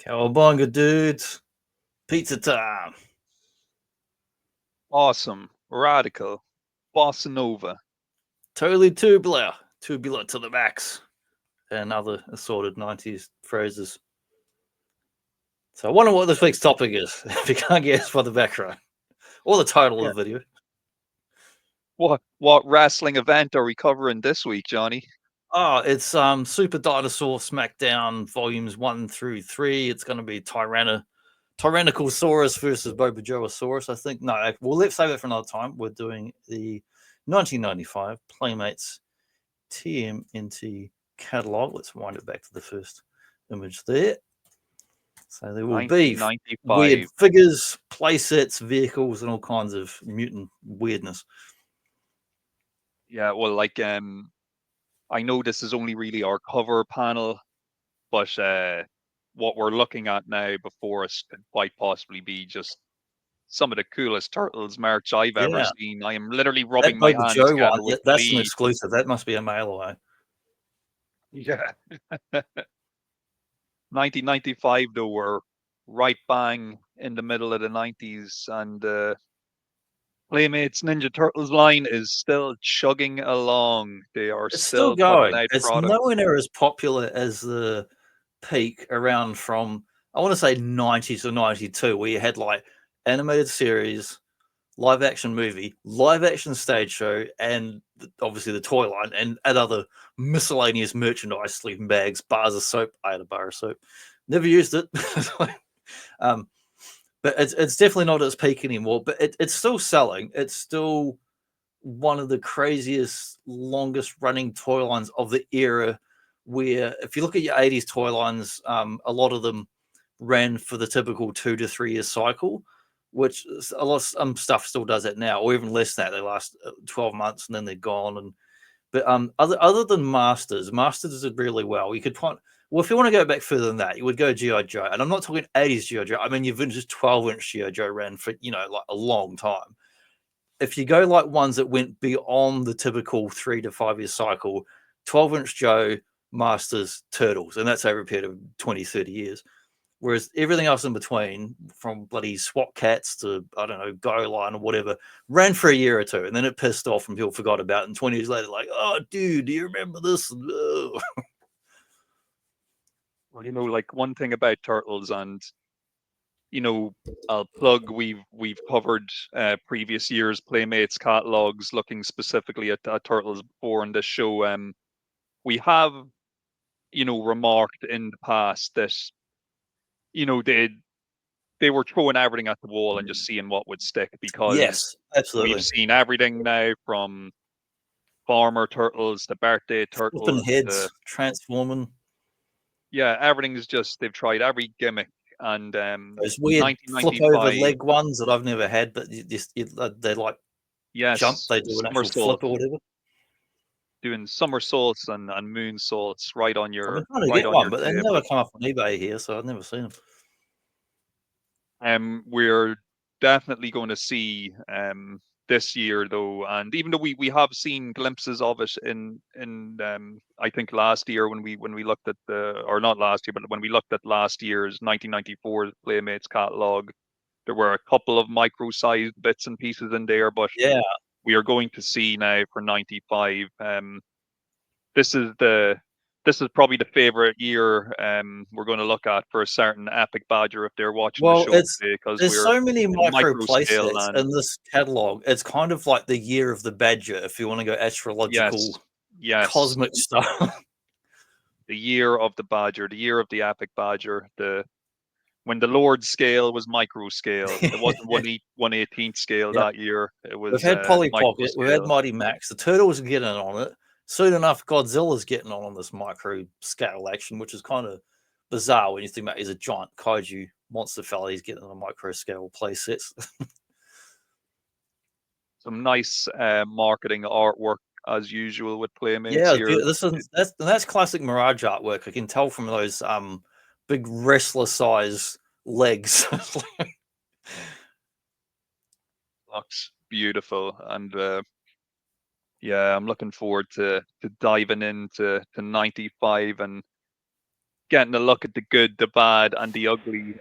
Cowabunga, dudes. Pizza time. Awesome, radical, bossa nova. Totally tubular. Tubular to the max. And other assorted 90s phrases. So I wonder what this week's topic is, if you can't guess by the background. Or the title Yeah. of the video. What wrestling event are we covering this week, Johnny? Oh, it's Super Dinosaur Smackdown volumes 1 through 3. It's going to be Tyrannosaurus versus Bobajoasaurus, I think. No, well, let's save it for another time. We're doing the 1995 Playmates TMNT catalog. Let's wind it back to the first image there. So there will be weird figures, playsets, vehicles, and all kinds of mutant weirdness. Yeah, well, like I know this is only really our cover panel, but what we're looking at now before us could quite possibly be just some of the coolest Turtles merch I've ever seen. I am literally rubbing my hands together with that's an exclusive. That must be a mail away. Yeah. 1995, though, we're right bang in the middle of the 90s, and Playmates Ninja Turtles line is still chugging along. They are It's still going. putting out It's product. nowhere near as popular as the peak around from, I want to say 90 to 92, where you had like animated series, live action movie, live action stage show, and obviously the toy line and other miscellaneous merchandise, sleeping bags, bars of soap. I had a bar of soap. Never used it. But it's definitely not at its peak anymore. But it's still selling. It's still one of the craziest, longest running toy lines of the era. Where if you look at your 80s toy lines, a lot of them ran for the typical 2 to 3 year cycle, which a lot of stuff still does that now, or even less than that. They last 12 months and then they're gone. But other than Masters did really well. You could find, well, if you want to go back further than that, you would go G.I. Joe. And I'm not talking 80s G.I. Joe. I mean, your vintage 12-inch G.I. Joe ran for, like a long time. If you go like ones that went beyond the typical 3 to 5 year cycle, 12-inch Joe, Masters, Turtles, and that's over a period of 20, 30 years. Whereas everything else in between, from bloody SWAT Cats to, I don't know, Go Line or whatever, ran for a year or two, and then it pissed off and people forgot about it. And 20 years later, like, oh, dude, do you remember this? Well, like one thing about Turtles, and I'll plug, we've covered previous years Playmates catalogs looking specifically at Turtles before in this show. We have remarked in the past that they were throwing everything at the wall and just seeing what would stick, because yes, absolutely. we've seen everything now, from Farmer Turtles to Birthday Turtles, heads, transforming. Yeah, everything's just, they've tried every gimmick. And those weird flip over leg ones that I've never had, but they like jump, they do an actual flip or whatever. Doing somersaults and moonsaults right on your. I've been trying to get one, but they never come up on eBay here, so I've never seen them. We're definitely going to see this year, though, and even though we have seen glimpses of it in I think last year, when we looked at or not last year, but when we looked at last year's 1994 Playmates catalog, there were a couple of micro-sized bits and pieces in there, but yeah, we are going to see now for 95. This is probably the favorite year we're going to look at for a certain Epic Badger if they're watching the show today, because there's so many micro scale playsets in this catalog. It's kind of like the year of the Badger, if you want to go astrological, cosmic stuff. The year of the Badger, the year of the Epic Badger, when the Lord scale was micro scale. It wasn't 1/18th scale that year. It was. We've had Polly Pocket, we've had Mighty Max. The Turtles are getting on it. Soon enough, Godzilla's getting on this micro scale action, which is kind of bizarre when you think about he's a giant kaiju monster fella. He's getting on a micro scale play sets. Some nice marketing artwork as usual with Playmates. Yeah, here. That's classic Mirage artwork. I can tell from those big wrestler size legs. Looks beautiful, and yeah, I'm looking forward to diving into 95. And getting a look at the good, the bad, and the ugly.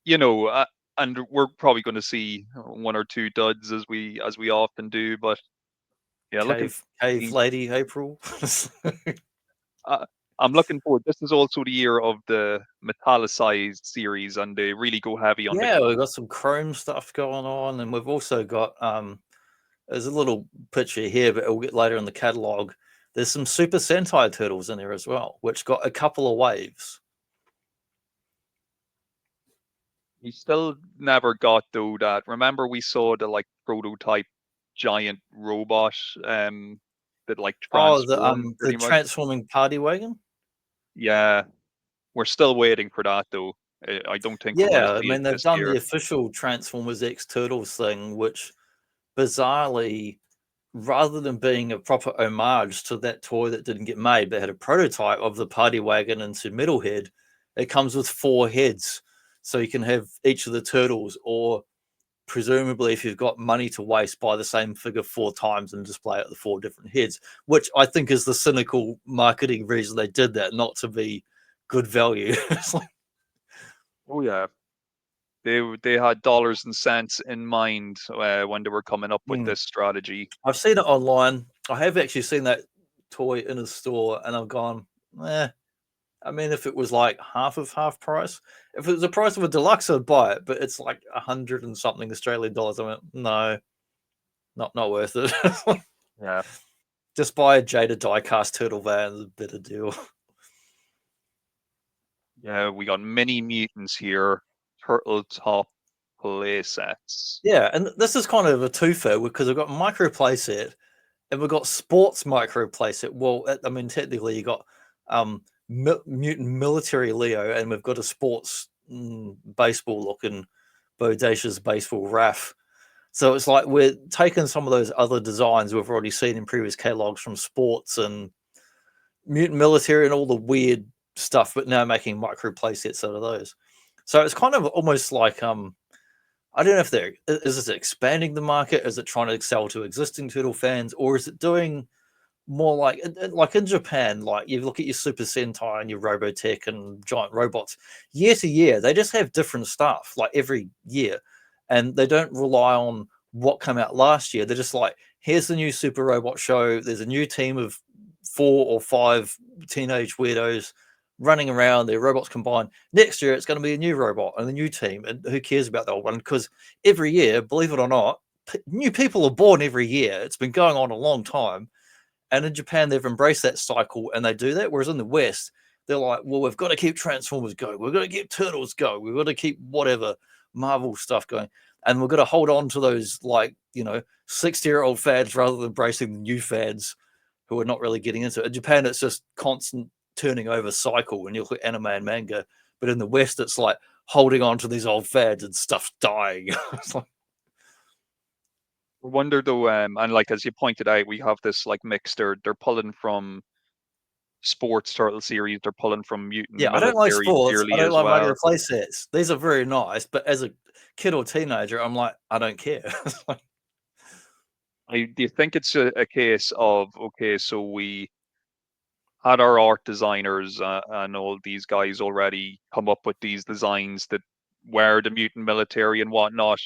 You know, and we're probably going to see one or two duds as we often do. But yeah, Cave Lady April. I'm looking forward. This is also the year of the metallicized series, and they really go heavy on yeah, we've got some chrome stuff going on, and we've also got there's a little picture here, but we'll get later in the catalog. There's some Super Sentai turtles in there as well, which got a couple of waves. We still never got though that. Remember, we saw the like prototype giant robot that like transformed the pretty much. transforming party wagon. Yeah, we're still waiting for that though. I don't think we're going to Yeah, I see it mean they've this done year. the official Transformers X Turtles thing, which bizarrely, rather than being a proper homage to that toy that didn't get made, but had a prototype of the party wagon into Metalhead, it comes with 4 heads. So you can have each of the turtles, or presumably if you've got money to waste, buy the same figure 4 times and display it the 4 different heads, which I think is the cynical marketing reason they did that, not to be good value. It's like, Oh yeah, they had dollars and cents in mind when they were coming up with this strategy. I've seen it online. I have actually seen that toy in a store, and I've gone, eh. I mean, if it was like half of half price, if it was the price of a deluxe, I'd buy it. But it's like 100 and something Australian dollars. I went, no, not worth it. Yeah, Just buy a Jada diecast turtle van, a better deal. yeah, we got mini mutants here, turtle top play sets. Yeah, and this is kind of a twofer because we've got micro playset and we've got sports micro playset. Well, I mean, technically you got mutant military Leo, and we've got a sports baseball looking bodacious baseball Raph. So it's like we're taking some of those other designs we've already seen in previous catalogs from sports and mutant military and all the weird stuff, but now making micro playsets out of those. So it's kind of almost like I don't know if is it expanding the market? Is it trying to sell to existing turtle fans, or is it doing more like in Japan? Like you look at your Super Sentai and your Robotech and giant robots, year to year they just have different stuff like every year, and they don't rely on what came out last year. They're just like, here's the new Super Robot show. There's a new team of 4 or 5 teenage weirdos running around, their robots combined. Next year, it's going to be a new robot and a new team. And who cares about the old one? Because every year, believe it or not, new people are born every year. It's been going on a long time. And in Japan, they've embraced that cycle and they do that. Whereas in the West, they're like, well, we've got to keep Transformers going. We've got to keep Turtles going. We've got to keep whatever Marvel stuff going. And we've got to hold on to those, like, 60-year-old fads rather than embracing the new fads who are not really getting into it. In Japan, it's just constant turning over cycle when you look at anime and manga. But in the West, it's like holding on to these old fads and stuff's dying. It's like, I wonder though, and like as you pointed out, we have this like mix. They're pulling from sports turtle series. They're pulling from mutant yeah, I don't like military sports. I dearly don't as like well. micro play sets. These are very nice, but as a kid or teenager, I'm like, I don't care. Do you think it's a case of, okay, so we had our art designers and all these guys already come up with these designs that were the mutant military and whatnot.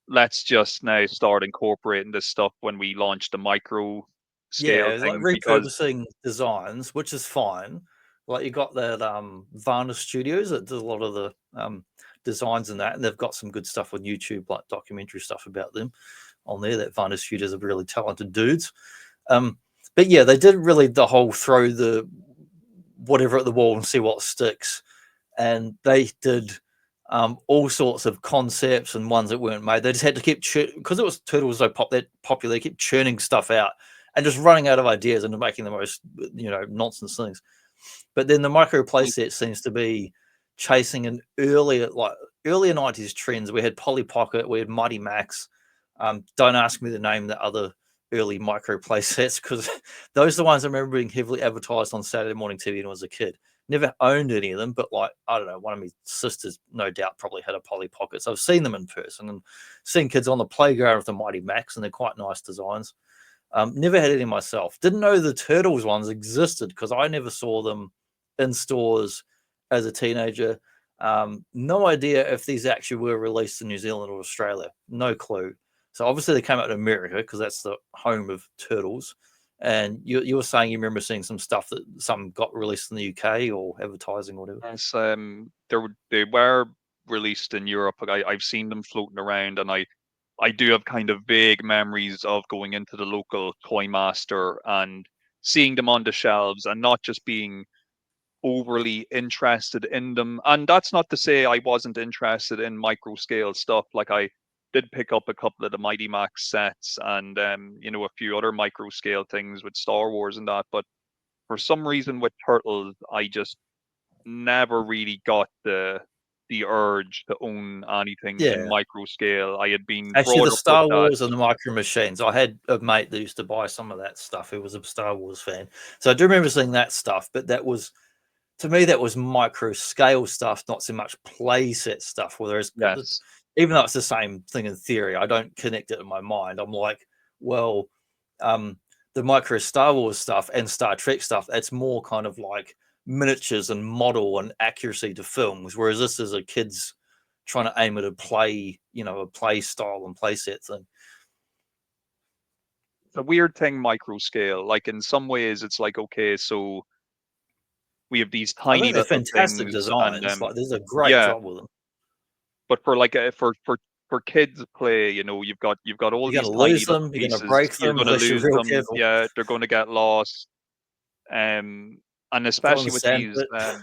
Let's just now start incorporating this stuff when we launch the micro scale Yeah, like thing, because repurposing designs, which is fine. Like you got that Varna Studios that does a lot of the designs in that, and they've got some good stuff on YouTube, like documentary stuff about them on there. That Varna Studios are really talented dudes. But yeah, they did really the whole throw the whatever at the wall and see what sticks, and they did all sorts of concepts and ones that weren't made. They just had to keep because it was Turtles so popular. They kept churning stuff out and just running out of ideas and making the most nonsense things. But then the micro playset seems to be chasing an earlier 90s trends. We had Polly Pocket, we had Mighty Max. Don't ask me the name the other early micro playsets, because those are the ones I remember being heavily advertised on Saturday morning TV when I was a kid. Never owned any of them, but like, I don't know, one of my sisters no doubt probably had a Polly Pocket. So I've seen them in person and seen kids on the playground with the Mighty Max, and they're quite nice designs. Never had any myself. Didn't know the Turtles ones existed because I never saw them in stores as a teenager. No idea if these actually were released in New Zealand or Australia. No clue. So obviously they came out in America because that's the home of Turtles. And you were saying you remember seeing some stuff that some got released in the UK or advertising or whatever. Yes, they were released in Europe. I've seen them floating around, and I do have kind of vague memories of going into the local toy master and seeing them on the shelves and not just being overly interested in them. And that's not to say I wasn't interested in micro scale stuff. Like I did pick up a couple of the Mighty Max sets and a few other micro scale things with Star Wars and that. But for some reason with Turtles, I just never really got the urge to own anything in micro scale. I had been actually the brought up with Star that. Wars and the Micro Machines. I had a mate that used to buy some of that stuff. He was a Star Wars fan, so I do remember seeing that stuff. But that was, to me, that was micro scale stuff, not so much play set stuff. Whereas, Yes. even though it's the same thing in theory, I don't connect it in my mind. I'm like, well, the micro Star Wars stuff and Star Trek stuff, it's more kind of like miniatures and model and accuracy to films, whereas this is a kid's trying to aim at a play, a play style and play set thing. It's a weird thing, micro scale. Like in some ways, it's like, okay, so we have these I tiny think they're little fantastic things, designs. and Like there's a great yeah, job with them. but for like for kids to play, you've got all You're these gonna tiny lose little them. You're gonna pieces. break You're them going to unless you're lose real them. careful. Yeah, they're going to get lost. And Go on the especially with sand these, pit.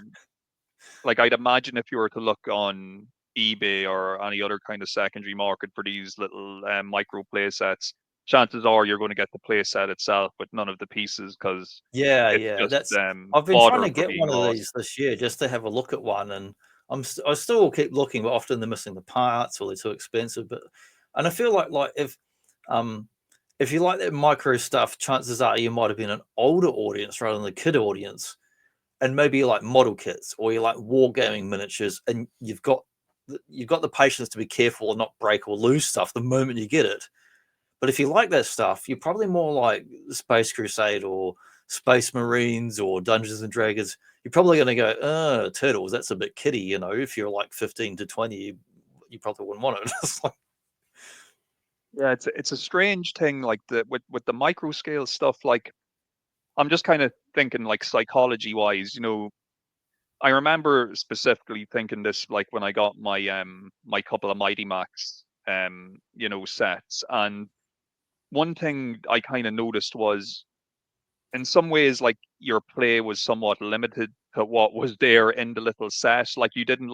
like I'd imagine if you were to look on eBay or any other kind of secondary market for these little micro play sets, chances are you're going to get the play set itself, but none of the pieces, because it's Yeah. just That's. I've been trying fodder to for get being one of lost. these this year just to have a look at one, and I still keep looking, but often they're missing the parts or they're too expensive. And I feel like if you like that micro stuff, chances are you might have been an older audience rather than the kid audience, and maybe you like model kits or you like wargaming miniatures, and you've got the patience to be careful and not break or lose stuff the moment you get it. But if you like that stuff, you're probably more like Space Crusade or Space Marines or Dungeons and Dragons. You're probably going to go, Turtles, that's a bit kiddie, if you're like 15 to 20, you probably wouldn't want it. Yeah, it's a strange thing, like with the micro scale stuff. Like I'm just kind of thinking, like psychology wise, I remember specifically thinking this, like when I got my couple of Mighty Max sets. And one thing I kind of noticed was, in some ways, like your play was somewhat limited to what was there in the little set. Like you didn't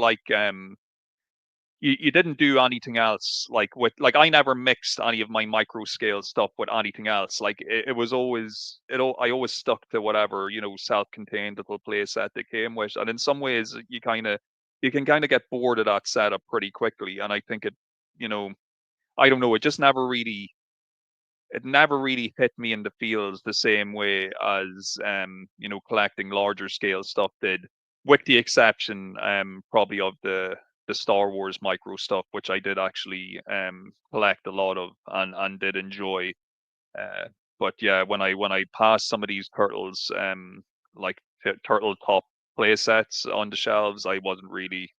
you didn't do anything else, like I never mixed any of my micro scale stuff with anything else. Like it was always I always stuck to whatever self-contained little play set they came with. And in some ways you can kind of get bored of that setup pretty quickly. And I think you know I don't know, it never really hit me in the feels the same way as collecting larger scale stuff did, with the exception probably of the Star Wars micro stuff, which I did actually collect a lot of and did enjoy. But yeah, when I passed some of these turtles, like turtle top play sets on the shelves, I wasn't really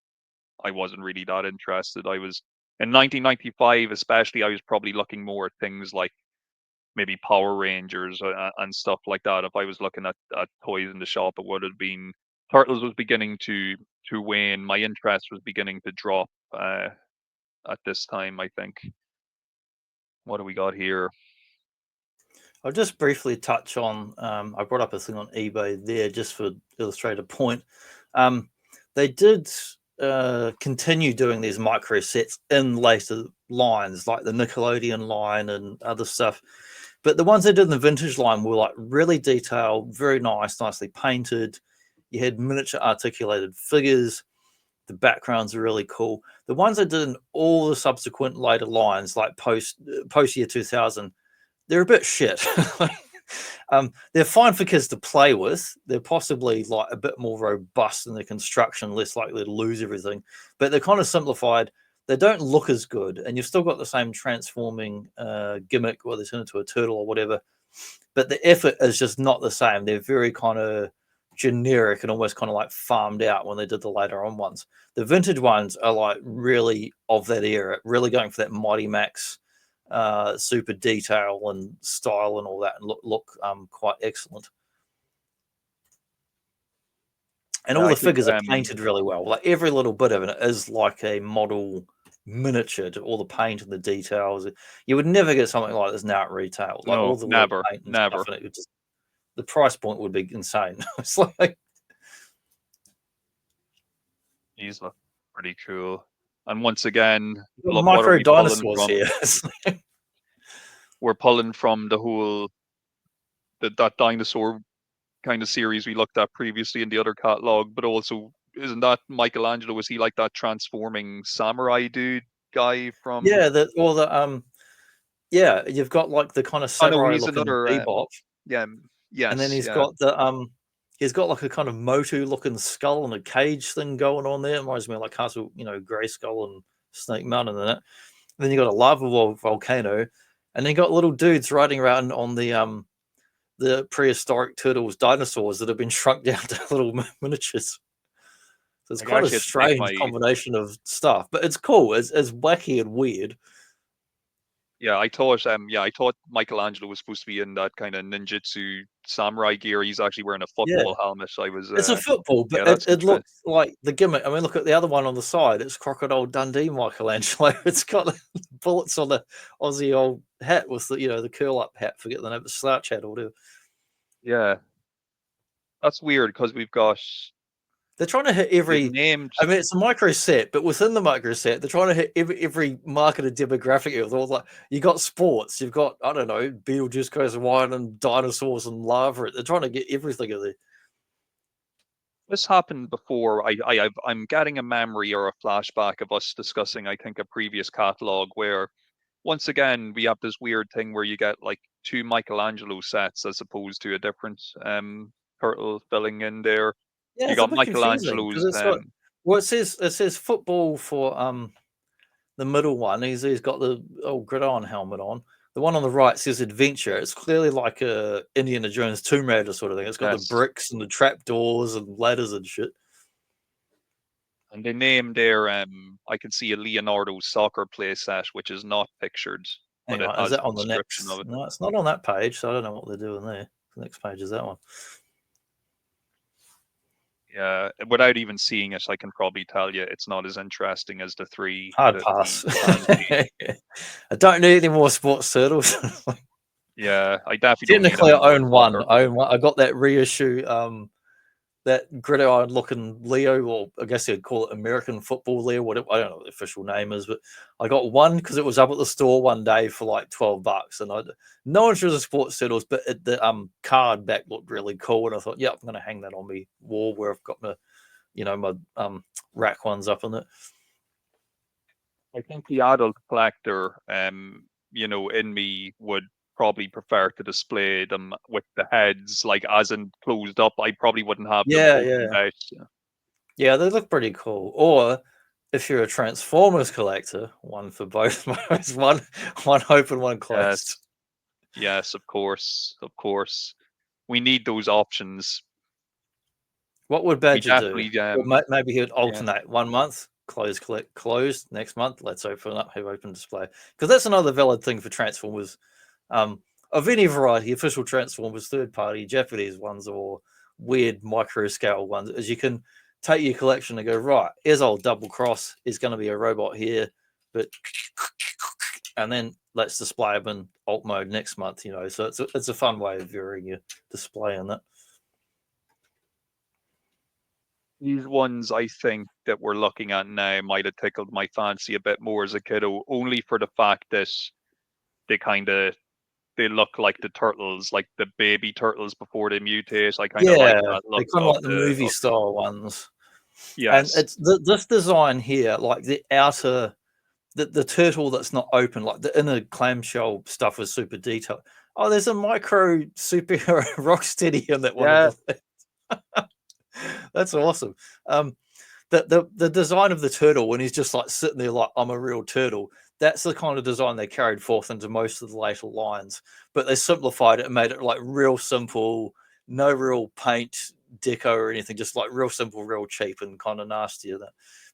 that interested. I was in 1995, especially. I was probably looking more at things like maybe Power Rangers and stuff like that. If I was looking at toys in the shop, it would have been Turtles was beginning to wane. My interest was beginning to drop at this time, I think. What do we got here? I'll just briefly touch on, I brought up a thing on eBay there just for illustrate a point. They did continue doing these micro sets in later lines, like the Nickelodeon line and other stuff. But the ones they did in the vintage line were like really detailed, very nice, nicely painted. You had miniature articulated figures. The backgrounds are really cool. The ones they did in all the subsequent later lines, like post year 2000, they're a bit shit. They're fine for kids to play with. They're possibly like a bit more robust in their construction, less likely to lose everything. But they're kind of simplified. They don't look as good, and you've still got the same transforming gimmick where they turn into a turtle or whatever. But the effort is just not the same. They're very kind of generic and almost kind of like farmed out when they did the later on ones. The vintage ones are like really of that era, really going for that Mighty Max super detail and style and all that, and look quite excellent. And all the figures are painted really well. Like every little bit of it is like a model miniature to all the paint and the details. You would never get something like this now at retail. Like all the never, paint and stuff, and it would just, the price point would be insane. It's like these look pretty cool. And once again, look, micro dinosaurs here. We're pulling from the whole that dinosaur kind of series we looked at previously in the other catalog, but also isn't that Michelangelo? Was he like that transforming samurai dude guy from? Yeah, yeah, you've got like the kind of samurai looking Bebop. Yes. And then he's got the he's got like a kind of Motu looking skull and a cage thing going on there. It reminds me of like Castle, Grey Skull and Snake Mountain and that. And then you got a lava volcano, and then you got little dudes riding around on the prehistoric turtles, dinosaurs that have been shrunk down to little miniatures. So it's quite a strange combination of stuff, but it's cool. It's wacky and weird. Yeah, I thought Michelangelo was supposed to be in that kind of ninjutsu samurai gear. He's actually wearing a football helmet. It's a football, but it looks like the gimmick. I mean, look at the other one on the side. It's Crocodile Dundee Michelangelo. It's got bullets on the Aussie old hat with the curl up hat. Forget the name, the slouch hat or whatever. Yeah, that's weird because we've got. They're trying to hit every name. I mean, it's a micro set, but within the micro set, they're trying to hit every marketed demographic. With all you got sports, you've got Beetlejuice goes wine and dinosaurs and lava. They're trying to get everything in there. This happened before. I'm getting a memory or a flashback of us discussing, I think, a previous catalog where, once again, we have this weird thing where you get like 2 Michelangelo sets as opposed to a different turtle filling in there. Yeah, you got Michelangelo's. Well, it says football for the middle one. He's got the old gridiron helmet on. The one on the right says adventure. It's clearly like a Indiana Jones Tomb Raider sort of thing. It's got the bricks and the trap doors and ladders and shit. And they named there. I can see a Leonardo soccer play set, which is not pictured. But it has is that on the next? Of it. No, it's not on that page, so I don't know what they're doing there. The next page is that one. Yeah, without even seeing it, I can probably tell you it's not as interesting as the 3. Hard pass. I don't need any more sports turtles. Yeah, I definitely technically I own one. I got that reissue, that gridiron looking Leo, or I guess you'd call it American football Leo, whatever. I don't know what the official name is, but I got one because it was up at the store one day for like $12, and no one shows sports turtles, but the card back looked really cool, and I thought, yeah, I'm gonna hang that on my wall where I've got my, my rack ones up in it. I think the adult collector, in me would probably prefer to display them with the heads like as in closed up. I probably wouldn't have them out. Yeah, they look pretty cool. Or if you're a Transformers collector, one for both modes, one open, one closed. Yes, of course. We need those options. What would Badger do? Maybe he would alternate 1 month, closed, next month, let's open up, have open display. Because that's another valid thing for Transformers. Of any variety, official Transformers, third-party, Japanese ones, or weird micro-scale ones, is you can take your collection and go, right, here's old Double Cross, is going to be a robot here, but and then let's display them in alt mode next month, so it's a fun way of viewing your display in that. These ones, I think, that we're looking at now might have tickled my fancy a bit more as a kiddo, only for the fact that they look like the turtles, like the baby turtles before they mutate. I kind of like that look. They kind of like the movie style ones. Yes. And it's this design here, like the outer, the turtle that's not open, like the inner clamshell stuff is super detailed. Oh, there's a micro superhero Rocksteady in that one. Yeah. That's awesome. The design of the turtle when he's just like sitting there like, I'm a real turtle, that's the kind of design they carried forth into most of the later lines, but they simplified it and made it like real simple, no real paint deco or anything, just like real simple, real cheap, and kind of nasty.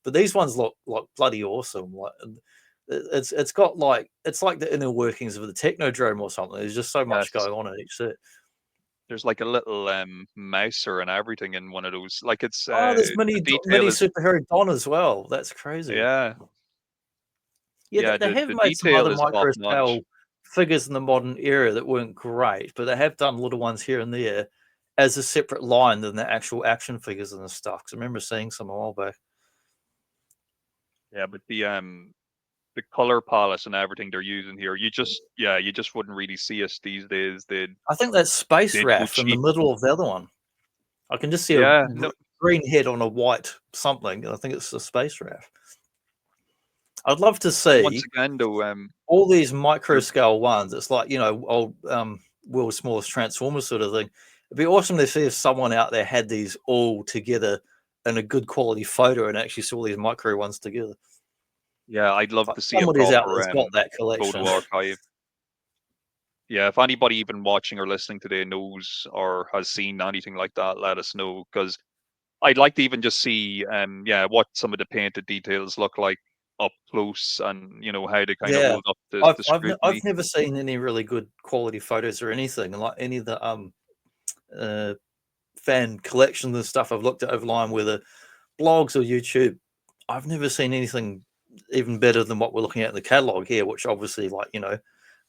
But these ones look like bloody awesome. Like it's got like it's like the inner workings of the Technodrome or something. There's just so much Yes. going on in each set. There's like a little mouser and everything in one of those. Like it's Oh, there's the mini detail is superhero Don as well. That's crazy. yeah. Yeah, Yeah, they have the made some detail other is top micro notch. scale figures in the modern era that weren't great, but they have done little ones here and there as a separate line than the actual action figures and the stuff. Because I remember seeing some a while back. Yeah, but the color palette and everything they're using here, you just wouldn't really see us these days. I think that's Space They'd go Raff in the cheap. middle of the other one. I can just see a Yeah, no, green head on a white something, and I think it's a Space Raff. I'd love to once see again though, all these micro they're- scale ones. It's like, old World's Smallest Transformers sort of thing. It'd be awesome to see if someone out there had these all together in a good quality photo and actually saw these micro ones together. yeah, I'd love Like to see a somebody's out proper there's got that collection. photo archive. Yeah, if anybody even watching or listening today knows or has seen anything like that, let us know, because I'd like to even just see what some of the painted details look like up close, and how they kind of Yeah, hold up the I've scrutiny. never seen any really good quality photos or anything, like any of the uh, fan collections and stuff I've looked at online, whether blogs or YouTube. I've never seen anything even better than what we're looking at in the catalog here, which obviously, like,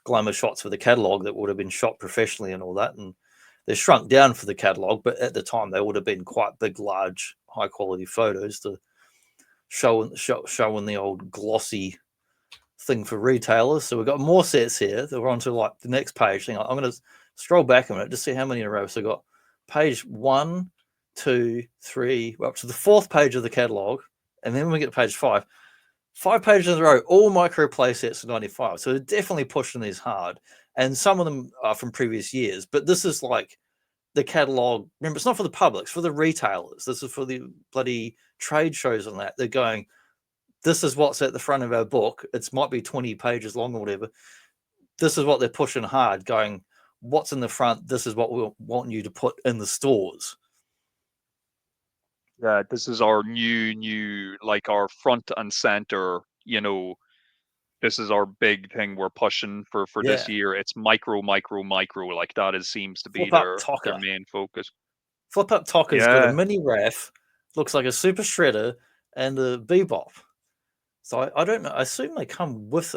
glamour shots for the catalog that would have been shot professionally and all that, and they're shrunk down for the catalog, but at the time they would have been quite big, large, high quality photos to show in the old glossy thing for retailers. So we've got more sets here that we're on to, like, the next page. Hang on, I'm going to scroll back a minute to see how many in a row. So we've got page 1, 2, 3, we're up to the 4th page of the catalog, and then when we get to page 5 pages in a row, all micro play sets of 95. So they're definitely pushing these hard, and some of them are from previous years, but this is like the catalog. Remember, it's not for the public, it's for the retailers. This is for the bloody trade shows and that. They're going, this is what's at the front of our book. It might be 20 pages long or whatever. This is what they're pushing hard, going, what's in the front? This is what we want you to put in the stores. Yeah, this is our new, like our front and center. This is our big thing we're pushing for Yeah. this year. It's micro. Like that seems to be Flip Up their Tocker. main focus. Flip Up Tocker's got a Yeah, mini RAF, looks like a Super Shredder, and a Bebop. So I don't know. I assume they come with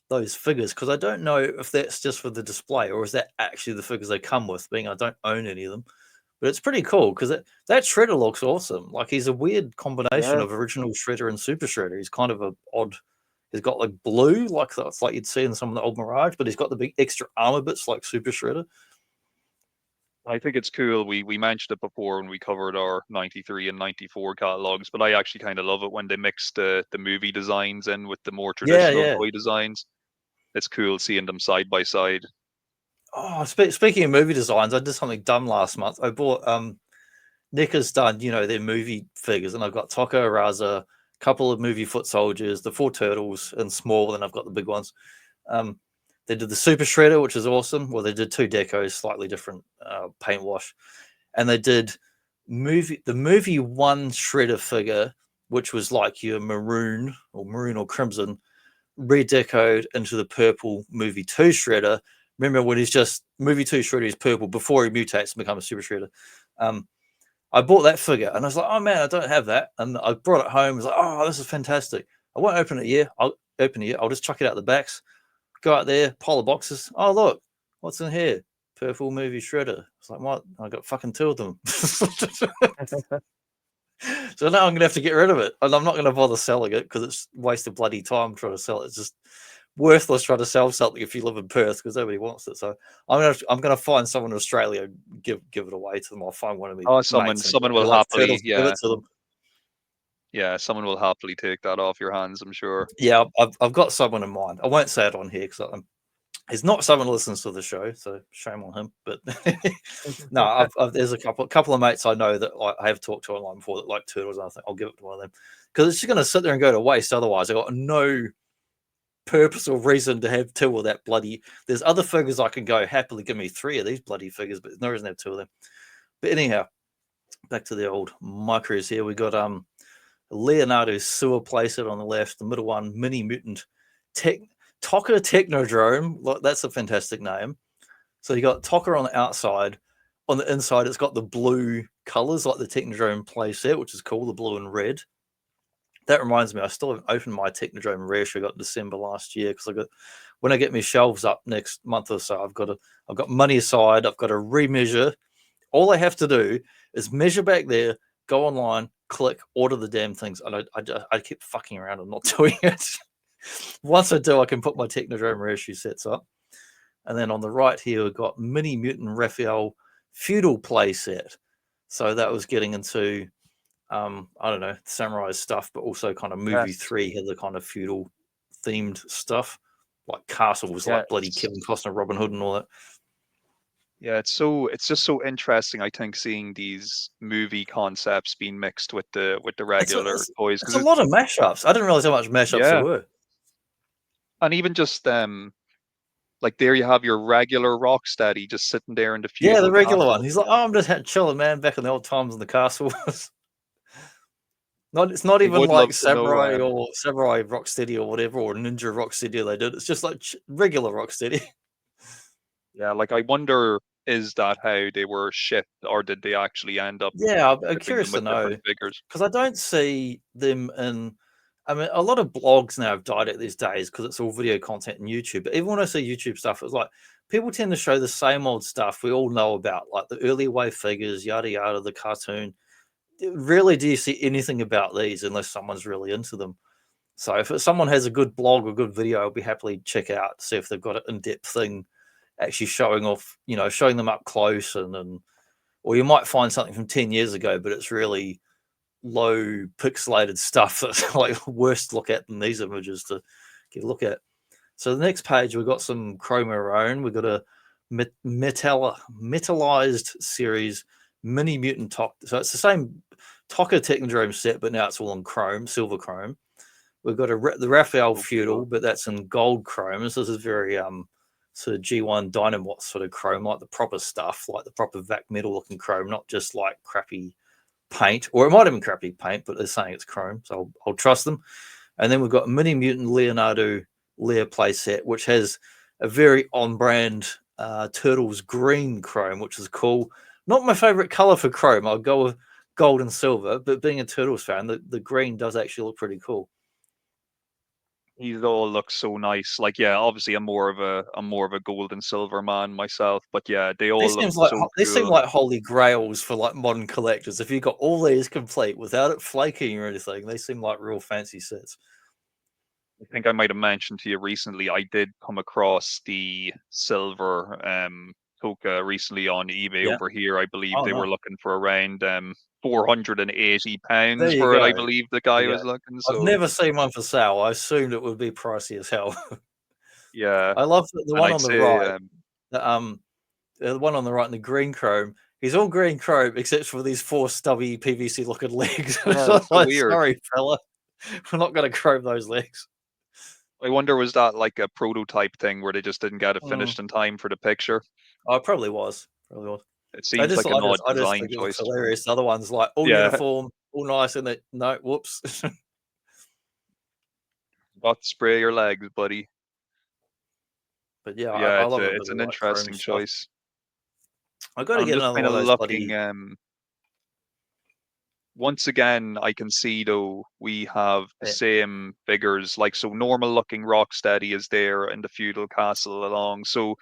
those figures, because I don't know if that's just for the display or is that actually the figures they come with, being I don't own any of them. But it's pretty cool because that Shredder looks awesome. Like, he's a weird combination yeah. of original Shredder and Super Shredder. He's kind of a odd. He's got like blue, like that's like you'd see in some of the old Mirage, but he's got the big extra armor bits like Super Shredder. I think it's cool. We mentioned it before when we covered our 93 and 94 catalogs, but I actually kind of love it when they mix the movie designs in with the more Yeah, traditional yeah. toy designs. It's cool seeing them side by side. Oh, speaking of movie designs, I did something dumb last month. I bought Nick has done, their movie figures, and I've got Taka, Raza, a couple of movie foot soldiers, the 4 turtles in small, and I've got the big ones. They did the Super Shredder, which is awesome. Well, they did 2 decos, slightly different paint wash, and they did the movie 1 Shredder figure, which was like your maroon or crimson, redecoed into the purple movie 2 Shredder. Remember when he's just movie 2 Shredder is purple before he mutates and becomes a Super Shredder. I bought that figure and I was like, oh man, I don't have that. And I brought it home. I was like, oh, this is fantastic. I won't open it yet. I'll open it. I'll just chuck it out the backs, go out there, pile of boxes. Oh, look, what's in here? Purple movie Shredder. It's like, what? I got fucking 2 of them. So now I'm going to have to get rid of it. And I'm not going to bother selling it because it's waste of bloody time trying to sell it. It's just worthless trying to sell something if you live in Perth because nobody wants it. So I'm gonna find someone in Australia, give it away to them. I'll find one of me Oh, mates and someone will like happily, turtles, give it to them. yeah, someone will happily take that off your hands, I'm sure. Yeah, I've got someone in mind. I won't say it on here because he's not someone who listens to the show, so shame on him. But no, there's a couple of mates I know that I have talked to online before that like turtles, and I think I'll give it to one of them because it's just going to sit there and go to waste. Otherwise, I got no purpose or reason to have 2 of that bloody. There's other figures I can go happily give me 3 of these bloody figures, but there's no reason to have 2 of them. But anyhow, back to the old micros here. We got Leonardo's sewer playset on the left, the middle one, Mini Mutant Tocker Technodrome. That's a fantastic name. So you got Tocker on the outside. On the inside, it's got the blue colors like the Technodrome playset, which is cool, the blue and red. That reminds me, I still haven't opened my Technodrome Resh. I got December last year because when I get my shelves up next month or so, I've got money aside. I've got to remeasure. All I have to do is measure back there, go online, click, order the damn things, and I keep fucking around and not doing it. Once I do, I can put my Technodrome Reissue sets up. And then on the right here, we've got Mini Mutant Raphael Feudal playset. So that was getting into, I don't know, samurai stuff, but also kind of movie 3 had the kind of feudal themed stuff, like castles, like bloody Kevin Costner, Robin Hood, and all that. Yeah, it's just so interesting. I think seeing these movie concepts being mixed with the regular toys. It's a lot of mashups. I didn't realize how much mashups there were. And even just like there you have your regular Rocksteady just sitting there in the feudal. Yeah, the regular one. He's like, oh, I'm just chilling, man, back in the old times in the castle. It's not even like Samurai or Samurai Rocksteady or whatever, or Ninja Rocksteady they did. It's just like regular Rocksteady. Yeah, like I wonder, is that how they were shipped, or did they actually end up? Yeah, I'm curious to know, because I don't see them in. I mean, a lot of blogs now have died out these days because it's all video content and YouTube. But even when I see YouTube stuff, it's like people tend to show the same old stuff we all know about, like the early wave figures, yada yada, the cartoon. Rarely do you see anything about these unless someone's really into them. So if someone has a good blog or good video, I'll be happily check out, see if they've got an in-depth thing actually showing off, showing them up close, or you might find something from 10 years ago, but it's really low pixelated stuff that's like worse to look at than these images to get a look at. So the next page, we've got some chrome of our own. We've got a metallized series Mini Mutant Tocker. So it's the same Tocker Technodrome set, but now it's all in chrome, silver chrome. We've got the Raphael Feudal, but that's in gold chrome. So this is very sort of G1 Dynamot sort of chrome, like the proper stuff, like the proper vac metal looking chrome, not just like crappy paint, or it might have been crappy paint, but they're saying it's chrome, so I'll trust them. And then we've got Mini Mutant Leonardo Lear playset, which has a very on-brand Turtles green chrome, which is cool. Not my favorite color for chrome. I'll go with gold and silver, but being a Turtles fan, the green does actually look pretty cool. These all look so nice. Like, yeah, obviously I'm more of a gold and silver man myself, but yeah, they all look so cool. They seem like holy grails for like modern collectors. If you got all these complete without it flaking or anything, they seem like real fancy sets. I think I might have mentioned to you recently, I did come across the silver Toka recently on eBay over here. I believe they were looking for around £480 for it. I believe the guy was looking. So I've never seen one for sale. I assumed it would be pricey as hell. Yeah, I love the one on the right. The one on the right in the green chrome. He's all green chrome except for these 4 stubby PVC looking legs. Oh, like, weird. Sorry, fella, we're not going to chrome those legs. I wonder, was that like a prototype thing where they just didn't get it finished in time for the picture? Oh, it probably was. It seems like an odd design choice. Hilarious. The other one's like all uniform, all nice, and no, whoops. Got to spray your legs, buddy. But yeah, I love it. It's an interesting choice. I got to get another one of those looking, once again, I can see though we have the same figures, like so normal looking Rocksteady is there in the feudal castle along. So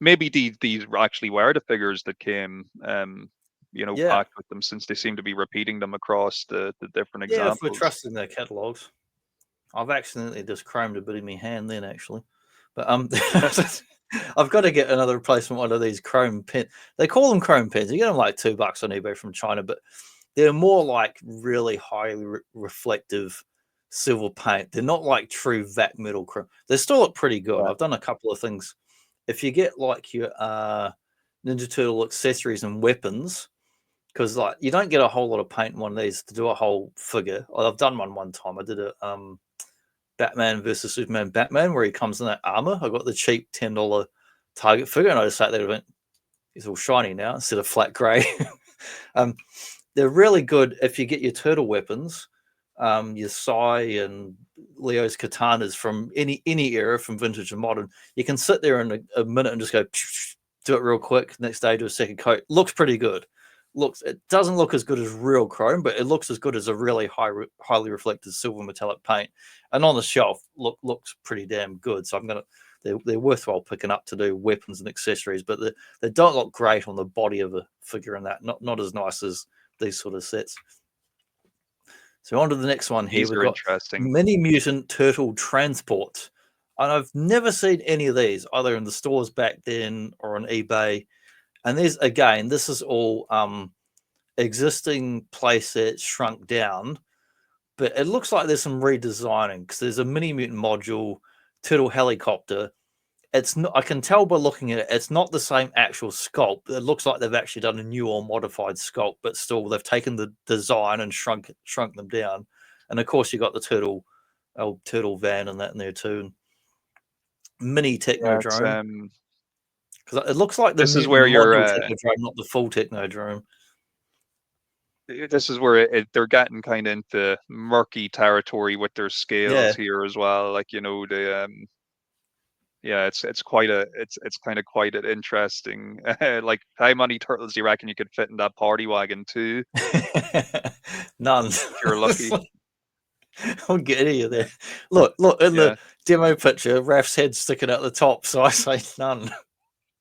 maybe these actually were the figures that came packed with them, since they seem to be repeating them across the different examples. Yeah, if we're trusting their catalogs. I've accidentally just chromed a bit in my hand then actually. But I've got to get another replacement one of these chrome pins. They call them chrome pins. You get them like $2 on eBay from China, but they're more like really highly reflective silver paint. They're not like true vac metal chrome. They still look pretty good. I've done a couple of things. If you get like your Ninja Turtle accessories and weapons, because like you don't get a whole lot of paint in one of these to do a whole figure. I've done one time. I did a Batman versus Superman Batman where he comes in that armor. I got the cheap $10 Target figure, and I just sat there and went, he's all shiny now instead of flat grey. they're really good if you get your turtle weapons, your Sai and Leo's katanas from any era, from vintage and modern. You can sit there in a minute and just go do it real quick. Next day, do a second coat. Looks pretty good. It doesn't look as good as real chrome, but it looks as good as a really highly reflective silver metallic paint. And on the shelf, looks pretty damn good. So they're worthwhile picking up to do weapons and accessories, but they don't look great on the body of a figure, and that not as nice as these sort of sets. So on to the next one here. These We've are got interesting. Mini Mutant Turtle Transport. And I've never seen any of these, either in the stores back then or on eBay. And this is all existing playsets shrunk down, but it looks like there's some redesigning, because there's a Mini Mutant module, Turtle Helicopter. It's not, I can tell by looking at it, it's not the same actual sculpt. It looks like they've actually done a new or modified sculpt, but still they've taken the design and shrunk them down. And of course, you got the old turtle van and that in there too. Mini Technodrome, because it looks like the this is where module Technodrome, not the full Technodrome. This is where they're getting kind of into murky territory with their scales here as well. Like, you know, it's kind of quite an interesting. Like, how many turtles do you reckon you could fit in that party wagon too? None. If you're lucky. I'll get any of there. Look in the demo picture, Raph's head sticking out the top, so I say none.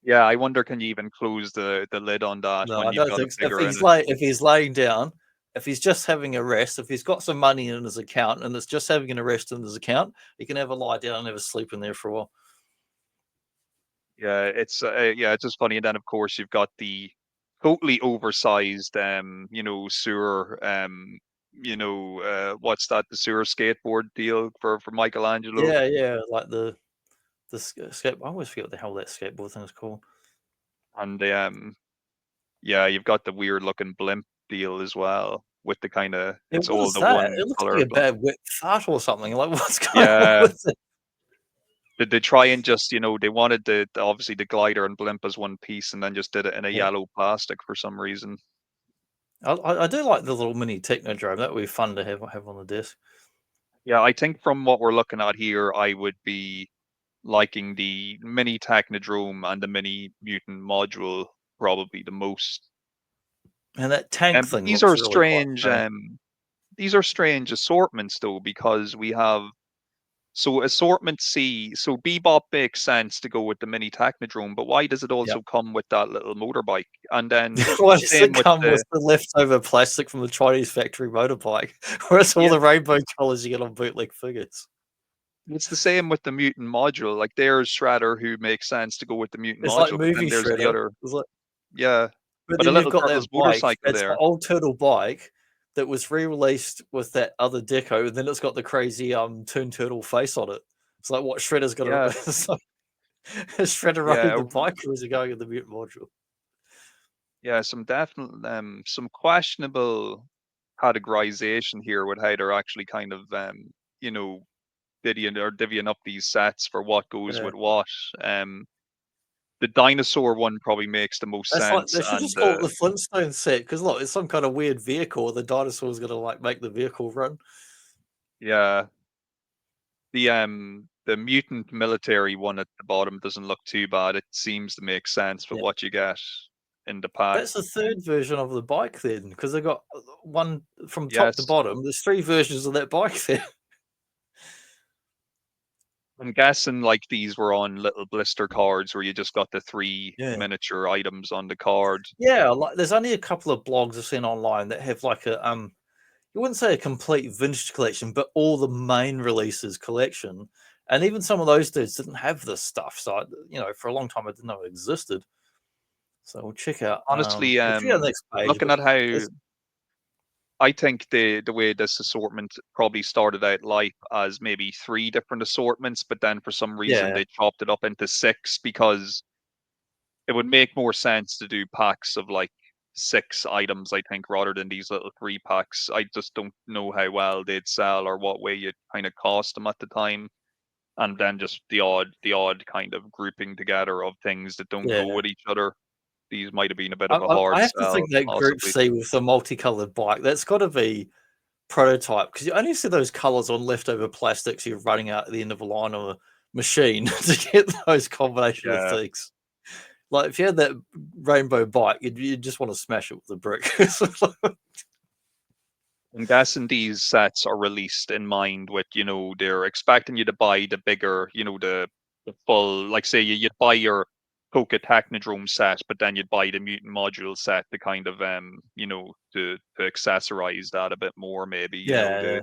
Yeah, I wonder, can you even close the lid on that No, when I you've don't got a think so. figure in it? If he's laying down, if he's just having a rest, if he's got some money in his account and it's just having a rest in his account, he can have a lie down and have a sleep in there for a while. Yeah, it's just funny. And then of course you've got the totally oversized sewer what's that, the sewer skateboard deal for Michelangelo. Yeah, like the skate. I always forget what the hell that skateboard thing is called. And you've got the weird looking blimp deal as well, with the kind of, it's all the one It looks color. like a bad wet fart or something. Like, what's going Yeah. on with it? Did they try and just, they wanted obviously the glider and blimp as one piece, and then just did it in a yellow plastic for some reason. I do like the little mini Technodrome. That would be fun to have on the desk. Yeah, I think from what we're looking at here, I would be liking the mini Technodrome and the mini Mutant module probably the most. And that tank thing. These looks are really strange. These are strange assortments though, because we have assortment C. So Bebop makes sense to go with the mini Technodrome, but why does it also come with that little motorbike? And then why does it come with the leftover plastic from the Chinese factory motorbike? Where's all the rainbow colors you get on bootleg figures? It's the same with the Mutant module. Like, there's Shredder, who makes sense to go with the Mutant It's module, like movie and there's the Shredder. other. Yeah. But But a then you've little got turtle's that bike. motorcycle It's the there. old turtle bike that was re-released with that other deco, and then it's got the crazy Toon Turtle face on it. It's like, what Shredder's got Yeah. Is Shredder riding the bike, or is he going in the Mutant module? Yeah, some questionable categorization here with how they're actually kind of divvying up these sets for what goes with what. The dinosaur one probably makes the most That's like, sense. they should just call it the Flintstone set, because look, it's some kind of weird vehicle. The dinosaur's gonna like make the vehicle run. Yeah. The mutant military one at the bottom doesn't look too bad. It seems to make sense for what you get in the pack. That's the third version of the bike then, because they got one from top to bottom. There's 3 versions of that bike there. I'm guessing like these were on little blister cards where you just got the 3 miniature items on the card. Yeah, like there's only a couple of blogs I've seen online that have like a you wouldn't say a complete vintage collection, but all the main releases collection. And even some of those dudes didn't have this stuff. So, for a long time, I didn't know it existed. So we'll check out. Honestly, next page, looking at how, I think the way this assortment probably started out life as maybe 3 different assortments, but then for some reason they chopped it up into 6, because it would make more sense to do packs of like 6 items, I think, rather than these little 3 packs. I just don't know how well they'd sell, or what way you'd kind of cost them at the time. And then just the odd kind of grouping together of things that don't go with each other. these might have been a bit of a I hard have to sell, think that Group possibly. C with the multicolored bike, that's got to be prototype, because you only see those colors on leftover plastics you're running out at the end of a line on a machine to get those combination of Yeah. things. Like if you had that rainbow bike, you'd just want to smash it with a brick. I'm guessing these sets are released in mind with, they're expecting you to buy the bigger, the full, like say you'd buy your Coca Technodrome set, but then you'd buy the Mutant Module set to kind of, to accessorize that a bit more, maybe, Yeah.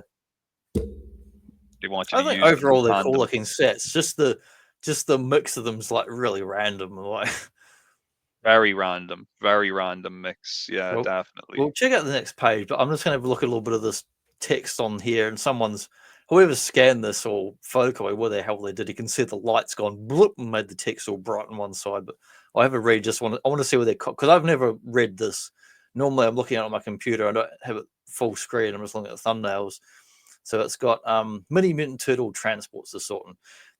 they want you I to think use them in overall they're cool tandem. looking sets. Just the mix of them's like really random. Like, Very random mix. Yeah, well, definitely. we'll check out the next page, but I'm just going to have a look at a little bit of this text on here, and whoever scanned this or photocopied, what the hell they did, you can see the lights gone bloop and made the text all bright on one side. But I haven't read. I want to see where they're, because I've never read this. Normally, I'm looking at it on my computer. I don't have it full screen. I'm just looking at the thumbnails. So it's got mini mutant turtle transports this sort.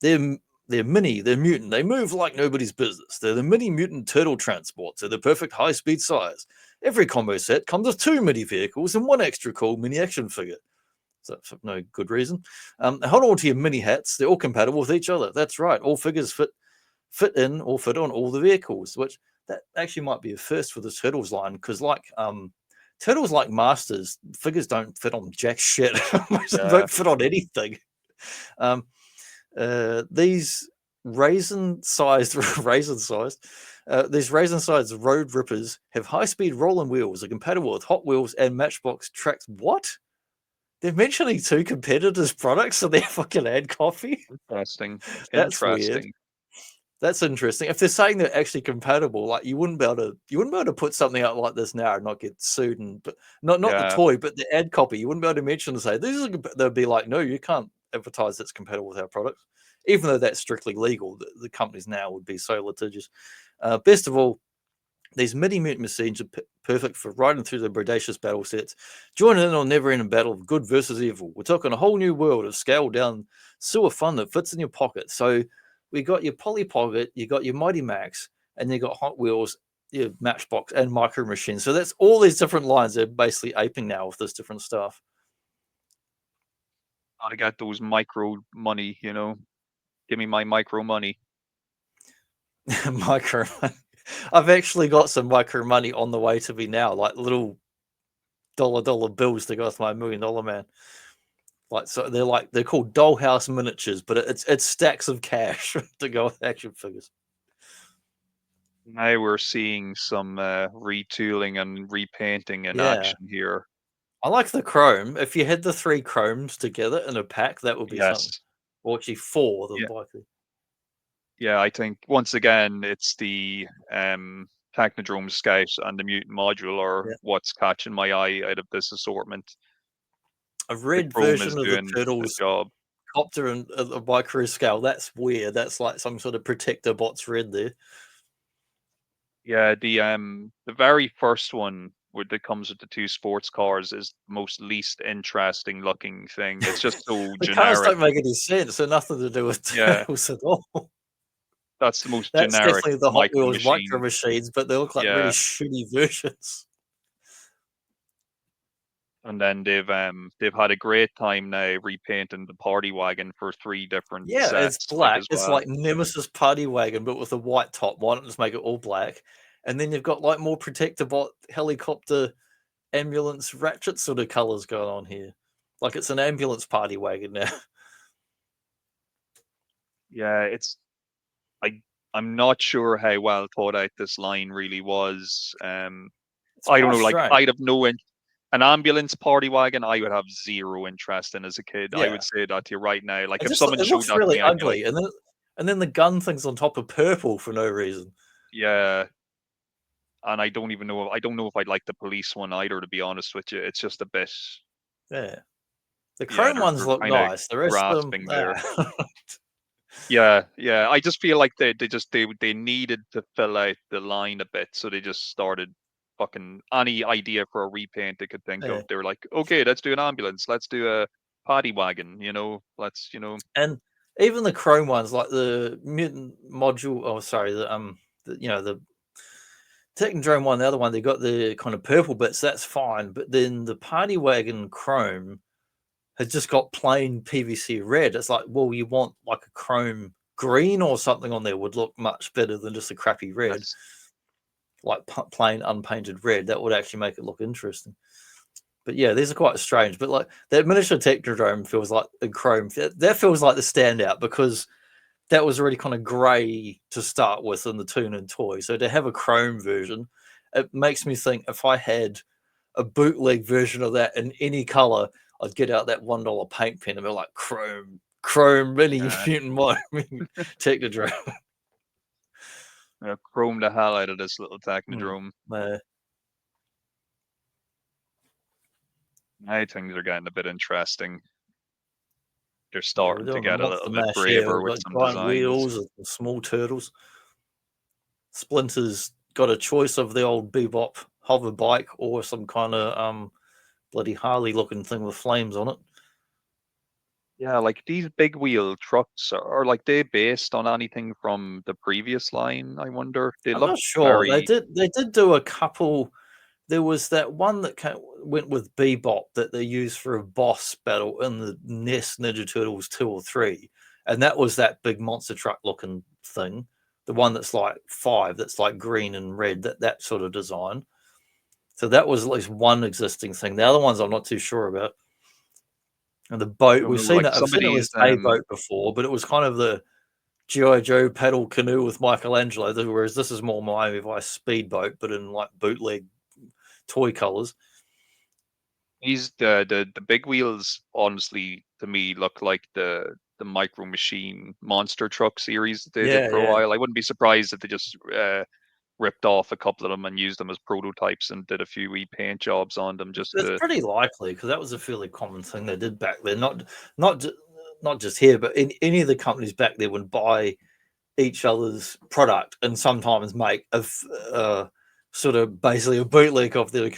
They're mini, they're mutant. They move like nobody's business. They're the mini mutant turtle transports. They're the perfect high-speed size. Every combo set comes with 2 mini vehicles and 1 extra cool mini action figure. So for no good reason. Hold on to your mini hats. They're all compatible with each other. That's right. All figures fit in or fit on all the vehicles, which that actually might be a first for the Turtles line, because Turtles like Masters, figures don't fit on jack shit. Don't fit on anything. These raisin-sized road rippers have high-speed rolling wheels. Are compatible with Hot Wheels and Matchbox tracks. What? They're mentioning 2 competitors' products in their fucking ad copy. Interesting. That's weird. That's interesting. If they're saying they're actually compatible, like you wouldn't be able to put something out like this now and not get sued. But not the toy, but the ad copy. You wouldn't be able to mention and say these are. They'd be like, no, you can't advertise that's compatible with our products, even though that's strictly legal. The companies now would be so litigious. Best of all, these mini mutant machines are perfect for riding through the predacious battle sets. Join in on never-ending battle of good versus evil. We're talking a whole new world of scaled-down sewer fun that fits in your pocket. So we got your Polly Pocket, you got your Mighty Max, and you got Hot Wheels, your Matchbox, and Micro Machines. So that's all these different lines they're basically aping now with this different stuff. Gotta get those micro money, Give me my micro money. Micro money. I've actually got some micro money on the way to me now, like little dollar bills to go with my $1 million man. Like, so they're called dollhouse miniatures, but it's stacks of cash to go with action figures. Now we're seeing some retooling and repainting in action here. I like the chrome. If you had the 3 chromes together in a pack, that would be something. Or actually 4 of them, likely. Yeah, I think once again it's the Technodrome Scout and the Mutant Module are what's catching my eye out of this assortment. A red version of the Turtles job. Copter and a micro scale. That's weird. That's like some sort of protector bots red there. Yeah, the very first one that comes with the 2 sports cars is the most least interesting looking thing. It's just so the generic. cars don't make any sense. They're nothing to do with Turtles at all. That's the most That's generic. Definitely the Hot Wheels micro machines, but they look like really shitty versions. And then they've had a great time now repainting the party wagon for 3 different sets. It's black. It's like Nemesis party wagon, but with a white top. Why don't just make it all black? And then you've got like more protector bot helicopter ambulance ratchet sort of colors going on here. Like it's an ambulance party wagon now. Yeah, I'm not sure how well thought out this line really was. I don't know, like I'd have an ambulance party wagon, I would have 0 interest in as a kid. I would say that to you right now. Like if someone showed that really to me, ugly, and then the gun thing's on top of purple for no reason. Yeah. And I don't know if I'd like the police one either, to be honest with you. It's just a bit. Yeah. The chrome ones look nice. The rest of them there. Yeah. I just feel like they needed to fill out the line a bit, so they just started fucking any idea for a repaint they could think of. They were like, okay, let's do an ambulance, let's do a paddy wagon, let's. And even the chrome ones, like the mutant module, the Technodrome one, the other one, they got the kind of purple bits. That's fine, but then the Party Wagon Chrome has just got plain PVC red. It's like, well, you want like a chrome green or something on there would look much better than just a crappy red. Yes. Like plain unpainted red. That would actually make it look interesting. But yeah, these are quite strange. But like that miniature Technodrome feels like a chrome. That feels like the standout because that was already kind of grey to start with in the Toon and Toy. So to have a chrome version, it makes me think if I had a bootleg version of that in any color, I'd get out that $1 paint pen and be like chrome mini mutant Technodrome. Chrome the hell out of this little Technodrome. I think they're getting a bit interesting. They're starting to get a little bit braver with some designs. Wheels and small turtles. Splinter's got a choice of the old Bebop hover bike or some kind of bloody Harley looking thing with flames on it. Yeah, like these big wheel trucks are like they based on anything from the previous line? I wonder. I'm not sure. They did do a couple. There was that one that went with Bebop that they used for a boss battle in the NES Ninja Turtles 2 or 3. And that was that big monster truck looking thing. The one that's like 5, that's like green and red, that sort of design. So that was at least one existing thing. The other ones I'm not too sure about. And the boat, we've seen it. I've seen it with a boat before, but it was kind of the G.I. Joe paddle canoe with Michelangelo, whereas this is more Miami Vice speedboat, but in like bootleg toy colors. These the big wheels honestly to me look like the Micro Machine monster truck series that they did for a while. I wouldn't be surprised if they just ripped off a couple of them and used them as prototypes and did a few wee paint jobs on them. It's pretty likely because that was a fairly common thing they did back then. Not just here, but in any of the companies back there would buy each other's product and sometimes make a sort of basically a bootleg of their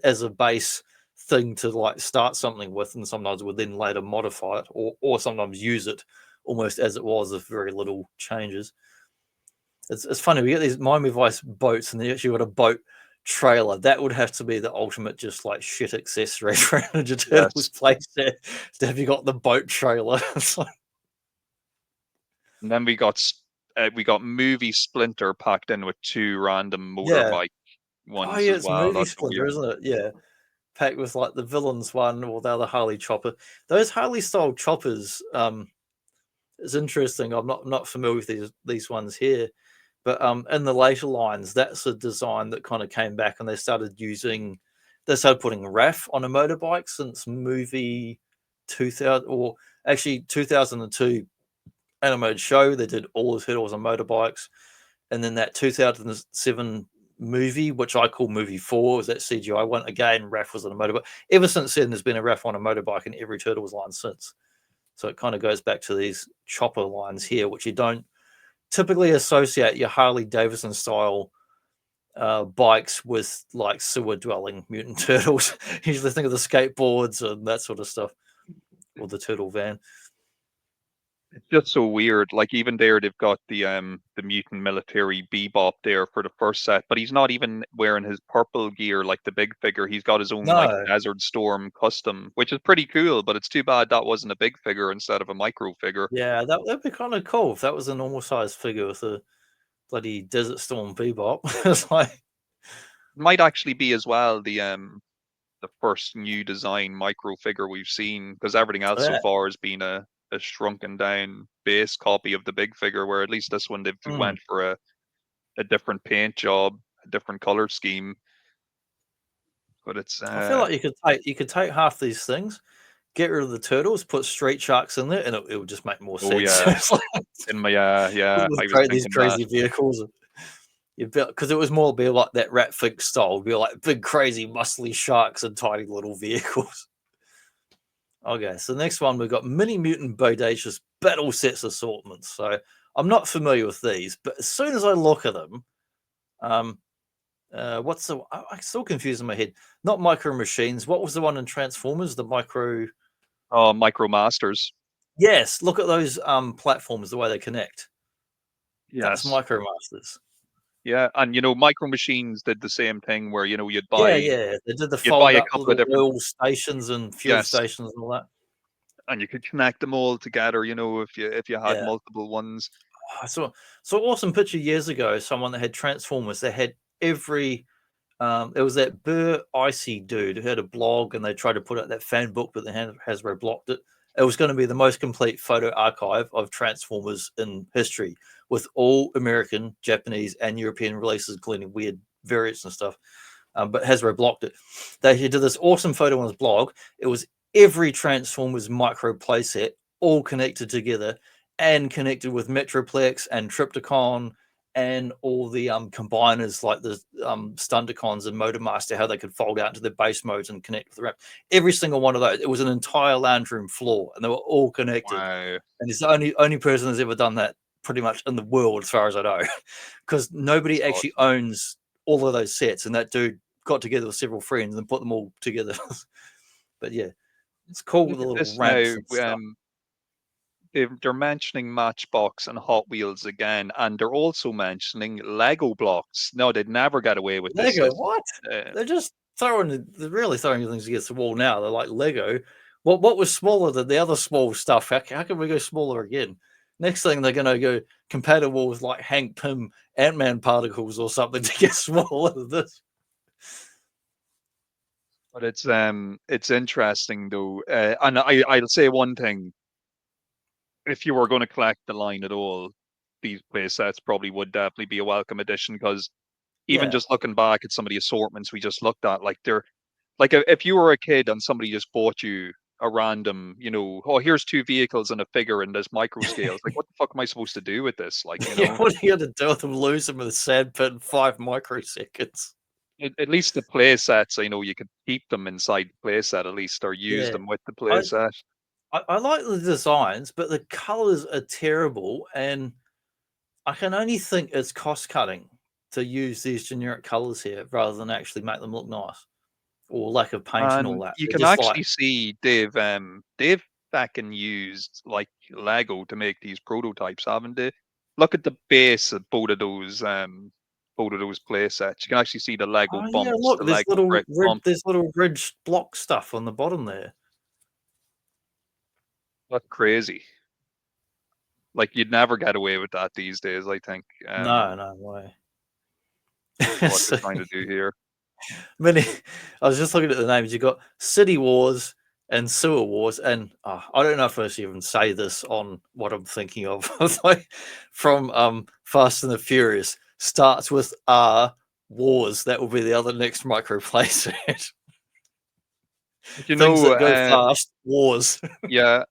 as a base thing to like start something with, and sometimes would then later modify it or sometimes use it almost as it was with very little changes. It's funny, we get these Miami Vice boats and they actually got a boat trailer. That would have to be the ultimate just like shit accessory for Ninja Turtles place there. To have you got the boat trailer. And then we got movie Splinter packed in with 2 random motorbike ones. Oh yeah, it's movie Splinter, isn't it? Yeah. Packed with like the villains one or the other Harley chopper. Those Harley style choppers, it's interesting. I'm not familiar with these ones here. But in the later lines, that's a design that kind of came back and they started putting RAF on a motorbike since movie 2000, or actually 2002 animated show. They did all the Turtles on motorbikes. And then that 2007 movie, which I call movie 4, was that CGI one. Again, RAF was on a motorbike. Ever since then, there's been a RAF on a motorbike in every Turtles line since. So it kind of goes back to these chopper lines here, which you don't typically associate your Harley Davidson style bikes with like sewer dwelling mutant turtles. Usually think of the skateboards and that sort of stuff, or the turtle van. It's just so weird. Like even there, they've got the mutant military Bebop there for the first set, but he's not even wearing his purple gear like the big figure. He's got his own like Desert Storm custom, which is pretty cool. But it's too bad that wasn't a big figure instead of a micro figure. Yeah, that'd be kind of cool if that was a normal size figure with a bloody Desert Storm Bebop. It's like it might actually be as well the first new design micro figure we've seen, because everything else so far has been a shrunken down base copy of the big figure, where at least this one they've went for a different paint job, a different color scheme. But it's I feel like you could take half these things, get rid of the turtles, put Street Sharks in there, and it would just make more sense. In my I was these crazy vehicles. Because it was more be like that Rat Fig style, be like big, crazy, muscly sharks and tiny little vehicles. Okay, so the next one we've got Mini Mutant Bodacious Battle Sets Assortments. So I'm not familiar with these, but as soon as I look at them, I'm still confused in my head. Not Micro Machines. What was the one in Transformers? The Micro. Oh, Micro Masters. Yes, look at those platforms, the way they connect. Yes. That's Micro Masters. Yeah, and Micro Machines did the same thing where you'd Yeah, buy yeah. They did the you'd buy fold a up couple of little different. oil stations and fuel Yes, stations and all that. and you could connect them all together. If you had Yeah. multiple ones. I saw awesome picture years ago. Someone that had Transformers. They had every. It was that Burr Icy dude who had a blog, and they tried to put out that fan book, but then Hasbro blocked it. It was going to be the most complete photo archive of Transformers in history, with all American, Japanese, and European releases, including weird variants and stuff. But Hasbro blocked it. He did this awesome photo on his blog. It was every Transformers micro playset all connected together and connected with Metroplex and Triptychon and all the combiners like the Stunticons and Motormaster, how they could fold out into their base modes and connect with the RAM. Every single one of those. It was an entire lounge room floor, and they were all connected. Wow. And it's the only person that's ever done that pretty much in the world, as far as I know, because nobody That's actually awesome. owns all of those sets. And that dude got together with several friends and put them all together. But yeah, it's cool with Look the at little this ramps now. and stuff. They're mentioning Matchbox and Hot Wheels again, and they're also mentioning Lego blocks. No, they'd never get away with this. Lego, what? Uh, They're just they're really throwing things against the wall now. They're like Lego. What was smaller than the other small stuff? How can we go smaller again? Next thing they're going to go compatible with like Hank Pym Ant-Man particles or something to get smaller than this. but it's interesting though, and I'll say one thing: if you were going to collect the line at all, these play sets probably would definitely be a welcome addition, because even Yeah. just looking back at some of the assortments we just looked at, like they're like if you were a kid and somebody just bought you a random, oh, here's two vehicles and a figure in this micro scale. It's like, what the fuck am I supposed to do with this? Like, Yeah, what are you going to do with them? Lose them in the sand pit in 5 microseconds. at least the play sets, I know you could keep them inside the play set at least, or use Yeah. them with the play set. I like the designs, but the colors are terrible, and I can only think it's cost cutting to use these generic colors here rather than actually make them look nice, or lack of paint and all And that. you They're can just like, actually see Dave back and used like Lego to make these prototypes, haven't they? Look at the base of both of those play sets. You can actually see the Lego oh yeah, bumps, look, the Lego brick bump. there's little ridge block stuff on the bottom there. That's crazy. Like you'd never get away with that these days, I think. No way. What they're So trying to do here. many. I was just looking at the names. You got City Wars and Sewer Wars, and I don't know if I should even say this on what I'm thinking of. Like from Fast and the Furious starts with Wars. That will be the other next micro play set. You Things know, that go fast, Wars. yeah.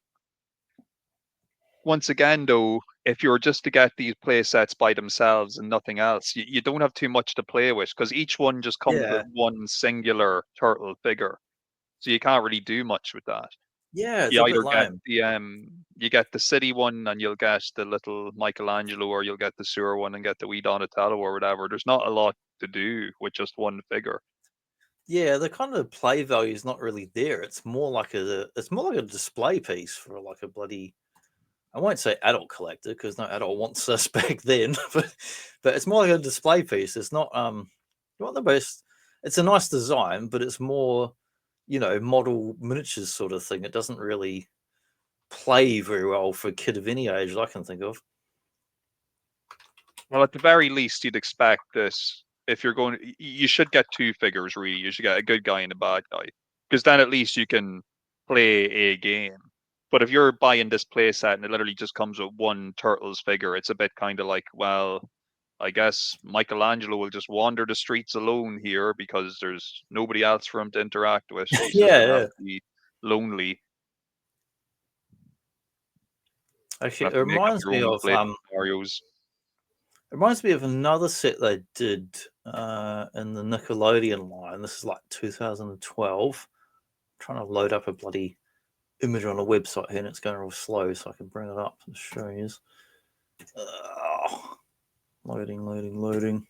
Once again, though, if you're just to get these play sets by themselves and nothing else, you don't have too much to play with, because each one just comes with Yeah, one singular turtle figure, so you can't really do much with that. yeah, it's You a bit either get lame. you get the city one and you'll get the little Michelangelo, or you'll get the sewer one and get the wee Donatello or whatever. There's not a lot to do with just one figure. Yeah, the kind of play value is not really there. It's more like a display piece for like a bloody, I won't say adult collector because no adult wants this back then, but it's more like a display piece. It's not the best. It's a nice design, but it's more, model miniatures sort of thing. It doesn't really play very well for a kid of any age I can think of. Well, at the very least, you'd expect this. If you're going, you should get two figures. Really, you should get a good guy and a bad guy, because then at least you can play a game. But if you're buying this play set and it literally just comes with one Turtles figure, it's a bit kind of like, well, I guess Michelangelo will just wander the streets alone here because there's nobody else for him to interact with. He's just Yeah, gonna have yeah. to be lonely. Actually, Have it to make up reminds your me own of play scenarios. It reminds me of another set they did in the Nickelodeon line. This is like 2012. I'm trying to load up a bloody image on a website here, and it's going real slow, so I can bring it up and show you. Loading.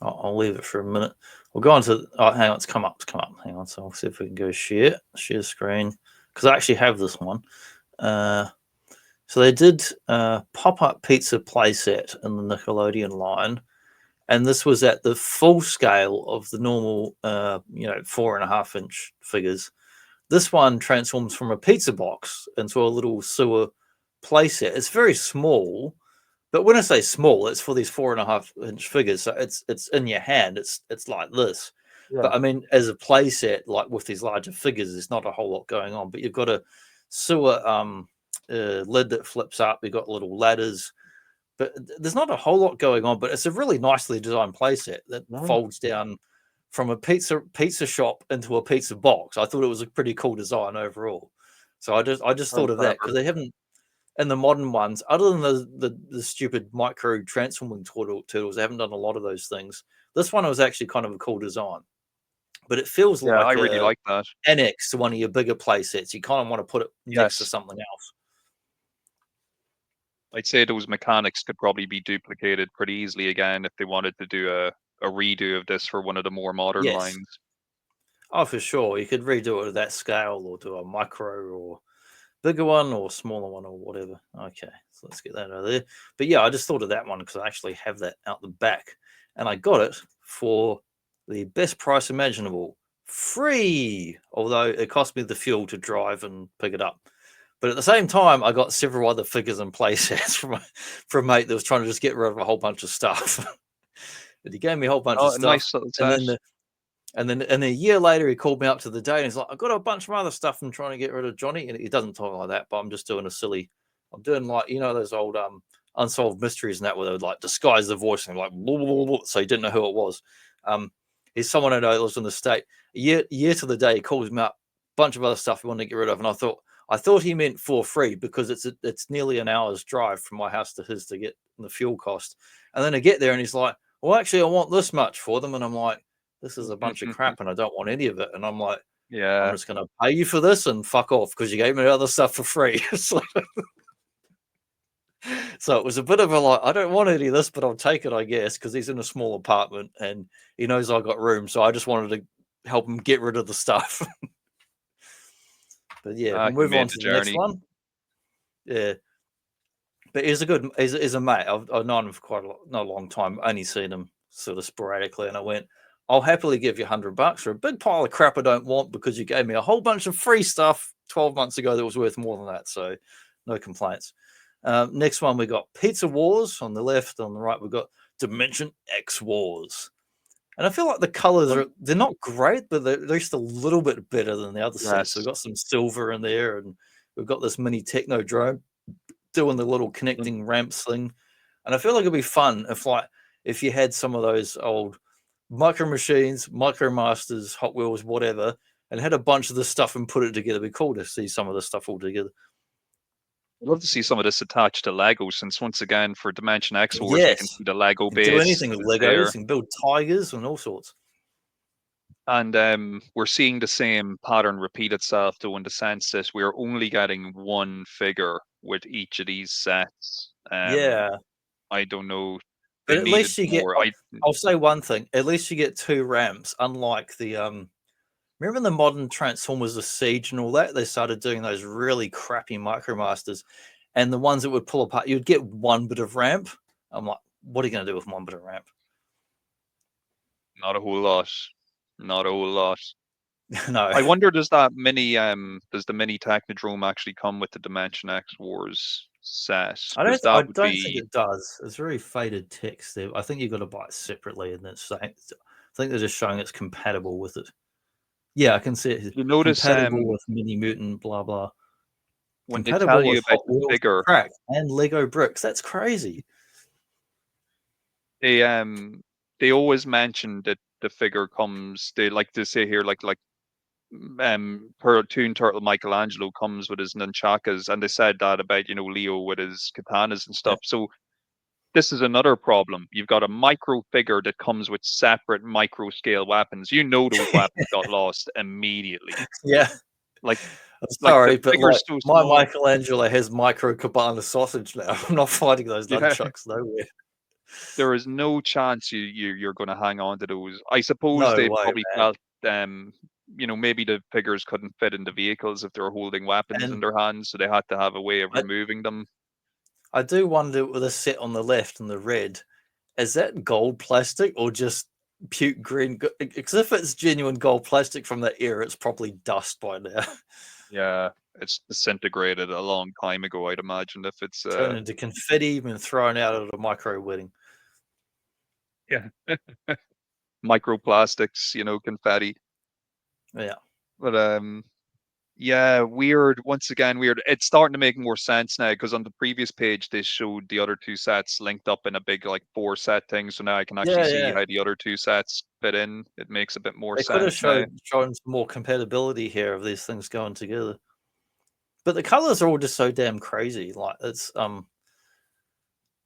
I'll leave it for a minute. We'll go on to. Oh, hang on, it's come up. Hang on, so I'll see if we can go share screen, because I actually have this one. So they did pop-up pizza playset in the Nickelodeon line, and this was at the full scale of the normal, 4.5-inch figures. This one transforms from a pizza box into a little sewer playset. It's very small, but when I say small, it's for these 4.5-inch figures. So it's in your hand. It's like this. Yeah. But I mean, as a playset, like with these larger figures, there's not a whole lot going on. But you've got a sewer lid that flips up. You've got little ladders, but there's not a whole lot going on. But it's a really nicely designed playset that folds down from a pizza shop into a pizza box. I thought it was a pretty cool design overall. So I just thought of that because they haven't, in the modern ones, other than the stupid micro transforming turtles, they haven't done a lot of those things. This one was actually kind of a cool design, but it feels like I really like that. Annex to one of your bigger play sets. You kind of want to put it next to something else. I'd say those mechanics could probably be duplicated pretty easily again if they wanted to do a redo of this for one of the more modern lines. Oh, for sure. You could redo it at that scale or do a micro or bigger one or smaller one or whatever. Okay, so let's get that out of there. But yeah, I just thought of that one because I actually have that out the back, and I got it for the best price imaginable, free, although it cost me the fuel to drive and pick it up. But at the same time, I got several other figures and play sets from a mate that was trying to just get rid of a whole bunch of stuff. But he gave me a whole bunch of stuff. Nice little set. And then a year later, he called me up to the day and he's like, I've got a bunch of other stuff I'm trying to get rid of, Johnny. And he doesn't talk like that, but I'm just doing I'm doing like, those old unsolved mysteries and that where they would like disguise the voice and like, blah, blah, blah, so he didn't know who it was. He's someone I know that lives in the state. A year to the day, he calls me up, bunch of other stuff he wanted to get rid of. And I thought he meant for free because it's nearly an hour's drive from my house to his to get the fuel cost. And then I get there and he's like, well, actually, I want this much for them. And I'm like, this is a bunch of crap and I don't want any of it. And I'm like, I'm just going to pay you for this and fuck off because you gave me other stuff for free. So it was a bit of a like, I don't want any of this, but I'll take it, I guess, because he's in a small apartment and he knows I got room. So I just wanted to help him get rid of the stuff. But yeah, we'll move on to the next one. Yeah. But he's a mate. I've known him for not a long time. Only seen him sort of sporadically. And I went, I'll happily give you $100 for a big pile of crap I don't want because you gave me a whole bunch of free stuff 12 months ago that was worth more than that. So no complaints. Next one, we got Pizza Wars on the left. On the right, we've got Dimension X Wars. And I feel like the colors they're not great, but they're just a little bit better than the other sets. So we've got some silver in there, and we've got this mini techno drone doing the little connecting ramps thing. And I feel like it'd be fun if you had some of those old Micro Machines, Micro Masters, Hot Wheels, whatever, and had a bunch of this stuff and put it together. It'd be cool to see some of this stuff all together. I'd love to see some of this attached to Lego, since once again for Dimension X Wars, you can see the Lego base. Do anything with Legos. You can build tigers and all sorts. And we're seeing the same pattern repeat itself, though, in the sense that we're only getting one figure with each of these sets. I don't know. But at least you get. I'll say one thing. At least you get 2 ramps, unlike the remember the modern Transformers, the Siege and all that? They started doing those really crappy MicroMasters, and the ones that would pull apart, you'd get one bit of ramp. I'm like, what are you going to do with one bit of ramp? Not a whole lot. Not a whole lot. No. I wonder, does the mini Technodrome actually come with the Dimension X Wars set? I don't think it does. It's very faded text there. I think you've got to buy it separately, and I think they're just showing it's compatible with it. Yeah, I can see it. You notice compatible with Mini Mutant, blah blah. When they tell you about the figure, Crack and Lego bricks, that's crazy. They always mention that the figure comes. They like to say here, like Toon Turtle Michelangelo comes with his nunchakas, and they said that about Leo with his katanas and stuff. So this is another problem. You've got a micro figure that comes with separate micro scale weapons. Those weapons got lost immediately. Yeah. I'm sorry, but my Michelangelo has micro cabana sausage now. I'm not fighting those nunchucks nowhere. There is no chance you're going to hang on to those. I suppose they probably felt maybe the figures couldn't fit in the vehicles if they were holding weapons in their hands, so they had to have a way of removing them. I do wonder with the set on the left and the red, is that gold plastic or just puke green? Because if it's genuine gold plastic from that era, it's probably dust by now. Yeah, it's disintegrated a long time ago, I'd imagine, if it's Turned into confetti and thrown out at a micro wedding. yeah. Microplastics, confetti. Yeah. But yeah, weird. Once again, weird. It's starting to make more sense now because on the previous page they showed the other two sets linked up in a big like 4-set thing. So now I can actually see Yeah. how the other two sets fit in. It makes a bit more They could have sense now. shown some more compatibility here of these things going together. But the colors are all just so damn crazy. Like it's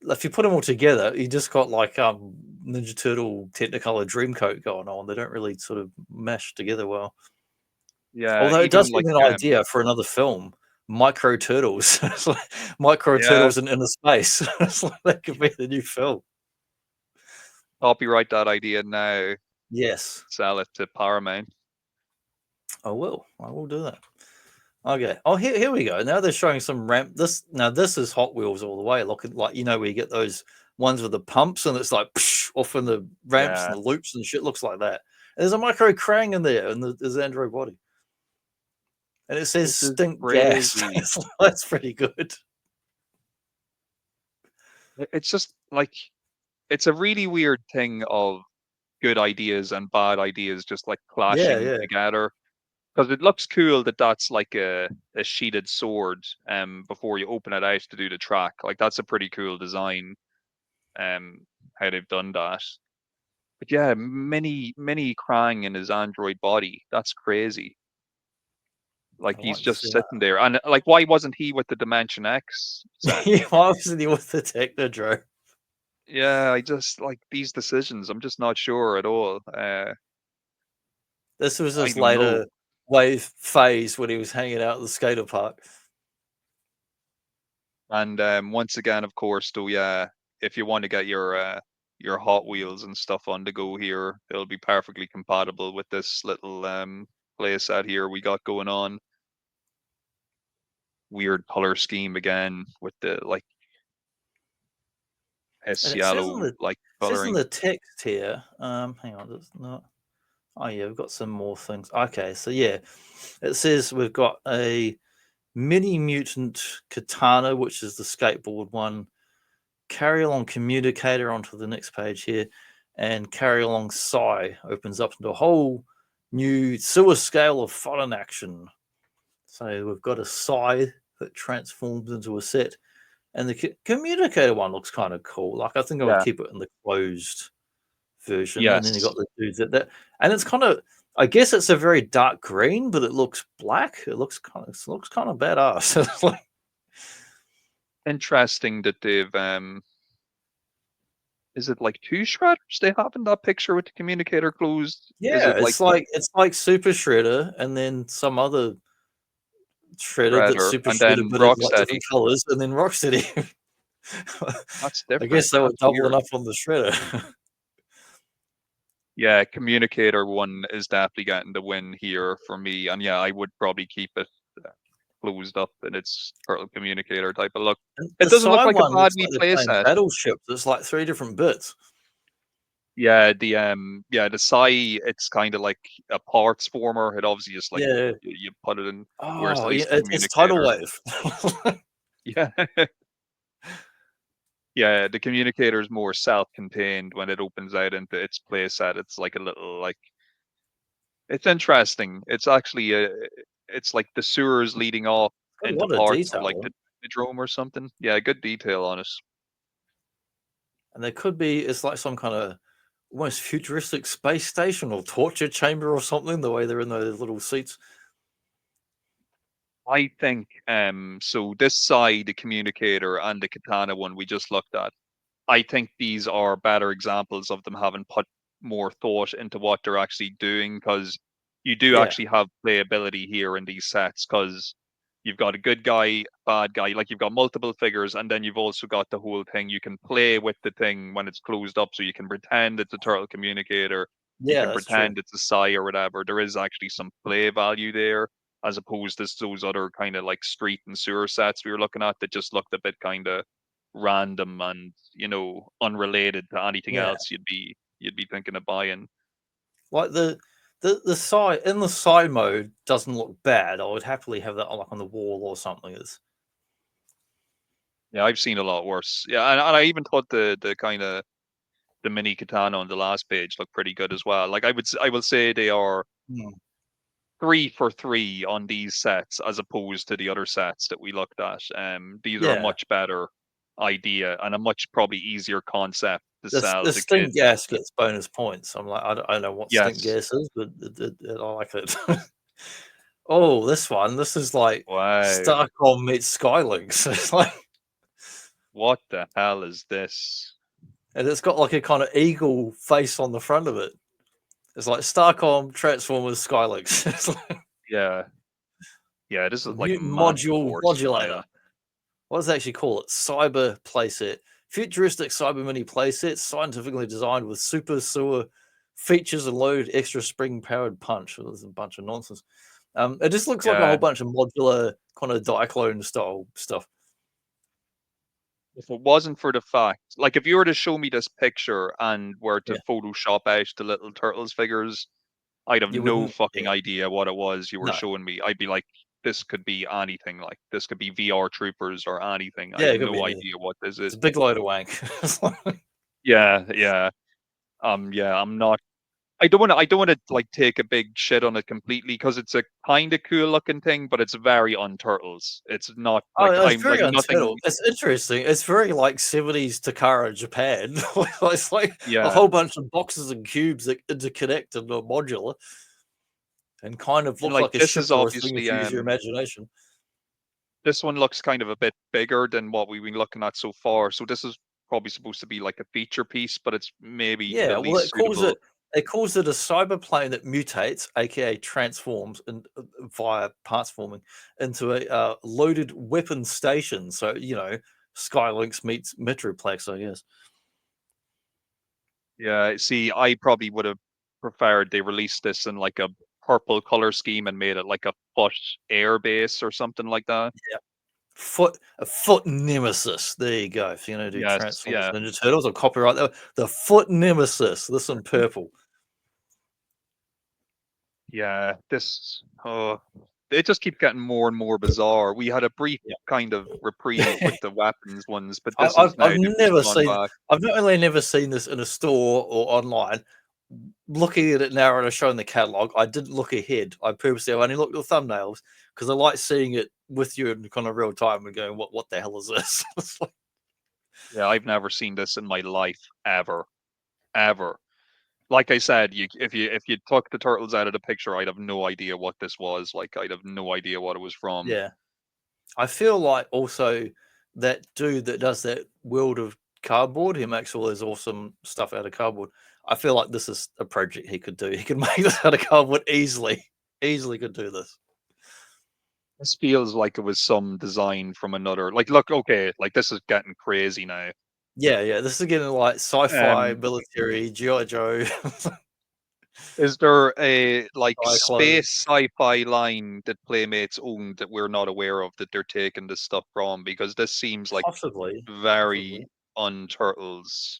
if you put them all together, you just got like Ninja Turtle Technicolor Dreamcoat going on. They don't really sort of mesh together well. Yeah, Although it even does give like me an idea for another film. Micro Turtles. It's like Micro Turtles in inner space. It's like that could be the new film. copyright that idea now. Yes. Sell it to Paramount. I will do that. Okay. Oh, here we go. Now they're showing some ramp. This is Hot Wheels all the way. Look at like where you get those ones with the pumps and it's like psh, off in the ramps Yeah. and the loops and shit. Looks like that. And there's a micro Krang in there and there's Android body. And it says stink gas. That's pretty good. It's just like it's a really weird thing of good ideas and bad ideas just like clashing together. Because it looks cool that that's like a sheeted sword before you open it out to do the track. Like that's a pretty cool design, how they've done that. But yeah, mini Krang in his android body. That's crazy. Like he's just sitting there. And like why wasn't he with the Dimension X set? Why wasn't he with the Technodrome? Yeah, I just like these decisions. I'm just not sure at all. This was his later wave phase when he was hanging out at the skater park. And once again, of course, though, yeah, if you want to get your Hot Wheels and stuff on the go here, it'll be perfectly compatible with this little play set here we got going on. Weird color scheme again with the like yellow like coloring. It says in the text here. Hang on, there's not. Oh yeah, we've got some more things. Okay, so yeah, it says we've got a mini mutant katana, which is the skateboard one. Carry along communicator onto the next page here, and carry along Psy opens up into a whole new sewer scale of fun action. So we've got a Psy that transforms into a set, and the communicator one looks kind of cool. Like I think I would keep it in the closed version. Yes. And then you got the dudes that and it's kind of, I guess it's a very dark green, but it looks black. It looks kind of badass. Like, interesting that they've is it like 2 shredders they have in that picture with the communicator closed? Yeah, it's like Super Shredder and then some other shredder that's Super Shredder, but it's like different colors, and then Rocksteady. That's different. I guess they were doubling up on the shredder. Yeah, communicator one is definitely getting the win here for me, and yeah, I would probably keep it closed up in its turtle communicator type of look. It doesn't look like a bad wee playset. Battleship. There's like 3 different bits. Yeah, the Psy, it's kind of like a parts former. It obviously just like you put it in. Oh, yeah, it's Tidal Wave. Yeah. Yeah, the communicator is more self-contained when it opens out into its playset. It's like a little like. It's interesting. It's actually it's like the sewers leading off into parts of like the drome or something. Yeah, good detail on it. And there could be, it's like some kind of almost futuristic space station or torture chamber or something, the way they're in those little seats. I think so this side, the communicator and the katana one we just looked at, I think these are better examples of them having put more thought into what they're actually doing, because you do actually have playability here in these sets, because you've got a good guy, bad guy, like you've got multiple figures, and then you've also got the whole thing. You can play with the thing when it's closed up, so you can pretend it's a turtle communicator. You can pretend it's a Psy or whatever. There is actually some play value there, as opposed to those other kind of like street and sewer sets we were looking at that just looked a bit kind of random and unrelated to anything Yeah. else you'd be thinking of buying. Like the side in the side mode doesn't look bad. I would happily have that like on the wall or something. Yeah, I've seen a lot worse. Yeah, and I even thought the kind of the mini katana on the last page looked pretty good as well. Like I will say they are 3 for 3 on these sets as opposed to the other sets that we looked at. These are a Yeah. much better idea and a much probably easier concept to sell The to stink kids. gas gets bonus points. I'm like, I don't know what stink Yes. gas is, but I like it. Oh, this one. This is like Wow. Starcom meets Skylinks. It's like, What the hell is this? and it's got like a kind of eagle face on the front of it. It's like Starcom, Transformers, Skylinks. It's like Yeah. Yeah, this the is like mutant mad module force modulator. flying. What does it actually call it? Cyber playset. Futuristic cyber mini playset, scientifically designed with super sewer features and load extra spring powered punch. Well, there's a bunch of nonsense. It just looks like a whole Yeah. bunch of modular kind of Diaclone style stuff. If it wasn't for the fact, like if you were to show me this picture and were to Yeah, Photoshop out the little Turtles figures, I'd have you no wouldn't. fucking Yeah, idea what it was you were no. showing me. I'd be like, this could be anything. Like this could be VR Troopers or anything. I Yeah, have it could be no anything. idea what this It's is. a big load of wank. It's like- Yeah, yeah. Yeah, I'm not. I don't want to like take a big shit on it completely because it's a kind of cool looking thing, but it's very unturtles. It's not like oh, it's I'm very like unsettled. nothing. It's interesting. It's very like 70s Takara Japan. It's like a Yeah, whole bunch of boxes and cubes that interconnect and are modular and kind of and look like like a this ship is or a thing if obviously you use your imagination. this one looks kind of a bit bigger than what we've been looking at so far. So this is probably supposed to be like a feature piece, but it's maybe Yeah, at well, least suitable. it calls it a cyberplane that mutates, aka transforms, and via parts forming into a loaded weapon station. So Skylinks meets Metroplex, I guess. Yeah, see, I probably would have preferred they released this in like a purple color scheme and made it like a foot air base or something like that. Yeah, a foot nemesis. There you go. If you're gonna do Yes, Transformers yeah, Ninja Turtles, or copyright the foot nemesis. This in purple. yeah. This, oh, it just keeps getting more and more bizarre. We had a brief kind of reprieve Yeah. with the weapons ones, but I, this I've is now I've they've just never gone seen. back. I've not only never seen this in a store or online. Looking at it now and I showing the catalog, I didn't look ahead. I purposely only looked at the thumbnails because I like seeing it with you in kind of real time and going, "What the hell is this?" It's like, Yeah, I've never seen this in my life ever, ever. Like I said, if you took the turtles out of the picture, I'd have no idea what this was. Like I'd have no idea what it was from. yeah, I feel like also that dude that does that world of cardboard, he makes all his awesome stuff out of cardboard. I feel like this is a project he could do. He could make this out of cardboard easily. Easily could do this. This feels like it was some design from another. Like, look, okay, like this is getting crazy now. Yeah, yeah. This is getting like sci-fi, Um, military, GI Joe, is there a like Cyclone. space sci-fi line that Playmates own that we're not aware of that they're taking this stuff from? Because this seems like Possibly, very possibly. unturtles.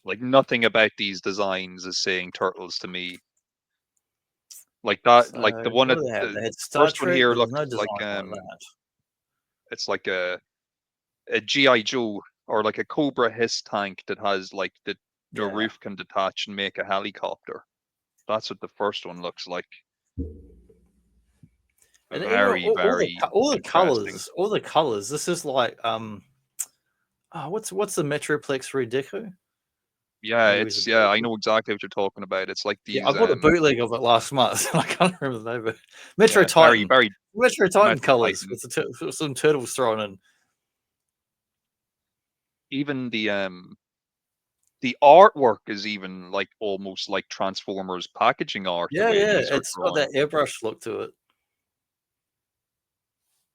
Like nothing about these designs is saying turtles to me. Like that, like the So one what at do they have? the They had Star first one Trek, here but there's looks no like design like that. it's like a GI Joe or like a Cobra Hiss tank that has like the Yeah, roof can detach and make a helicopter. That's what the first one looks like. and even Very, very all the interesting. colors, all the colors. This is like what's the Metroplex Redeco? Yeah, Maybe it's a it's yeah, better I one. know exactly what you're talking about. It's like Yeah, I these bought a bootleg of it last month. I can't remember the name of it. Metro yeah, very, Titan, very Metro Titan Metro colors Titan. with with some turtles thrown in. Even the artwork is even like almost like Transformers packaging art the Yeah, way yeah, these are it's got drawn. that airbrush look to it.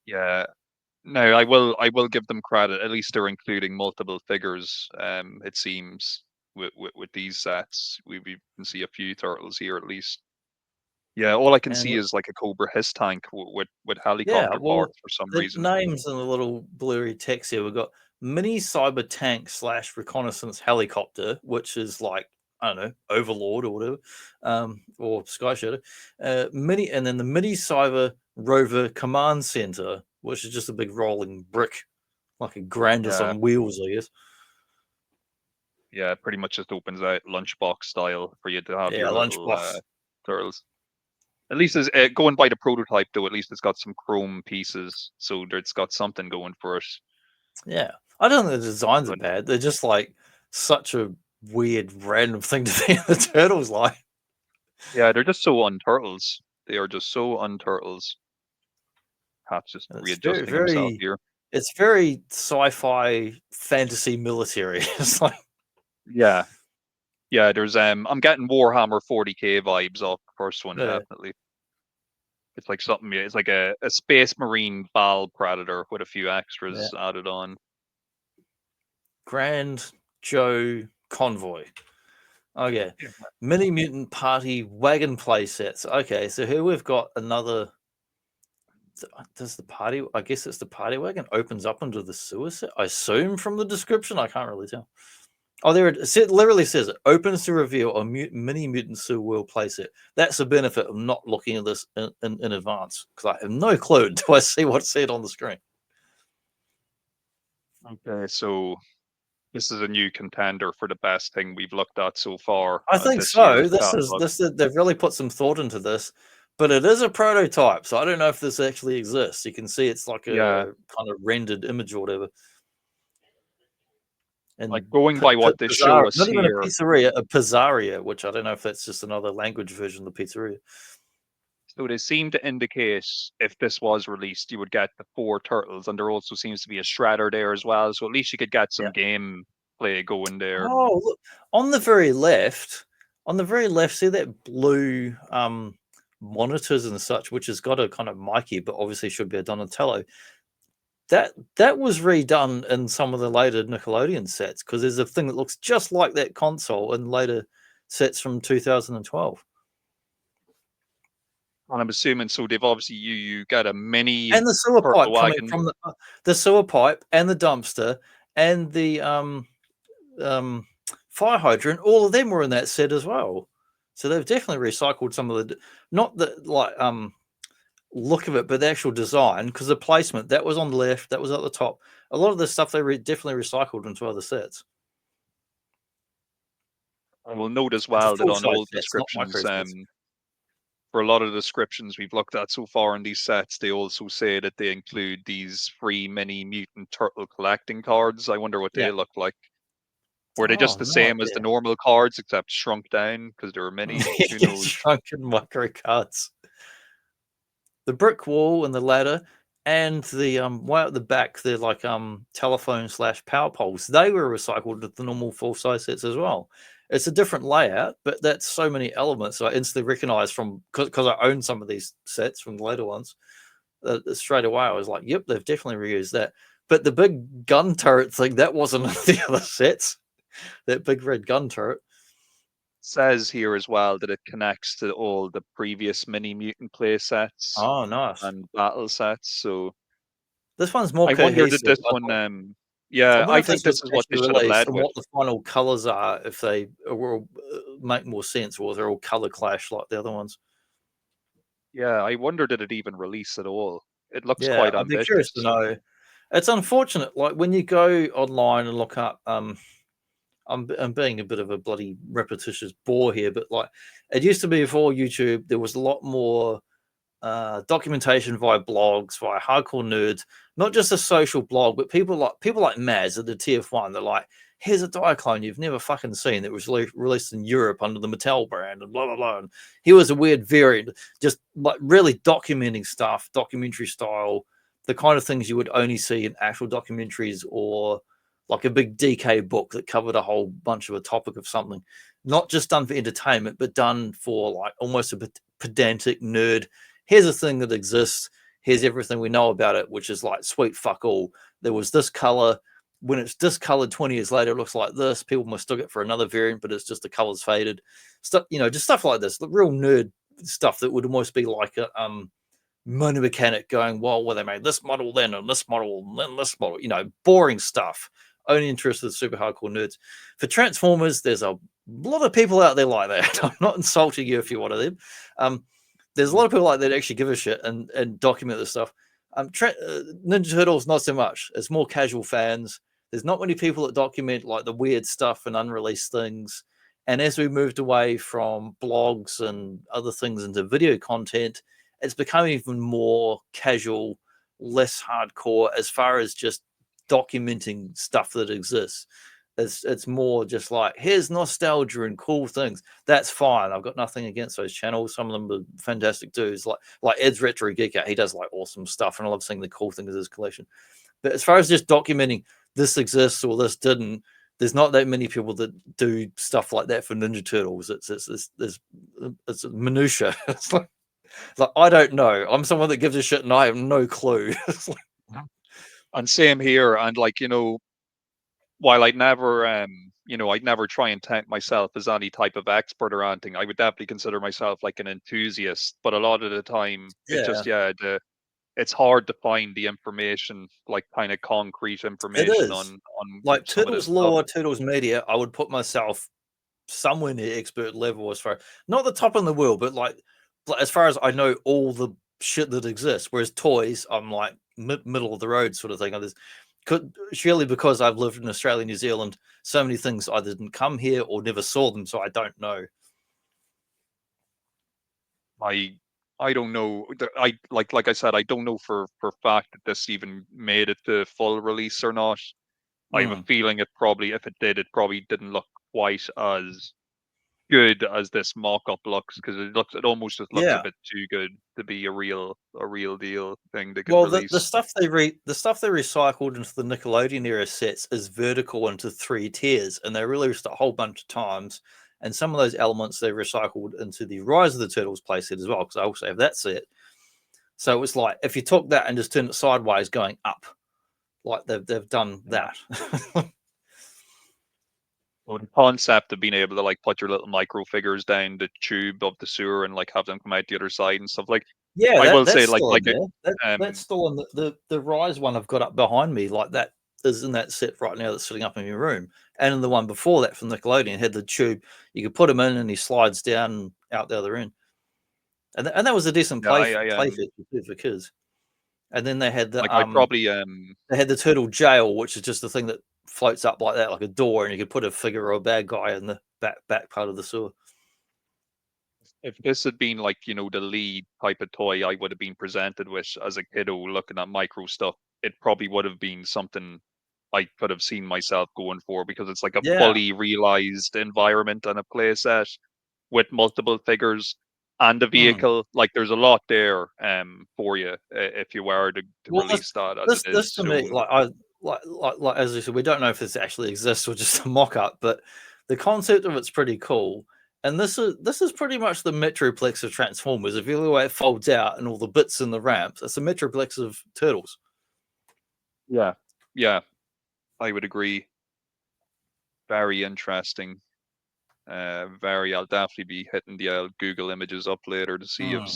Yeah. No, I will give them credit. At least they're including multiple figures. It seems with these sets, we can see a few turtles here at least. Yeah, all I can And see is like a Cobra Hiss tank with yeah, helicopter well, parts for some the reason. names and the little blurry text here. We've got mini cyber tank / reconnaissance helicopter, which is like, I don't know, Overlord or whatever, or Sky Shadow. Mini, and then the mini cyber rover command center, which is just a big rolling brick, like a Grandis Yeah, on wheels, I guess. yeah, pretty much just opens out lunchbox style for you to have Yeah, your little lunchbox. turtles. At least it's going by the prototype though. At least it's got some chrome pieces, so it's got something going for it. Yeah, I don't think the designs are But bad. They're just like such a weird, random thing to think the turtles like. yeah, they're just so unturtles. They are just so unturtles. Hat's just And it's very, readjusting himself very, here. it's very sci-fi, fantasy, military. It's like, Yeah, yeah. There's I'm getting Warhammer 40K vibes off the first one, yeah, definitely. It's like something. Yeah, it's like a Space Marine Bal Predator with a few yeah. extras added on. Grand Joe Convoy. Okay, Yeah. Mini Mutant Party wagon play sets. Okay, so here we've got another. Does the party? I guess it's the party wagon opens up into the sewer set. I assume from the description. I can't really tell. Oh, there it literally says it opens to reveal a mini mutant sewer world playset. That's the benefit of not looking at this in advance because I have no clue until I see what's said on the screen. Okay, so this is a new contender for the best thing we've looked at so far I at think this year's so. This catalog. is they've really put some thought into this, but it is a prototype, so I don't know if this actually exists. You can see it's like Yeah, a kind of rendered image or whatever. like And going by what they show us not even a here. pizzeria, a pizzaria, which I don't know if that's just another language version of the pizzeria. So they seem to indicate if this was released, you would get the 4 turtles, and there also seems to be a shredder there as well. So at least you could get Yeah. some game play going there. Oh, look, on the very left, see that blue monitors and such, which has got a kind of Mikey, but obviously should be a Donatello. That was redone in some of the later Nickelodeon sets because there's a thing that looks just like that console in later sets from 2012. And I'm assuming so they've obviously you get a mini And the sewer turtle pipe coming wagon. from the sewer pipe and the dumpster and the um, fire hydrant, all of them were in that set as well. So they've definitely recycled some of the, not the like look of it, but the actual design, because the placement that was on the left, that was at the top. A lot of the stuff they definitely recycled into other sets. I will note as It's a well that full on size all set, not micro descriptions, sets. for a lot of the descriptions we've looked at so far in these sets, they also say that they include these free mini mutant turtle collecting cards. I wonder what Yeah. they look like. Were they Oh, just the no same as the idea. normal cards except shrunk down because there were many? Who knows? Shrunken micro cards. The brick wall and the ladder and the way at the back, they're like telephone / power poles. They were recycled with the normal full size sets as well. It's a different layout, but that's so many elements I instantly recognize from because I own some of these sets from the later ones. Straight away, I was like, "Yep, they've definitely reused that." But the big gun turret thing that wasn't in the other sets. That big red gun turret. Says here as well that it connects to all the previous mini mutant play sets Oh, nice. and battle sets. So This one's more I wonder that cohesive. this one, I yeah, wonder I if think this this was is what they actually should have released led and with. what the final colors are, if they will make more sense, or they're all color clash like the other ones. Yeah, I wonder did it even release at all. It looks Yeah, quite I'd be curious to ambitious. know. It's unfortunate, like when you go online and look up. I'm being a bit of a bloody repetitious bore here, but like it used to be before YouTube, there was a lot more documentation via blogs, via hardcore nerds, not just a social blog, but people like Maz at the TF1. They're like, here's a Diaclone you've never fucking seen that was released in Europe under the Mattel brand, and blah blah blah. And here was a weird variant, just like really documenting stuff, documentary style, the kind of things you would only see in actual documentaries or like a big DK book that covered a whole bunch of a topic of something, not just done for entertainment, but done for like almost a pedantic nerd. Here's a thing that exists. Here's everything we know about it, which is like sweet fuck all. There was this color. When it's discolored 20 years later, it looks like this. People mistook it for another variant, but it's just the colors faded. Stuff, just stuff like this. The real nerd stuff that would almost be like a mono mechanic going, well, they made this model then and this model and then this model, you know, boring stuff. Only interested in super hardcore nerds. For Transformers, there's a lot of people out there like that. I'm not insulting you if you're one of them. There's a lot of people like that actually give a shit and document this stuff. Ninja Turtles, not so much. It's more casual fans. There's not many people that document like the weird stuff and unreleased things. And as we moved away from blogs and other things into video content, it's become even more casual, less hardcore as far as just documenting stuff that exists. It's more just like, here's nostalgia and cool things. That's fine. I've got nothing against those channels. Some of them are fantastic dudes. Like Ed's Retro Geek Out. He does like awesome stuff, and I love seeing the cool things of his collection. But as far as just documenting this exists or this didn't, there's not that many people that do stuff like that for Ninja Turtles. It's minutia. It's like I don't know. I'm someone that gives a shit and I have no clue. And same here. And like, you know, while I'd never, you know, I'd never try and tempt myself as any type of expert or anything, I would definitely consider myself like an enthusiast. But a lot of the time, it just, it's hard to find the information, like kind of concrete information on like some Turtles of this lore, stuff. Turtles media. I would put myself somewhere near expert level as far, not the top in the world, but like as far as I know all the shit that exists. Whereas toys, I'm like middle of the road sort of thing. Surely because I've lived in Australia, New Zealand, so many things either didn't come here or never saw them, so I don't know. I don't know. I like I said, I don't know for fact that this even made it to full release or not. I have a feeling it probably, if it did, it probably didn't look quite as good as this mock-up looks, because it almost just looks a bit too good to be a real deal thing they could release. The stuff they recycled into the Nickelodeon era sets is vertical into 3 tiers, and they released a whole bunch of times. And some of those elements they recycled into the Rise of the Turtles playset as well, because I also have that set. So it was like if you took that and just turned it sideways, going up, like they've done that. Well, the concept of being able to like put your little micro figures down the tube of the sewer and like have them come out the other side and stuff, like, yeah, I will that's say still in there. That's still in the Rise one I've got up behind me. Like that is in that set right now that's sitting up in your room. And in the one before that from Nickelodeon had the tube. You could put him in and he slides down and out the other end. And that was a decent play for kids. And then they had the they had the turtle jail, which is just the thing that floats up like that, like a door, and you could put a figure or a bad guy in the back part of the sewer. If this had been like, you know, the lead type of toy I would have been presented with as a kiddo looking at micro stuff, it probably would have been something I could have seen myself going for, because it's like a fully realized environment and a play set with multiple figures and a vehicle. Like there's a lot there for you if you were to release that as it is. This to me, like as I said, we don't know if this actually exists or just a mock-up, but the concept of it's pretty cool. And this is pretty much the Metroplex of Transformers. If you look at the way it folds out and all the bits in the ramps, it's a Metroplex of Turtles. Yeah, I would agree. Very interesting. I'll definitely be hitting the Google Images up later to see if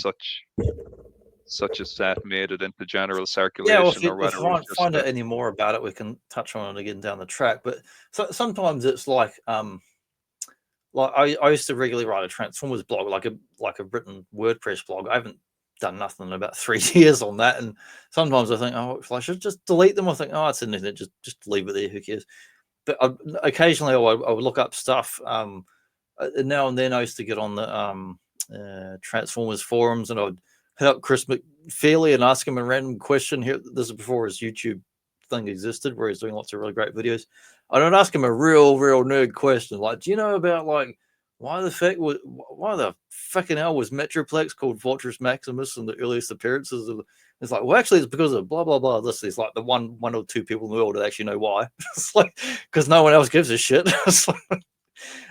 such a set made it into general circulation. Yeah, well, if you find out any more about it, we can touch on it again down the track. But sometimes it's like I used to regularly write a Transformers blog, like a written WordPress blog. I haven't done nothing in about 3 years on that, and sometimes I think, oh, I should just delete them. I think, oh, it's in there, just leave it there. Who cares? But occasionally I would look up stuff. Now and then I used to get on the Transformers forums, and I would hit up Chris McFeely and ask him a random question. Here, this is before his YouTube thing existed, where he's doing lots of really great videos. I'd ask him a real nerd question, like, do you know about like why the fucking hell was Metroplex called Fortress Maximus in the earliest appearances of? It's like, well, actually, it's because of blah blah blah. This is like the one or two people in the world that actually know why. It's like because no one else gives a shit.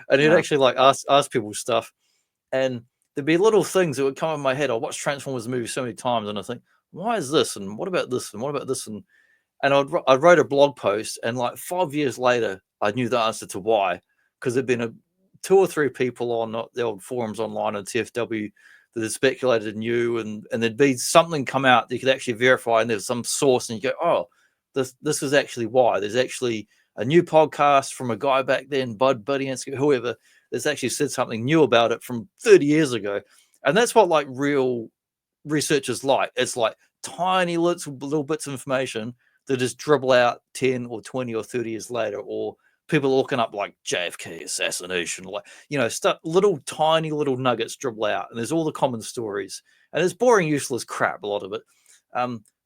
And he'd actually like ask people stuff, and there'd be little things that would come in my head. I watched Transformers movies so many times, and I think, why is this? And what about this? And what about this? And I wrote a blog post, and like 5 years later, I knew the answer to why, because there'd been 2 or 3 people on the old forums online on TFW that is speculated new, and there'd be something come out that you could actually verify, and there's some source, and you go, oh, this is actually why. There's actually a new podcast from a guy back then, Bud Budiansky, whoever, that's actually said something new about it from 30 years ago. And that's what like real research is like. It's like tiny little bits of information that just dribble out 10 or 20 or 30 years later, or people looking up like JFK assassination, like, you know, stuff, little tiny little nuggets dribble out, and there's all the common stories, and it's boring, useless crap, a lot of it.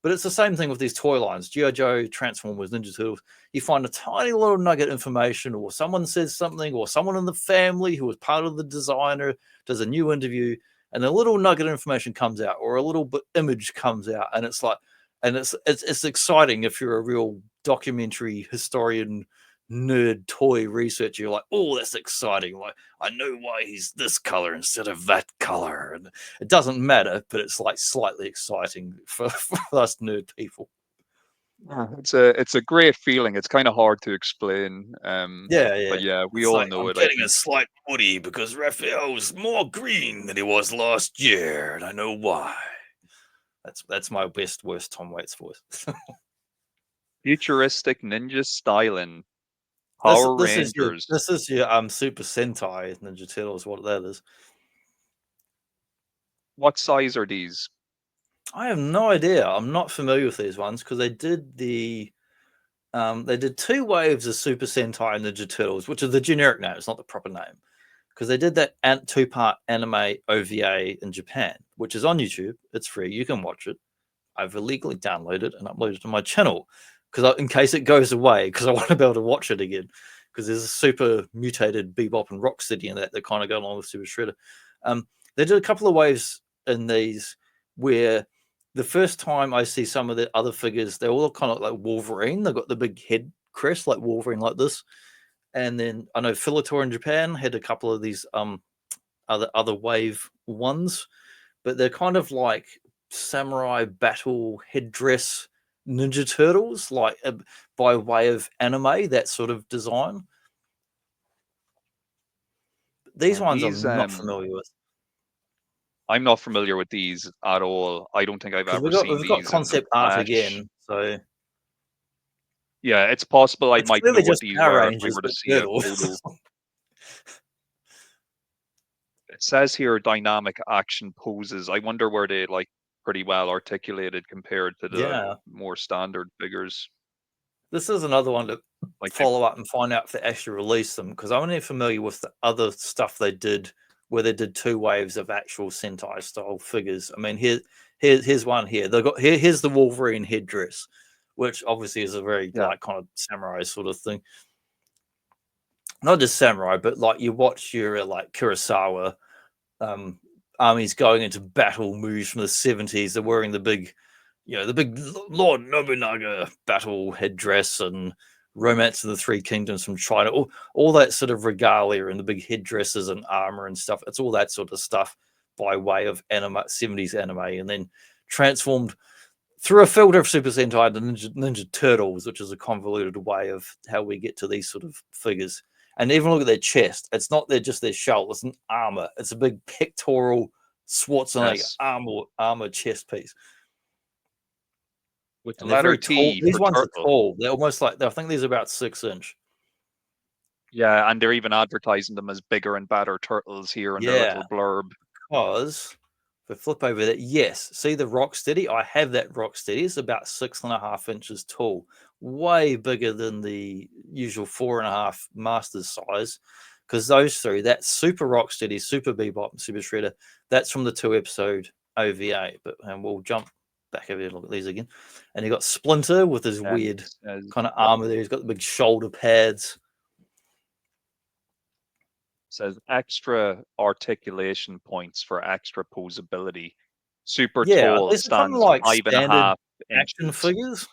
But it's the same thing with these toy lines, G.I. Joe, Transformers, Ninja Turtles. You find a tiny little nugget information, or someone says something, or someone in the family who was part of the designer does a new interview, and a little nugget of information comes out, or a little bit image comes out, and it's like, and it's exciting if you're a real documentary historian, nerd, toy researcher. You're like, oh, that's exciting. Like, I know why he's this color instead of that color, and it doesn't matter, but it's like slightly exciting for us nerd people. It's a great feeling. It's kind of hard to explain. Yeah. But yeah, we It's all like, know I'm it. getting a slight Woody because Raphael's more green than he was last year, and I know why. That's my worst Tom Waits voice. Futuristic ninja styling. Power Rangers. This is your Super Sentai Ninja Turtles, what that is. What size are these? I have no idea. I'm not familiar with these ones because they did 2 waves of Super Sentai Ninja Turtles, which is the generic name. It's not the proper name, because they did that 2-part anime OVA in Japan, which is on YouTube. It's free. You can watch it. I've illegally downloaded and uploaded it to my channel because in case it goes away, because I want to be able to watch it again, because there's a super mutated Bebop and Rocksteady in that kind of go along with Super Shredder. They did a couple of waves in these where the first time I see some of the other figures, they all look kind of like Wolverine. They've got the big head crest like Wolverine, like this. And then I know Filator in Japan had a couple of these other wave ones, but they're kind of like samurai battle headdress Ninja Turtles, like by way of anime, that sort of design. These ones I'm not familiar with. I'm not familiar with these at all. I don't think I've ever seen these. We've got concept art again, so yeah, it's possible I might know what these were if we were to see a photo. It says here dynamic action poses. I wonder were they like pretty well articulated compared to the more standard figures. This is another one to follow up and find out if they actually released them, because I'm only familiar with the other stuff they did where they did 2 waves of actual Sentai style figures. I mean, here's one here. They got here's the Wolverine headdress, which obviously is a very like kind of samurai sort of thing. Not just samurai, but like you watch your like Kurosawa armies going into battle movies from the 70s. They're wearing the big, you know, the big Lord Nobunaga battle headdress and Romance of the Three Kingdoms from China, all that sort of regalia and the big headdresses and armor and stuff. It's all that sort of stuff by way of anime, 70s anime, and then transformed through a filter of Super Sentai to Ninja Turtles, which is a convoluted way of how we get to these sort of figures. And even look at their chest. It's not just their shell. It's an armor. It's a big pectoral Schwarzenegger armor chest piece. With the letter T. These ones are tall. They're almost like, I think these are about 6 inch. Yeah, and they're even advertising them as bigger and badder turtles here in their little blurb. Because if I flip over that, yes, see the Rocksteady? I have that Rocksteady. It's about 6.5 inches tall, way bigger than the usual 4.5 Masters size. Because those 3, that's Super Rocksteady, Super Bebop, and Super Shredder. That's from the 2-episode OVA. And we'll jump back over here and look at these again. And you got Splinter with his weird kind of armor there. He's got the big shoulder pads. Says extra articulation points for extra posability. Super tall, this stands like 5.5 action figures,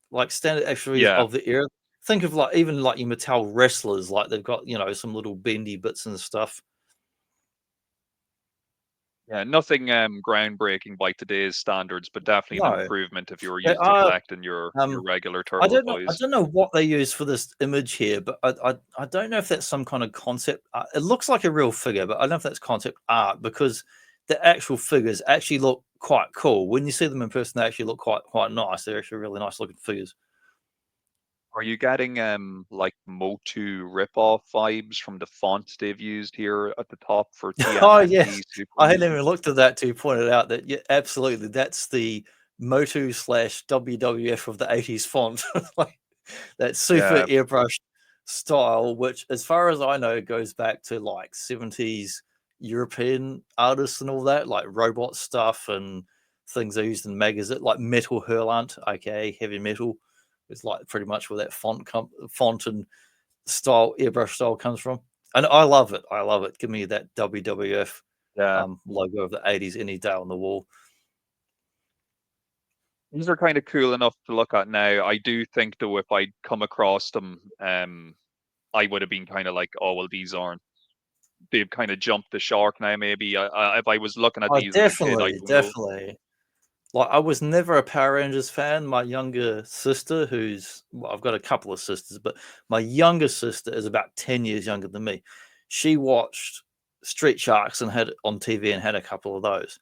like standard action figures of the era. Think of like even like your Mattel wrestlers, like they've got, you know, some little bendy bits and stuff. Yeah, nothing groundbreaking by today's standards, but definitely an improvement if you were used to collecting your regular turtle toys. I don't know what they use for this image here, but I don't know if that's some kind of concept. It looks like a real figure, but I don't know if that's concept art, because the actual figures actually look quite cool. When you see them in person, they actually look quite nice. They're actually really nice looking figures. Are you getting like Motu ripoff vibes from the font they've used here at the top for Oh TMNT yes, Super I hadn't Legion? even looked at that till you pointed out that. Yeah, absolutely, that's the Motu slash WWF of the 80s font. Like that super Yeah, airbrushed style, which, as far as I know, goes back to like 70s European artists and all that, like robot stuff and things they used in magazine, like Metal Hurlant, aka heavy metal. It's like pretty much where that font and style, airbrush style comes from. And I love it. I love it. Give me that WWF yeah. logo of the 80s any day on the wall. These are kind of cool enough to look at now. I do think though, if I'd come across them, I would have been kind of like, oh well, these aren't. They've kind of jumped the shark now. Maybe if I was looking at Oh, these as a kid, I definitely, don't know. definitely. Like, I was never a Power Rangers fan. My younger sister, who's well, I've got a couple of sisters, but my younger sister is about 10 years younger than me. She watched Street Sharks and had it on TV and had a couple of those,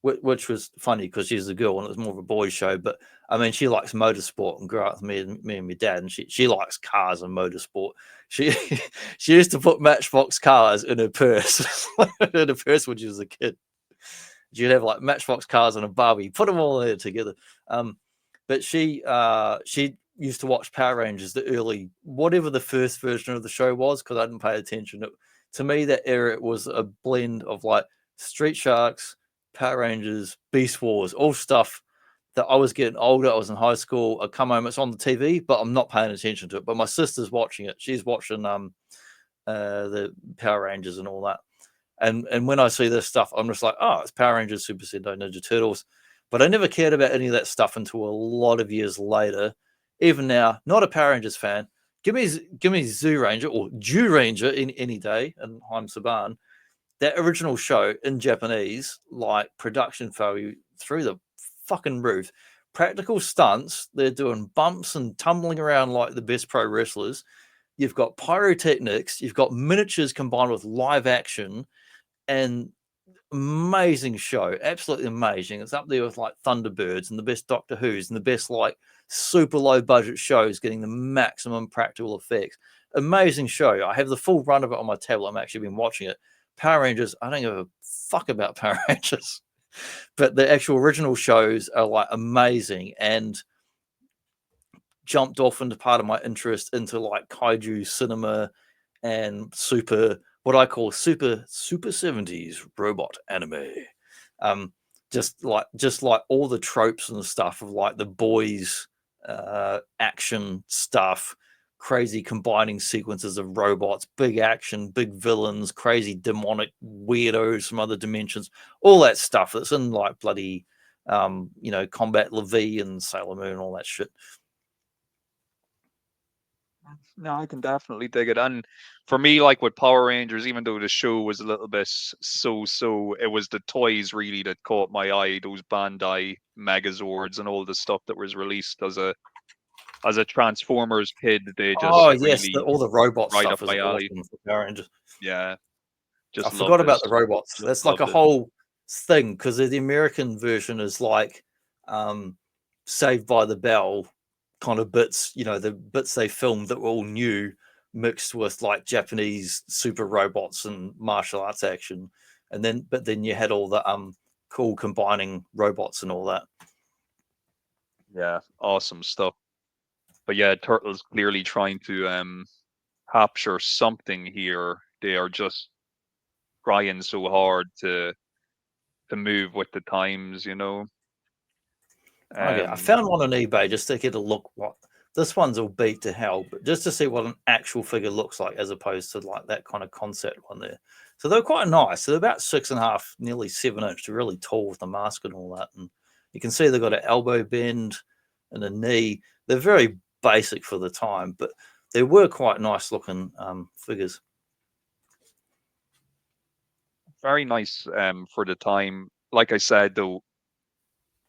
which was funny because she's a girl and it was more of a boys' show. But I mean, she likes motorsport and grew up with me and my dad, and she likes cars and motorsport. She she used to put Matchbox cars in her purse, in her purse when she was a kid. You'd have like Matchbox cars and a Barbie, put them all there together. But she used to watch Power Rangers, the early, whatever the first version of the show was, because I didn't pay attention. To me, that era it was a blend of like Street Sharks, Power Rangers, Beast Wars, all stuff that I was getting older. I was in high school. I come home, it's on the TV, but I'm not paying attention to it. But my sister's watching it. She's watching the Power Rangers and all that. And when I see this stuff, I'm just like, oh, it's Power Rangers, Super Sentai, Ninja Turtles. But I never cared about any of that stuff until a lot of years later. Even now, not a Power Rangers fan. Give me Zoo Ranger or Jew Ranger in any day, and Haim Saban. That original show in Japanese, like production value through the fucking roof. Practical stunts, they're doing bumps and tumbling around like the best pro wrestlers. You've got pyrotechnics, you've got miniatures combined with live action, and amazing show, absolutely amazing. It's up there with like Thunderbirds and the best Doctor Who's and the best like super low budget shows getting the maximum practical effects. Amazing show. I have the full run of it on my tablet. I'm actually been watching it. Power Rangers, I don't give a fuck about Power Rangers, but the actual original shows are like amazing and jumped off into part of my interest into like kaiju cinema and super, what I call super 70s robot anime. Um, just like all the tropes and stuff of like the boys action stuff, crazy combining sequences of robots, big action, big villains, crazy demonic weirdos from other dimensions, all that stuff that's in like bloody Combat Levy and Sailor Moon and all that shit. No, I can definitely dig it. And for me, like with Power Rangers, even though the show was a little bit so, it was the toys really that caught my eye. Those Bandai Megazords and all the stuff that was released as a Transformers kid. They Oh just yes, really all the robot right up stuff is my alley. awesome for Power Rangers. Yeah, I just forgot loved it. about the robots. Just That's like a loved it. whole thing because the American version is like Saved by the Bell kind of bits, the bits they filmed that were all new mixed with like Japanese super robots and martial arts action. But then you had all the cool combining robots and all that. Yeah, awesome stuff. But yeah, Turtles clearly trying to capture something here. They are just trying so hard to move with the times, you know. Okay, I Um, found one on eBay just to get a look. What this one's all beat to hell, but just to see what an actual figure looks like as opposed to like that kind of concept one there. So they're quite nice. They're about 6.5, nearly 7 inch. They're really tall with the mask and all that. And you can see they've got an elbow bend and a knee. They're very basic for the time, but they were quite nice looking figures. very nice for the time. Like I said, though,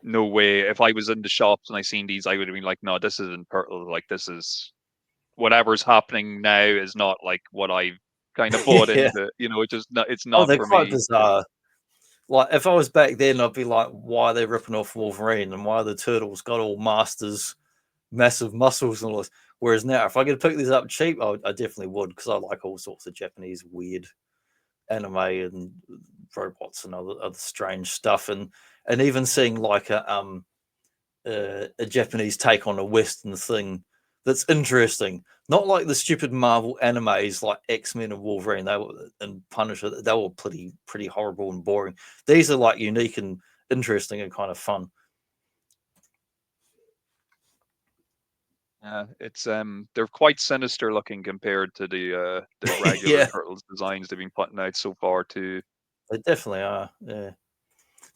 no way. If I was in the shops and I seen these, I would have been like, no, this isn't Turtles. Like this is whatever's happening now is not like what I kind of bought Yeah. into. You know, it's just not. It's Oh, not they're for quite me. bizarre. like if I was back then, I'd be like, why are they ripping off Wolverine and why are the turtles got all masters, massive muscles and all this? Whereas now, if I could pick these up cheap, I definitely would, because I like all sorts of Japanese weird anime and robots and other strange stuff, and even seeing like a Japanese take on a Western thing that's interesting. Not like the stupid Marvel animes like X-Men and Wolverine. And Punisher. They were pretty horrible and boring. These are like unique and interesting and kind of fun. Yeah, it's they're quite sinister looking compared to the regular Yeah, Turtles designs they've been putting out so far too. they definitely are. Yeah,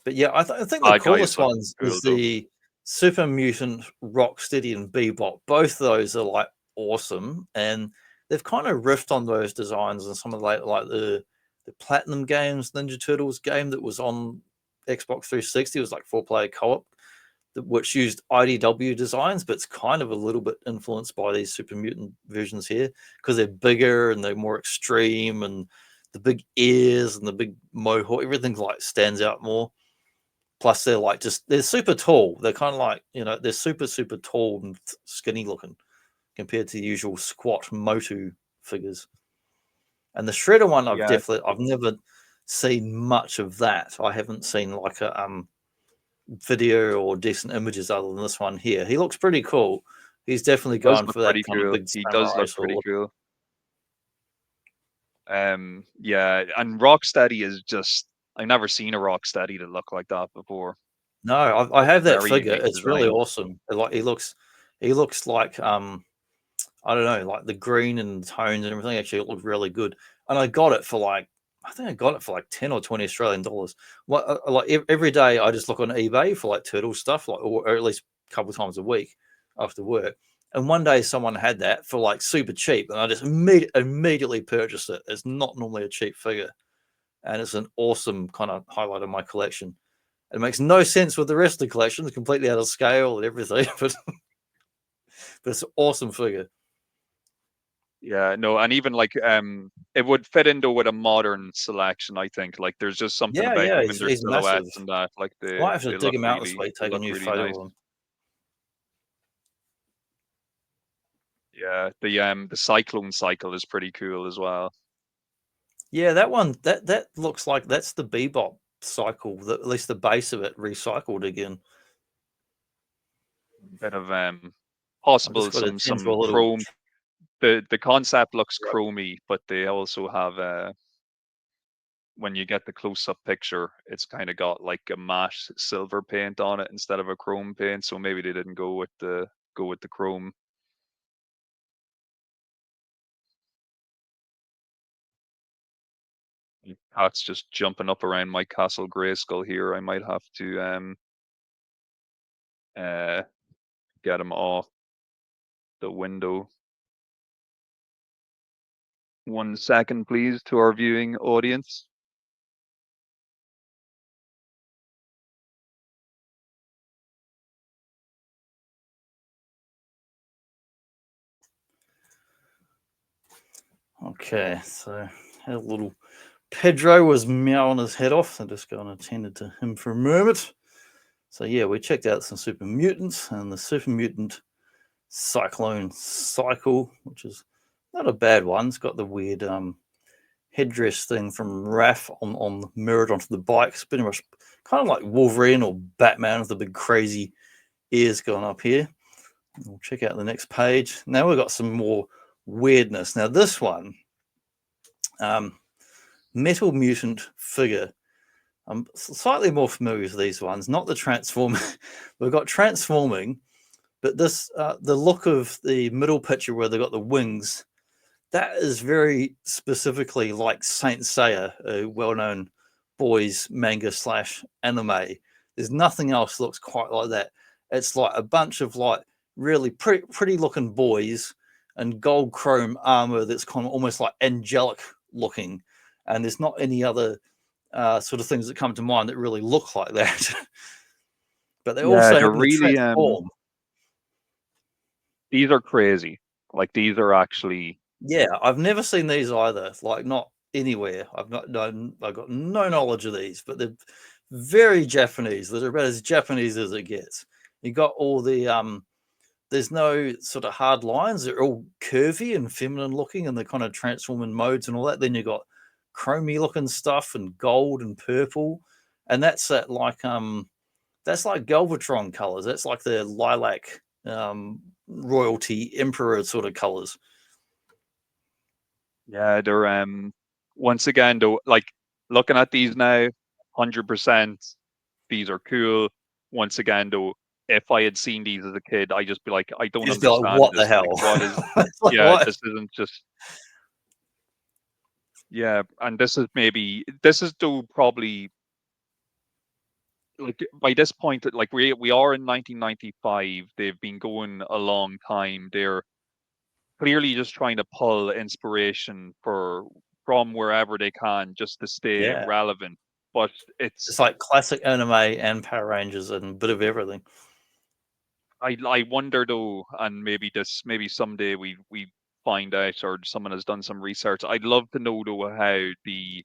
but yeah, I think the Bad guys coolest look ones cool is though. the Super Mutant, Rocksteady, and Bebop. Both of those are like awesome, and they've kind of riffed on those designs and some of like the Platinum Games Ninja Turtles game that was on Xbox 360. It was like 4-player co-op, which used IDW designs, but it's kind of a little bit influenced by these Super Mutant versions here because they're bigger and they're more extreme, and the big ears and the big mohawk, everything like stands out more. Plus, they're like they're super tall. They're kind of like, they're super tall and skinny looking compared to the usual squat Motu figures. And the Shredder one, Yeah, I've never seen much of that. I haven't seen like a video or decent images other than this one here. He looks pretty cool. He's definitely he does going look for that pretty kind of cool. big He does samurai look pretty sword. cool. Yeah, and Rocksteady is just, I've never seen a Rocksteady that look like that before. No, I have that Very figure. unique It's really design. awesome. Like he looks like I don't know, like the green and tones and everything actually looked really good. And I got it for like, I think I got it for like 10 or 20 Australian dollars. Like every day I just look on eBay for like turtle stuff, like, or at least a couple of times a week after work. And one day someone had that for like super cheap, and I just immediately purchased it. It's not normally a cheap figure, and it's an awesome kind of highlight of my collection. It makes no sense with the rest of the collection; it's completely out of scale and everything, but it's an awesome figure. Yeah, no, and even like it would fit into with a modern selection, I think. Like there's just something Yeah, about yeah, even their he's massive. silhouettes and that, like Might have to they dig look him out this week, they take a look new really nice. photo of him. Yeah, the Cyclone Cycle is pretty cool as well. Yeah, that one that looks like that's the Bebop cycle. At least the base of it recycled again. Bit of I've just possible got to tend to some a little. chrome. The concept looks chromy, but they also have when you get the close up picture, it's kind of got like a matte silver paint on it instead of a chrome paint. So maybe they didn't go with the chrome. Cat's just jumping up around my Castle Grayskull here. I might have to uh get him off the window. 1 second, please, to our viewing audience. Okay, so had a little Pedro was meowing his head off. So just go and attended to him for a moment. So yeah, we checked out some Super Mutants and the Super Mutant Cyclone Cycle, which is not a bad one. It's got the weird headdress thing from Raph on mirrored onto the bike. It's pretty much kind of like Wolverine or Batman with the big crazy ears going up here. We'll check out the next page. Now we've got some more weirdness. Now this one, Metal Mutant figure. I'm slightly more familiar with these ones, not the Transform. We've got Transforming, but this the look of the middle picture where they've got the wings, that is very specifically like Saint Seiya, a well-known boys manga / anime. There's nothing else that looks quite like that. It's like a bunch of like really pretty looking boys and gold chrome armor that's kind of almost like angelic looking, and there's not any other sort of things that come to mind that really look like that. But they Yeah, also they're happen to really transform. these are crazy. Like these are actually Yeah, I've never seen these either. Like not anywhere. I've got no knowledge of these, but they're very Japanese. They're about as Japanese as it gets. You got all the there's no sort of hard lines. They're all curvy and feminine looking, and they're kind of transforming modes and all that. Then you got chromy looking stuff and gold and purple, and that's like Galvatron colors. That's like the lilac royalty emperor sort of colors. Yeah, they're once again though, like looking at these now, 100%, these are cool. Once again though, if I had seen these as a kid, I'd just be like, I don't Just be like, understand what this. the hell? Like, what is? Like, Yeah, what? this isn't just. Yeah, and this is though probably like by this point, like we are in 1995. They've been going a long time. They're clearly just trying to pull inspiration from wherever they can just to stay Yeah. relevant. But It's like classic anime and Power Rangers and a bit of everything. I wonder though, and maybe someday we find out or someone has done some research. I'd love to know though how the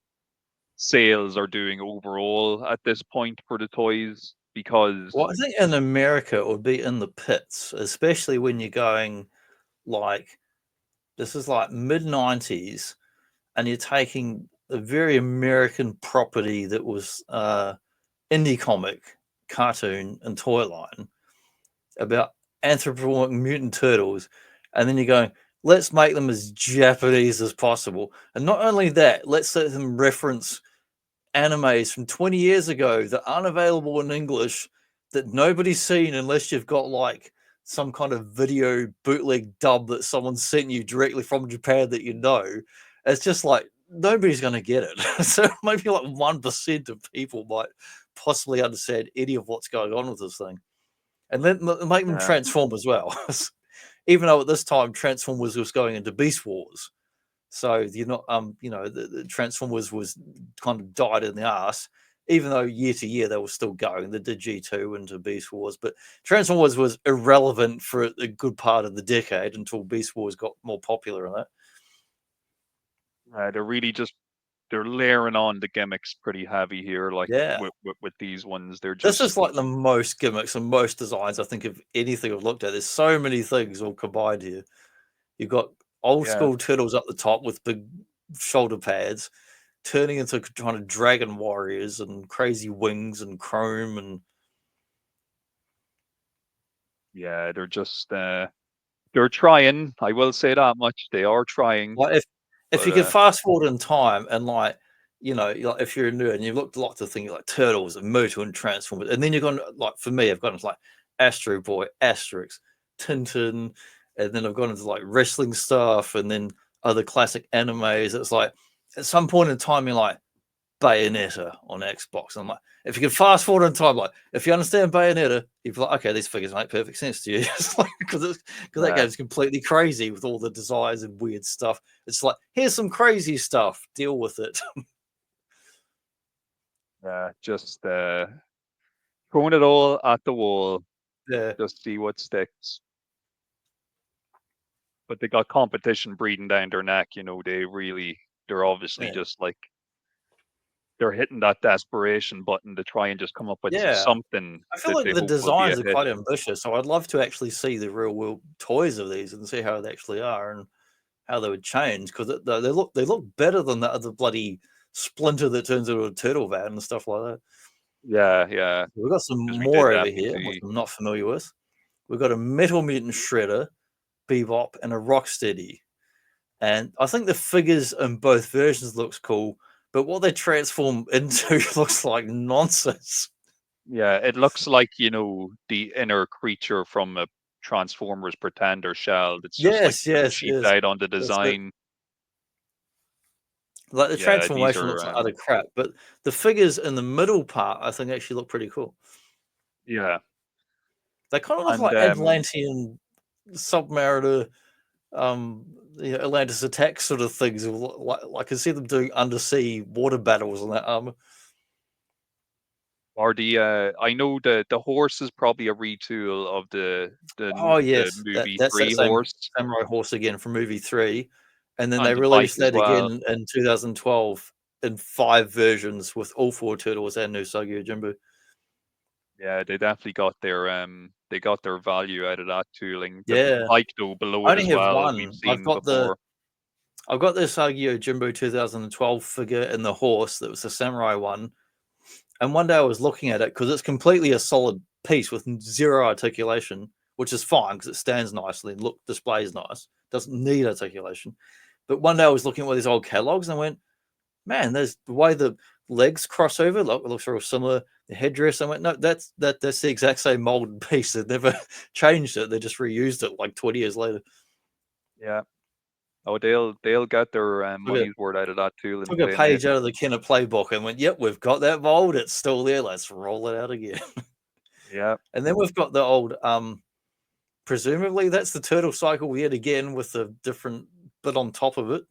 sales are doing overall at this point for the toys, because Well, I think in America it would be in the pits, especially when you're going like this is like mid 90s and you're taking a very American property that was indie comic, cartoon, and toy line about anthropomorphic mutant turtles, and then you're going, let's make them as Japanese as possible. And not only that, let's let them reference animes from 20 years ago that aren't available in English that nobody's seen unless you've got like some kind of video bootleg dub that someone sent you directly from Japan that you know. It's just like nobody's going to get it. So maybe like 1% of people might possibly understand any of what's going on with this thing. And then make them transform as well. Even though at this time Transformers was going into Beast Wars. So you're not, the Transformers was kind of died in the ass, even though year to year they were still going. They did G2 into Beast Wars, but Transformers was irrelevant for a good part of the decade until Beast Wars got more popular in that. they're really just they're layering on the gimmicks pretty heavy here. Like Yeah. with these ones, they're This just is like the most gimmicks and most designs I think of anything I've looked at. There's so many things all combined here. You've got old school turtles up the top with big shoulder pads, turning into kind of dragon warriors and crazy wings and chrome and they're just they're trying. I will say that much. They are trying. like if you could fast forward in time and like like if you're a nerd and you've looked lots of things like turtles and Mutant and Transformers, and then you've gone like for me, I've gone into like Astro Boy, Asterix, Tintin, and then I've gone into like wrestling stuff and then other classic animes. It's like at some point in time you're like Bayonetta on Xbox. I'm like, if you could fast forward in time, like if you understand Bayonetta, you're like, okay, these figures make perfect sense to you. Because that game's completely crazy with all the designs and weird stuff. It's like, here's some crazy stuff, deal with it. Just throwing it all at the wall. Yeah. Just see what sticks. But they got competition breathing down their neck, they're obviously just like they're hitting that desperation button to try and just come up with something. I feel like the designs are quite ambitious, so I'd love to actually see the real world toys of these and see how they actually are and how they would change, because they look better than that other bloody Splinter that turns into a turtle van and stuff like that. Yeah. We've got some more over here, which I'm not familiar with. We've got a Metal Mutant Shredder, Bebop, and a Rocksteady. And I think the figures in both versions looks cool, but what they transform into looks like nonsense. Yeah, it looks like, the inner creature from a Transformers Pretender shell. It's just cheaped out on the design. Like the transformation looks like utter crap, but the figures in the middle part, I think, actually look pretty cool. Yeah. They kind of look like Atlantean Submariner, Atlantis Attack sort of things. Like I can see them doing undersea water battles on that armor. Or I know the horse is probably a retool of the movie that's 3 horse. Samurai horse again from movie 3, And then And they the bike released as that well. again in 2012 in 5 versions with all 4 turtles and Usagi Yojimbo. Yeah, they definitely got their value out of that tooling. The Yeah. bike though below I it only as have well, we've one. seen before. I've got the Usagi Yojimbo 2012 figure in the horse that was the samurai one. And one day I was looking at it because it's completely a solid piece with 0 articulation, which is fine because it stands nicely and displays nice. Doesn't need articulation. But one day I was looking at one of these old catalogs and I went, man, there's the way the legs cross over, look, it looks real similar. The headdress, I went, no, that's the exact same molded piece. They've never changed it. They just reused it like 20 years later. Yeah. Oh, they'll get their Took money's worth out of that tool in a page Playmates. out of the Kenner playbook and went, yep, we've got that mold. It's still there. Let's roll it out again. Yeah. And then we've got the old, presumably that's the turtle cycle yet again with a different bit on top of it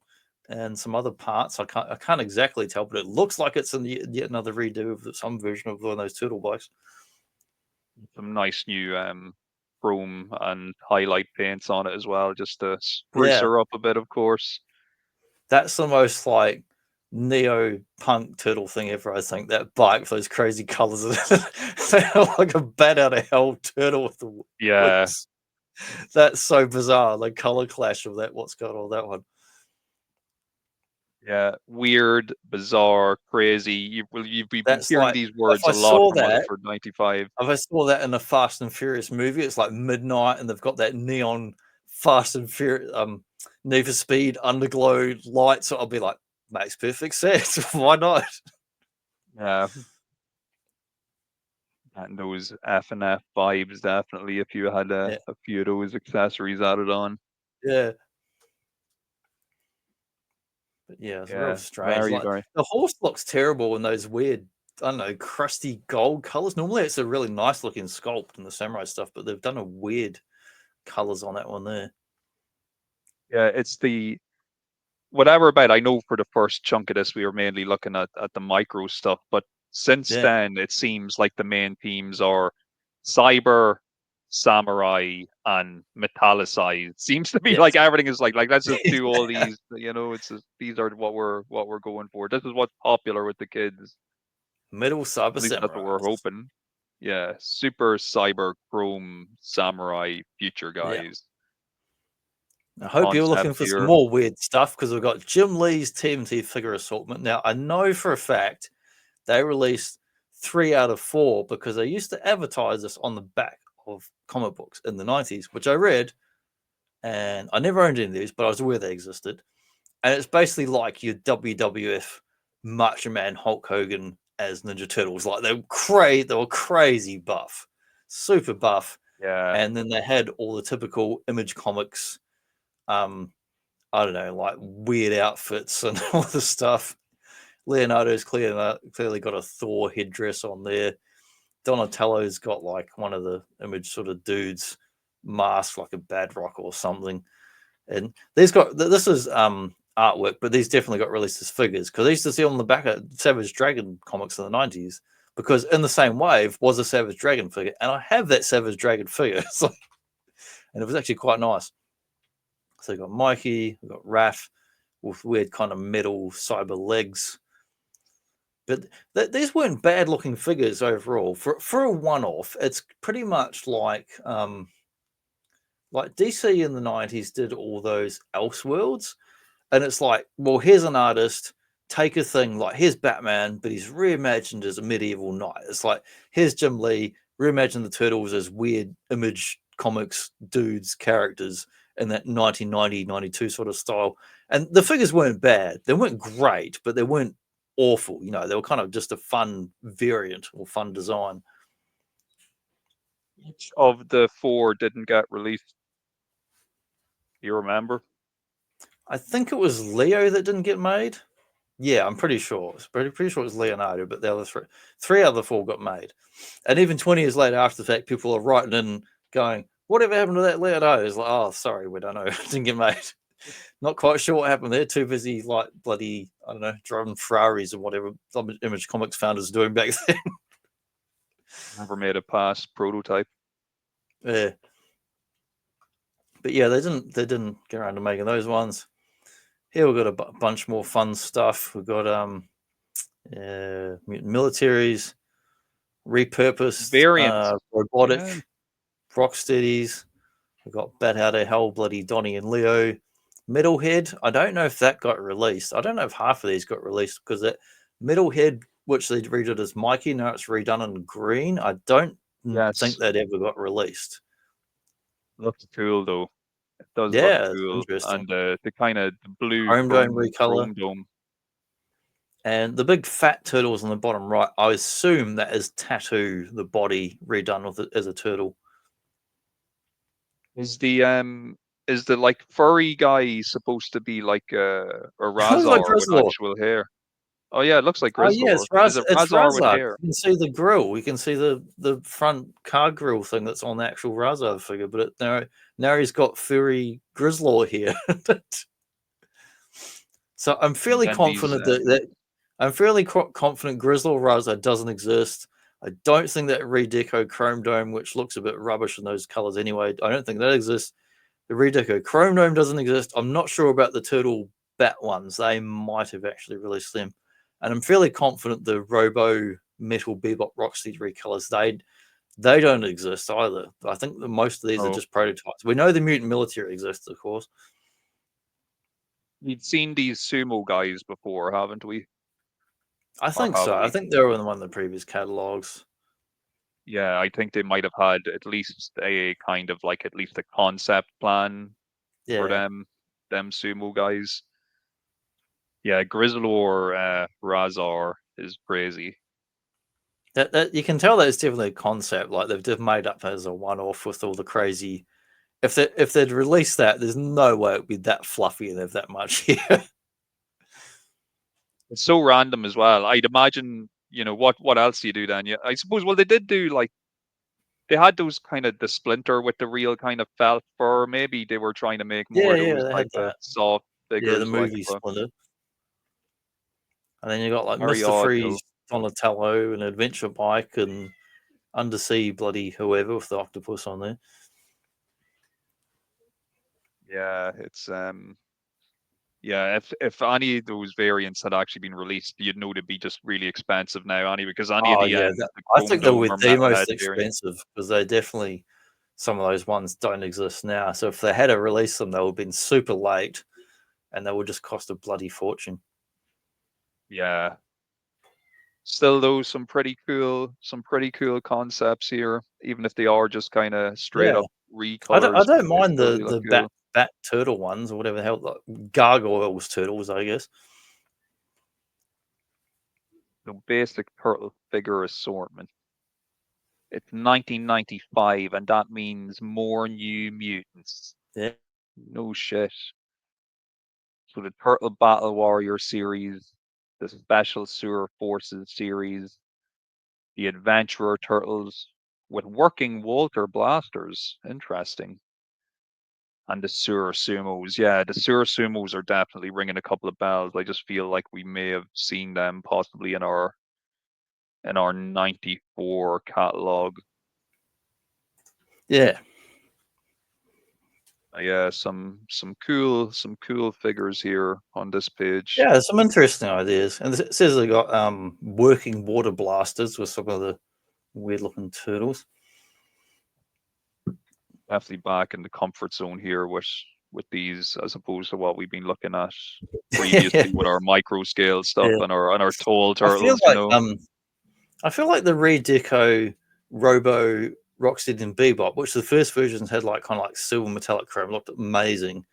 and some other parts. I can't exactly tell, but it looks like it's in yet another redo of some version of one of those turtle bikes. Some nice new chrome and highlight paints on it as well, just to spruce her up a bit, of course. That's the most like neo-punk turtle thing ever, I think. That bike with those crazy colors. They look like a bat out of hell turtle with the wings. That's so bizarre. The color clash of that. What's going on with that one? Yeah, weird, bizarre, crazy. You've been That's hearing like, these words if a I lot saw from us that, for 95. if I saw that in a Fast and Furious movie, it's like midnight and they've got that neon Fast and Furious Need for Speed underglow lights. So I'll be like, makes perfect sense. Why not? Yeah. And those F&F vibes, definitely, if you had a few of those accessories added on. Yeah. But yeah, it's real strange. Very, Like, very. the horse looks terrible in those weird, I don't know, crusty gold colors. Normally it's a really nice looking sculpt in the samurai stuff, but they've done a weird colors on that one there. Yeah, it's the whatever about. I know for the first chunk of this we were mainly looking at the micro stuff, but since then it seems like the main themes are cyber, samurai, and metallicized. Seems to be like everything is like let's just do all these, it's just, these are what we're going for. This is what's popular with the kids. Metal cyber At least that's what we're samurai. hoping. Yeah, super cyber chrome samurai future guys. I hope you're looking Concept for some here. more weird stuff because we've got Jim Lee's TMT figure assortment. Now, I know for a fact they released 3 out of 4 because they used to advertise this on the back of comic books in the 90s, which I read, and I never owned any of these, but I was aware they existed. And it's basically like your WWF Macho Man Hulk Hogan as Ninja Turtles. Like they were crazy buff, super buff. Yeah. And then they had all the typical Image Comics, I don't know, like weird outfits and all the stuff. Leonardo's clearly got a Thor headdress on there. Donatello's got like one of the Image sort of dudes mask, like a Badrock or something. And this is artwork, but these definitely got released as figures because I used to see on the back of Savage Dragon comics in the 90s because in the same wave was a Savage Dragon figure, and I have that Savage Dragon figure. And it was actually quite nice. So we got Mikey, we got Raph with weird kind of metal cyber legs. But these weren't bad looking figures overall. For a one-off, it's pretty much like DC in the 90s did all those Elseworlds. And it's like, well, here's an artist, take a thing like here's Batman, but he's reimagined as a medieval knight. It's like, here's Jim Lee, reimagine the Turtles as weird Image Comics dudes, characters in that 1990, 92 sort of style. And the figures weren't bad. They weren't great, but they weren't awful. They were kind of just a fun variant or fun design. Each of the 4 didn't get released. You remember? I think it was Leo that didn't get made. Yeah, I'm pretty sure. Pretty sure it was Leonardo, but the other three out of the 4 got made. And even 20 years later, after the fact, people are writing in going, whatever happened to that Leonardo? It's like, oh, sorry, we don't know. It didn't get made. Not quite sure what happened there. Too busy, like bloody, I don't know, driving Ferraris or whatever some Image Comics founders doing back then. Never made a pass prototype. Yeah. But yeah, they didn't get around to making those ones. Here we've got a bunch more fun stuff. We've got militaries, repurposed Variants. robotic Yeah. rocksteadies. We've got Bat Out of Hell, Bloody Donnie and Leo. Metalhead, I don't know if that got released. I don't know if half of these got released because that Metalhead, which they redid as Mikey, now it's redone in green. I don't think that ever got released. Looks cool though. It does look Yeah, it's cool. interesting. And the kind of blue Chrome Dome recolor. Chrome Dome. And the big fat turtles on the bottom right, I assume that is Tattoo, the body redone with it as a turtle. Is the like furry guy supposed to be like a Razor with actual hair? Oh yeah, it looks like Grizzlor. Oh yeah, it's Razor with Razor. hair. You can see the grill. You can see the front car grill thing that's on the actual Razor figure, but now he's got furry Grizzlor here. So I'm fairly confident confident Grizzlor Razor doesn't exist. I don't think that Redeco Chrome Dome, which looks a bit rubbish in those colors anyway, I don't think that exists. The Redeco Chrome Dome doesn't exist. I'm not sure about the Turtle Bat ones. They might have actually released them. And I'm fairly confident the Robo Metal Bebop Rocksteady recolors, they don't exist either. I think that most of these are just prototypes. We know the Mutant Military exists, of course. We've seen these sumo guys before, haven't we? I think so. I think they were in one of the previous catalogs. Yeah, I think they might have had at least a kind of like at least a concept plan for them sumo guys. Yeah, Grizzlor Razor is crazy. That you can tell that it's definitely a concept. Like they've just made up as a one-off with all the crazy. If they'd released that, there's no way it'd be that fluffy and have that much here. It's so random as well. I'd imagine, what else do you do then? Yeah, I suppose. Well, they did do like they had those kind of the Splinter with the real kind of felt fur. Maybe they were trying to make more of those they type had of that. soft figures. Yeah, the movie Splinter. And then you got like Very Mr. odd, Freeze, Donatello, and Adventure Bike, and Undersea bloody whoever with the octopus on there. Yeah, it's if any of those variants had actually been released, you'd know they'd be just really expensive now, Annie, because any of the I think they were the most expensive because they definitely some of those ones don't exist now. So if they had to release them, they would have been super late, and they would just cost a bloody fortune. Yeah. Still, though, some pretty cool concepts here, even if they are just kind of straight up recolors. I don't mind the bat turtle ones or whatever the hell, like gargoyles turtles, I guess. The basic turtle figure assortment. It's 1995, and that means more New Mutants. Yeah. No shit. So the Turtle Battle Warrior series, the Special Sewer Forces series, the Adventurer Turtles with working Walter blasters. Interesting. And the Sewer Sumos. Yeah, the Sewer Sumos are definitely ringing a couple of bells. I just feel like we may have seen them possibly in our 94 catalog. Yeah. Yeah, some cool figures here on this page. Yeah, there's some interesting ideas. And it says they got working water blasters with some of the weird looking turtles. Definitely back in the comfort zone here with these, as opposed to what we've been looking at previously with our micro scale stuff and our tall turtles. I feel like the Redeco Robo Rocksteady and Bebop, which the first versions had like kind of like silver metallic chrome, looked amazing.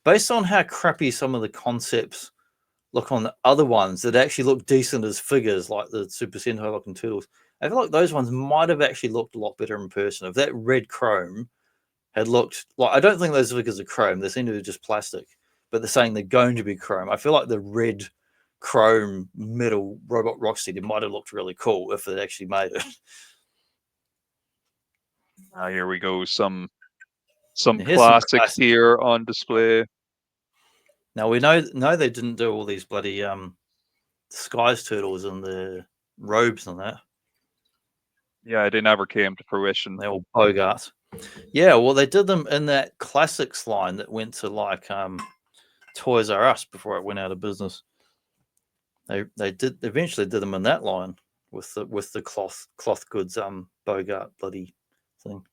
Based on how crappy some of the concepts look on the other ones that actually look decent as figures, like the Super Sentai looking turtles, I feel like those ones might have actually looked a lot better in person. If that red chrome had looked like, I don't think those figures are chrome, they seem to be just plastic, but they're saying they're going to be chrome. I feel like the red chrome metal robot Rocksteady might have looked really cool if it actually made it. Here we go, some classics here on display. Now we know they didn't do all these bloody Skies turtles and the robes and that. Yeah, they never came to fruition. They all Bogart. Yeah, well, they did them in that classics line that went to like Toys R Us before it went out of business. They eventually did them in that line with the cloth goods Bogart bloody thing.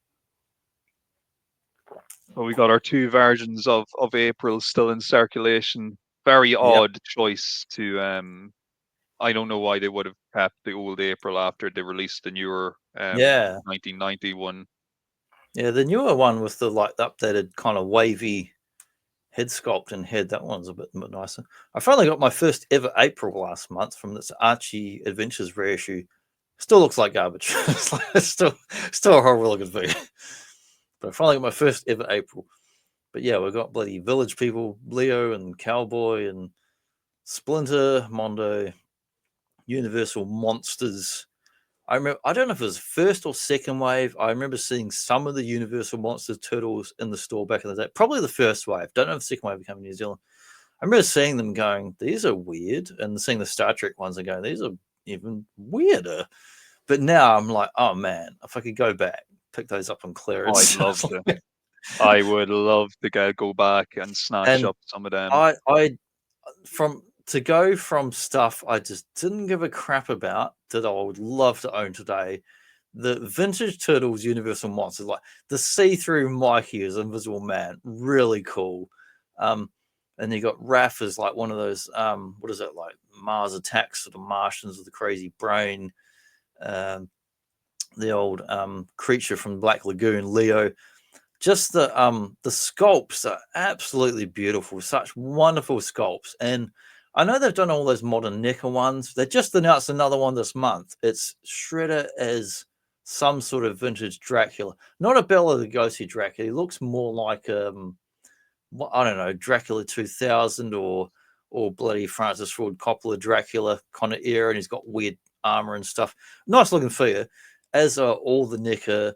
Well, we got our 2 versions of April still in circulation. Very odd choice to I don't know why they would have kept the old April after they released the newer 1990 one. Yeah, the newer one with the like the updated kind of wavy head sculpt and head, that one's a bit nicer. I finally got my first ever April last month from this Archie Adventures reissue. Still looks like garbage. It's still a horrible looking thing. But I finally got my first ever April. But yeah, we got bloody Village People, Leo and Cowboy and Splinter, Mondo, Universal Monsters. I remember, I don't know if it was first or second wave. I remember seeing some of the Universal Monsters turtles in the store back in the day. Probably the first wave. Don't know if the second wave came in New Zealand. I remember seeing them going, these are weird, and seeing the Star Trek ones and going, these are even weirder. But now I'm like, oh man, if I could go back, pick those up on clearance. I'd love to. I would love to go back and snatch up some of them. To go from stuff I just didn't give a crap about that I would love to own today, the vintage Turtles Universal Monsters, like the see-through Mikey as Invisible Man, really cool. And you got Raph as like one of those, what is it, like Mars Attacks or the Martians with the crazy brain. The old creature from Black Lagoon, Leo. Just the sculpts are absolutely beautiful. Such wonderful sculpts. And I know they've done all those modern NECA ones. They just announced another one this month. It's Shredder as some sort of vintage Dracula. Not a Bela Lugosi Dracula. He looks more like, I don't know, Dracula 2000 or bloody Francis Ford Coppola Dracula kind of era. And he's got weird armor and stuff. Nice looking figure. As are all the NECA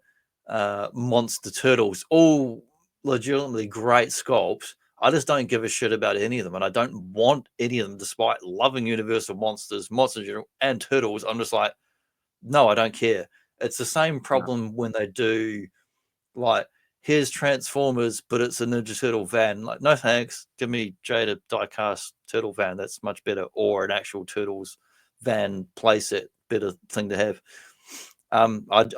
monster turtles. All legitimately great sculpts. I just don't give a shit about any of them, and I don't want any of them, despite loving Universal Monsters, Monsters General, and Turtles. I'm just like, no, I don't care. It's the same problem when they do, like, here's Transformers, but it's a Ninja Turtle van. Like, no thanks. Give me Jada diecast Turtle van. That's much better. Or an actual Turtles van playset. Better thing to have. I'd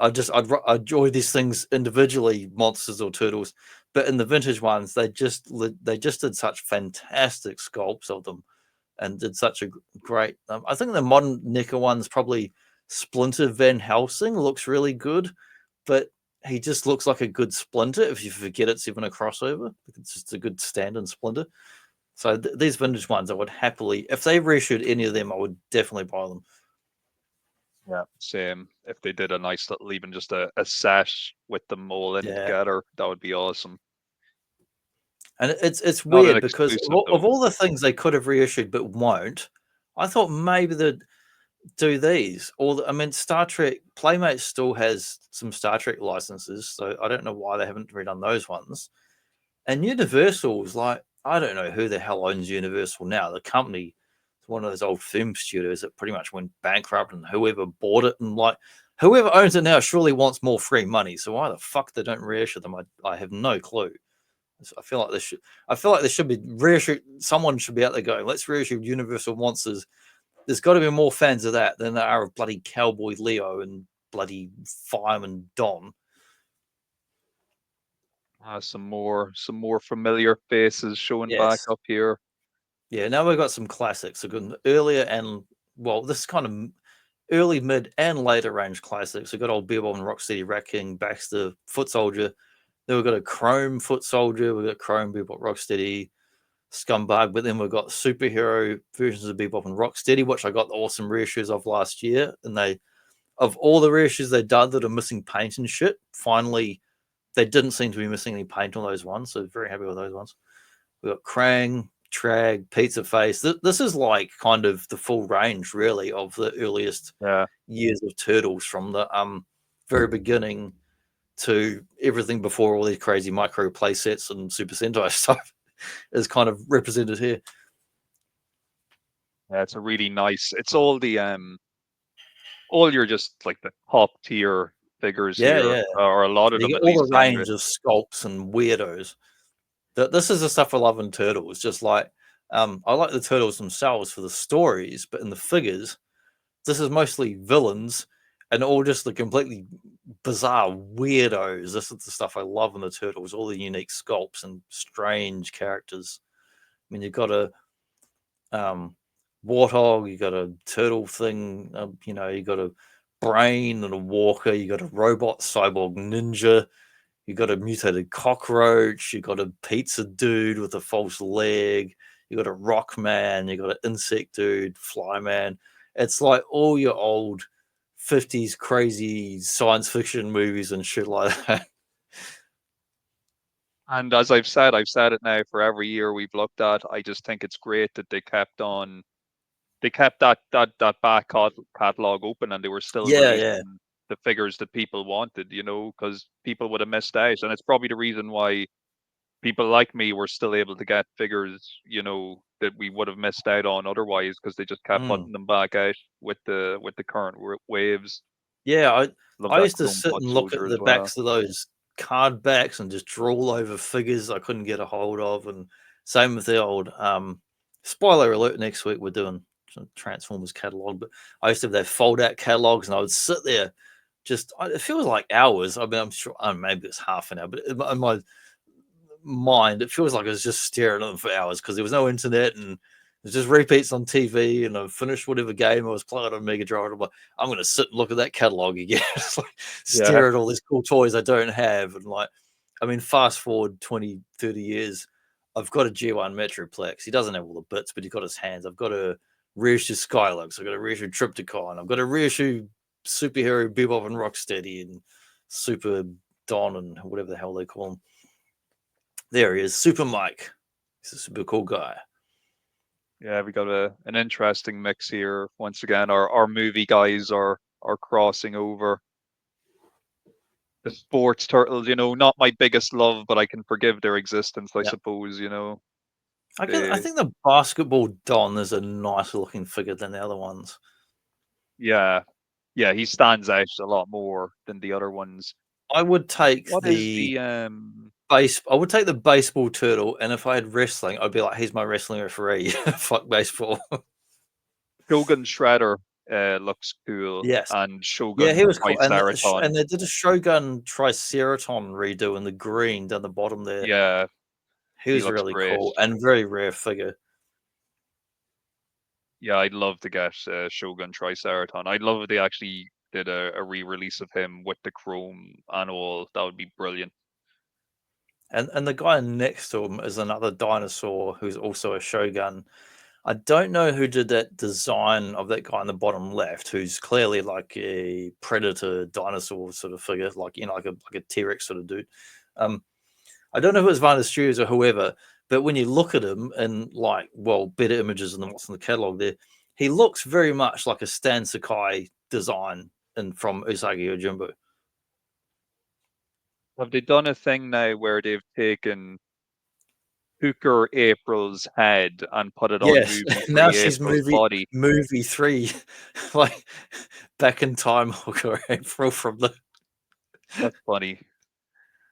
enjoy these things individually, monsters or turtles, but in the vintage ones, they just did such fantastic sculpts of them, and did such a great. I think the modern NECA ones, probably Splinter Van Helsing, looks really good, but he just looks like a good Splinter. If you forget it's even a crossover, it's just a good stand-in Splinter. So these vintage ones, I would happily, if they reissued any of them, I would definitely buy them. Yeah, same. If they did a nice little, even just a set with them all in together, that would be awesome. And it's weird because of all the things they could have reissued but won't, I thought maybe they'd do these. I mean, Star Trek Playmates still has some Star Trek licenses, so I don't know why they haven't redone those ones. And Universal's like, I don't know who the hell owns Universal now. The company, one of those old film studios that pretty much went bankrupt, and whoever bought it, and like whoever owns it now surely wants more free money. So why the fuck they don't reissue them? I have no clue. I feel like there should be reissue. Someone should be out there going, let's reissue Universal Monsters. There's got to be more fans of that than there are of bloody Cowboy Leo and bloody Fireman Don. Some more familiar faces showing back up here. Yeah, now we've got some classics. We've got earlier and, well, this is kind of early, mid, and later range classics. We've got old Bebop and Rocksteady, Rat King, Baxter, Foot Soldier. Then we've got a Chrome Foot Soldier. We've got Chrome, Bebop, Rocksteady, Scumbag. But then we've got superhero versions of Bebop and Rocksteady, which I got the awesome reissues of last year. And of all the reissues they've done that are missing paint and shit, finally, they didn't seem to be missing any paint on those ones. So very happy with those ones. We've got Krang, Trag, Pizza Face. This is like kind of the full range, really, of the earliest years of Turtles, from the very beginning to everything before all these crazy micro play sets and Super Sentai stuff is kind of represented here. Yeah, it's a really nice. It's all the all your just like the top tier figures here, or a lot of them. All the range of sculpts and weirdos. This is the stuff I love in Turtles. Just like I like the turtles themselves for the stories, but in the figures, this is mostly villains and all just the completely bizarre weirdos. This is the stuff I love in the turtles, all the unique sculpts and strange characters. I mean, you've got a warthog, you got a turtle thing, you know, you got a brain and a walker, you got a robot cyborg ninja, you got a mutated cockroach, you got a pizza dude with a false leg, you got a rock man, you got an insect dude, fly man. It's like all your old 50s crazy science fiction movies and shit like that. And as I've said it now for every year we've looked at. I just think it's great that they kept that back catalog open, and they were still Yeah. releasing the figures that people wanted, you know, because people would have missed out. And it's probably the reason why people like me were still able to get figures, you know, that we would have missed out on otherwise, because they just kept putting them back out with the current waves. Yeah, Love I that used to Chrome sit Pod and look at Soldier as the well. backs of those card backs and just drool over figures I couldn't get a hold of, and same with the old spoiler alert, next week we're doing some Transformers catalog, but I used to have that fold out catalogs and I would sit there it feels like hours. I mean, I'm sure maybe it's half an hour, but in my mind it feels like I was just staring at them for hours because there was no internet and it's just repeats on TV, and I've finished whatever game I was playing on Mega Drive. I'm like, I'm going to sit and look at that catalog again. It's like stare at all these cool toys I don't have. And like, I mean, fast forward 20, 30 years, I've got a G1 Metroplex. He doesn't have all the bits, but he's got his hands. I've got a reissue Skylux. I've got a reissue Triptychon. I've got a reissue Superhero Bebop and Rocksteady and Super Don and whatever the hell they call him. There he is, Super Mike. He's a super cool guy. Yeah, we got an interesting mix here. Once again, our movie guys are crossing over. The sports turtles, you know, not my biggest love, but I can forgive their existence, I suppose, you know. I think the basketball Don is a nicer looking figure than the other ones. Yeah. Yeah, he stands out a lot more than the other ones. I would take What is the I would take the baseball turtle, and if I had wrestling, I'd be like, he's my wrestling referee. Fuck baseball. Shogun Shredder looks cool. Yes. And Shogun Yeah, he was cool. Triceraton. And they did a Shogun Triceraton redo in the green down the bottom there. Yeah. He was looks really great. cool and very rare figure. Yeah, I'd love to get Shogun Triceraton. I'd love if they actually did a re-release of him with the chrome and all. That would be brilliant. And the guy next to him is another dinosaur who's also a Shogun. I don't know who did that design of that guy in the bottom left, who's clearly like a predator dinosaur sort of figure, like, you know, like a T-Rex sort of dude. I don't know if it was Varna Studios or whoever, but when you look at him and like, well, better images than what's in the catalog there, he looks very much like a Stan Sakai design from Usagi Yojimbo. Have they done a thing now where they've taken Hooker April's head and put it on Yes, movie now 3 she's April's body? movie 3, like back in time, Hooker April from the. That's funny.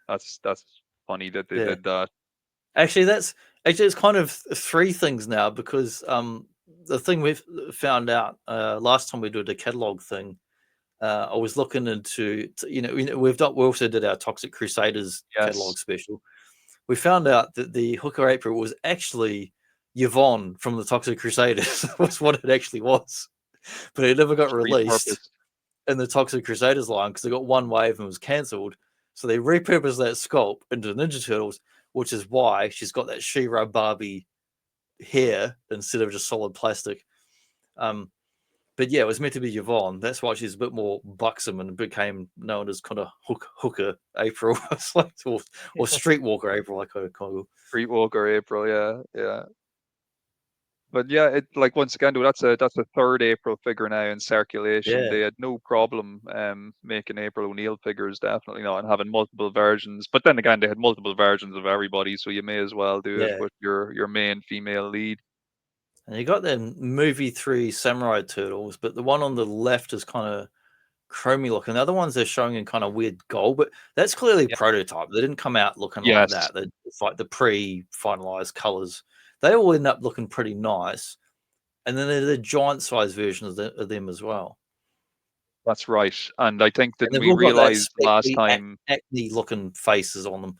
That's funny that they did that. Actually, it's kind of 3 things now, because the thing we've found out last time we did a catalog thing, I was looking into, you know, we also did our Toxic Crusaders catalog special. We found out that the Hooker April was actually Yvonne from the Toxic Crusaders. Was what it actually was, but it never got released in the Toxic Crusaders line because they got one wave and was cancelled. So they repurposed that sculpt into the Ninja Turtles, which is why she's got that She-Ra Barbie hair instead of just solid plastic. But yeah, it was meant to be Yvonne. That's why she's a bit more buxom and became known as kind of Hooker April, or Streetwalker April, like I call it. Streetwalker April, yeah. But yeah, it, like, once again, though, that's a 3rd April figure now in circulation. Yeah. They had no problem making April O'Neil figures, definitely not, and having multiple versions. But then again, they had multiple versions of everybody, so you may as well do it with your main female lead. And you got them movie 3 Samurai Turtles, but the one on the left is kind of chromey looking. The other ones they're showing in kind of weird gold, but that's clearly prototype. They didn't come out looking like that. It's like the pre-finalized colors. they all end up looking pretty nice. And then there's a giant size version of them as well. That's right. And I think And didn't they've we all got that realize last speckly, time acne looking faces on them.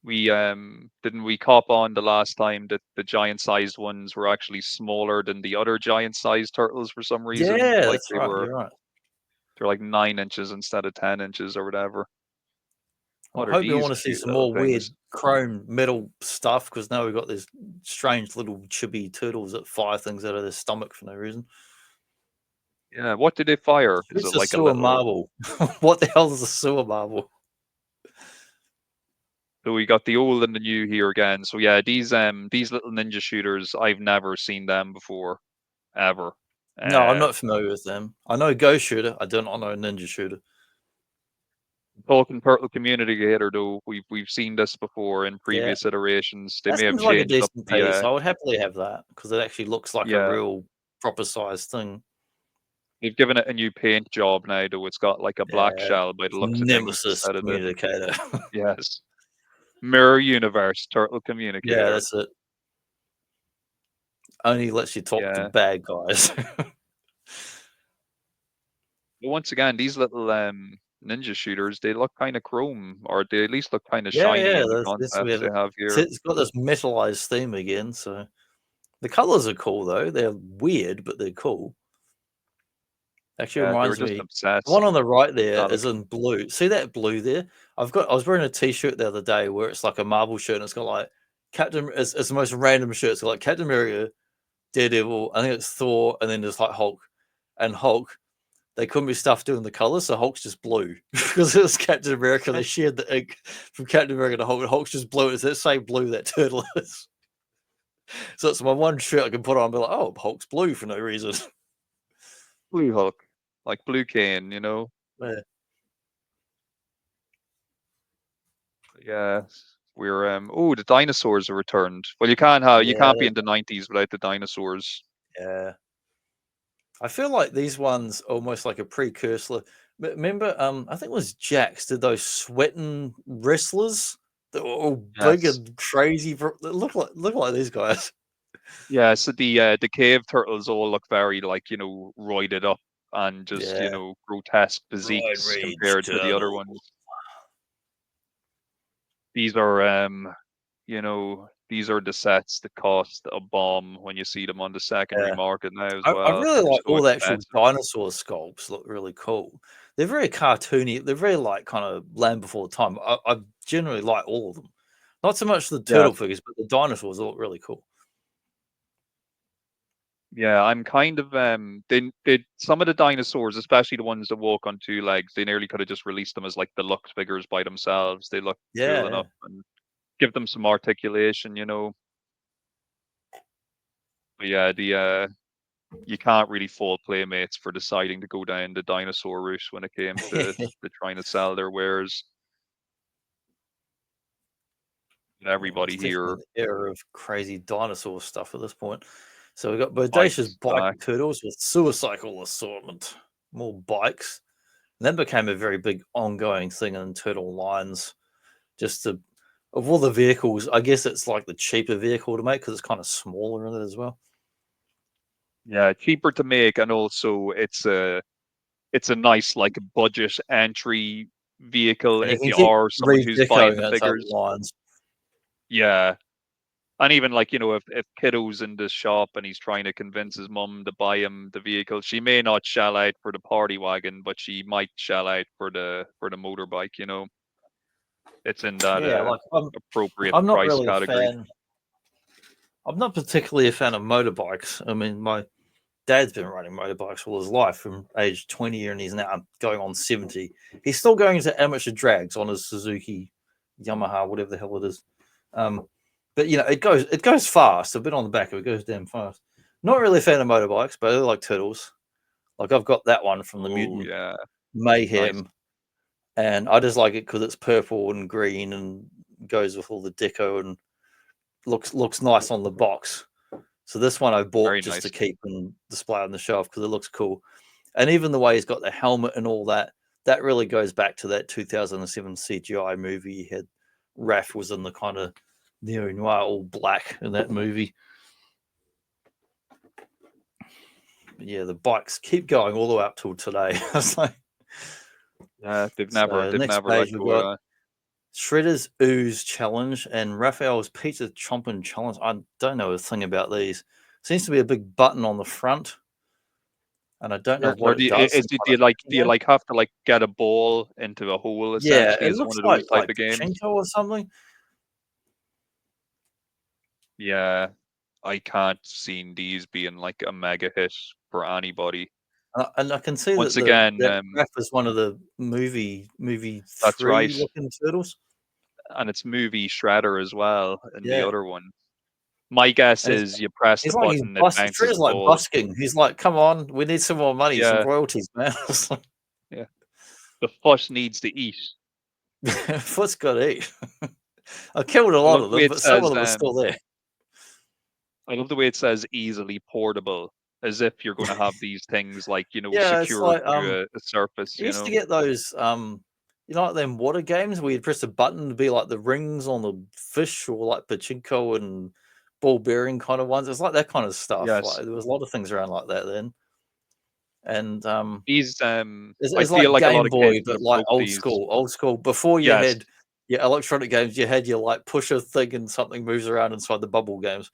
we didn't we cop on the last time that the giant sized ones were actually smaller than the other giant sized turtles for some reason? Yeah, Like that's right. You're right. they're like 9 inches instead of 10 inches or whatever. I What are hope we these want to see cute some little more weird things? chrome metal stuff, because now we've got these strange little chibi turtles that fire things out of their stomach for no reason. Yeah, what did they fire? Is It's it a like a sewer little? marble. What the hell is a sewer marble? So we got the old and the new here again. So yeah, these little ninja shooters, I've never seen them before, ever. No, I'm not familiar with them. I know Ghost Shooter. I do not know Ninja Shooter. Talking Turtle Community Gator though, we've seen this before in previous iterations. They That may have seems like a changed up decent the piece. I would happily have that because it actually looks like a yeah. real proper sized thing. They've given it a new paint job now though. It's got like a black shell by the looks of things Nemesis instead of the communicator. yes. Mirror Universe Turtle Yeah, Communicator. that's it. Only lets you talk to Yeah. bad guys. But once again, these little ninja shooters, they look kind of chrome, or they at least look kind of Yeah, shiny yeah, in the that's concepts weird. they have here. It's got this metalized theme again, so the colors are cool though. They're weird, but they're cool. Actually Yeah, they were reminds just me, the obsessed one on with the right there metallic. is in blue. See that blue there? I was wearing a t-shirt the other day where it's like a Marvel shirt and it's got like Captain. It's the most random shirt. It's got like Captain America, Daredevil. I think it's Thor, and then there's like Hulk. And Hulk, they couldn't be stuffed doing the colors, so Hulk's just blue because it was Captain America. They shared the ink from Captain America to Hulk, and Hulk's just blue. It's that same blue that turtle is. So it's my one shirt I can put on and be like, oh, Hulk's blue for no reason. Blue Hulk, like Blue Cane, you know? Yeah. Yeah. We're oh, the dinosaurs are returned. Well, you can't be in the 90s without the dinosaurs. Yeah. I feel like these ones are almost like a precursor. Remember, I think it was Jax did those sweating wrestlers that were all big Yes. and crazy. They look like these guys. Yeah, so the cave turtles all look very like, roided up and just, Yeah. grotesque Roid physiques Rage compared to the other Turtle. ones. These are these are the sets that cost a bomb when you see them on the secondary Yeah. market now as I well. really They're like so all the actual expensive. dinosaur sculpts. Look really cool. They're very cartoony. They're very like kind of Land Before Time. I generally like all of them. Not so much the Yeah, turtle figures, but the dinosaurs look really cool. yeah, I'm kind of they some of the dinosaurs, especially the ones that walk on two legs, they nearly could have just released them as like deluxe figures by themselves. They look cool Yeah. enough and give them some articulation, But yeah, the you can't really fault Playmates for deciding to go down the dinosaur route when it came to trying to sell their wares. And everybody It's definitely here an era of crazy dinosaur stuff at this point. So we got Bodacious bikes bike back. turtles with suicycle assortment, more bikes. And that became a very big ongoing thing in turtle lines. Just to, of all the vehicles, I guess it's like the cheaper vehicle to make because it's kind of smaller in it as well. Yeah, cheaper to make, and also it's a nice like budget entry vehicle And you if can you keep are someone who's buying redecoing the it to other figures. lines. Yeah. And even like, if kiddo's in the shop and he's trying to convince his mum to buy him the vehicle, she may not shell out for the party wagon, but she might shell out for the motorbike. It's in that Yeah, like appropriate I'm not price really a category. fan. I'm not particularly a fan of motorbikes. I mean, my dad's been riding motorbikes all his life from age 20 and he's now going on 70. He's still going to amateur drags on his Suzuki, Yamaha, whatever the hell it is. But it goes fast. A bit on the back of it goes damn fast. Not really a fan of motorbikes, but I like turtles. Like I've got that one from the Oh Mutant yeah, nice. Mayhem, and I just like it because it's purple and green and goes with all the deco and looks nice on the box. So this one I bought Very just nice. to keep and display on the shelf because it looks cool. And even the way he's got the helmet and all that, that really goes back to that 2007 CGI movie. He had Raph was in the kind of neo-noir, all black in that movie. But yeah, the bikes keep going all the way up till today. It's like, they've never let we've go of got that. Shredder's Ooze Challenge and Raphael's Pizza Chomping Challenge. I don't know a thing about these. Seems to be a big button on the front, and I don't know Or what it does. do you have to like get a ball into a hole Yeah, essentially? it Is it looks one of those type like of games? pachinko or something. Yeah, I can't see these being like a mega hit for anybody. And I can see Once that again, that graph is one of the movie that's right, 3 looking turtles. and it's movie Shredder as well in the Yeah, other one. My guess and is you press the he's like button, it bounces Shredder's the like ball. busking. He's like, "Come on, we need some more money, some Yeah, royalties, man." It's like, yeah. The foot needs to eat. Foot's got to eat. I killed a I lot love of the way them, it but some of says. them are still there. I love the way it says easily portable, as if you're going to have these things like Yeah, it's secured like to a surface. I used to get those like them water games where you'd press a button to be like the rings on the fish or like pachinko and ball bearing kind of ones. It's like that kind of stuff. Yes, Like there was a lot of things around like that then. And these. I it's feel like like a lot Game of kids Boy, would but have like broke old these. school. Old school. Before you Yes, had your electronic games, you had your like push a thing and something moves around inside the bubble games.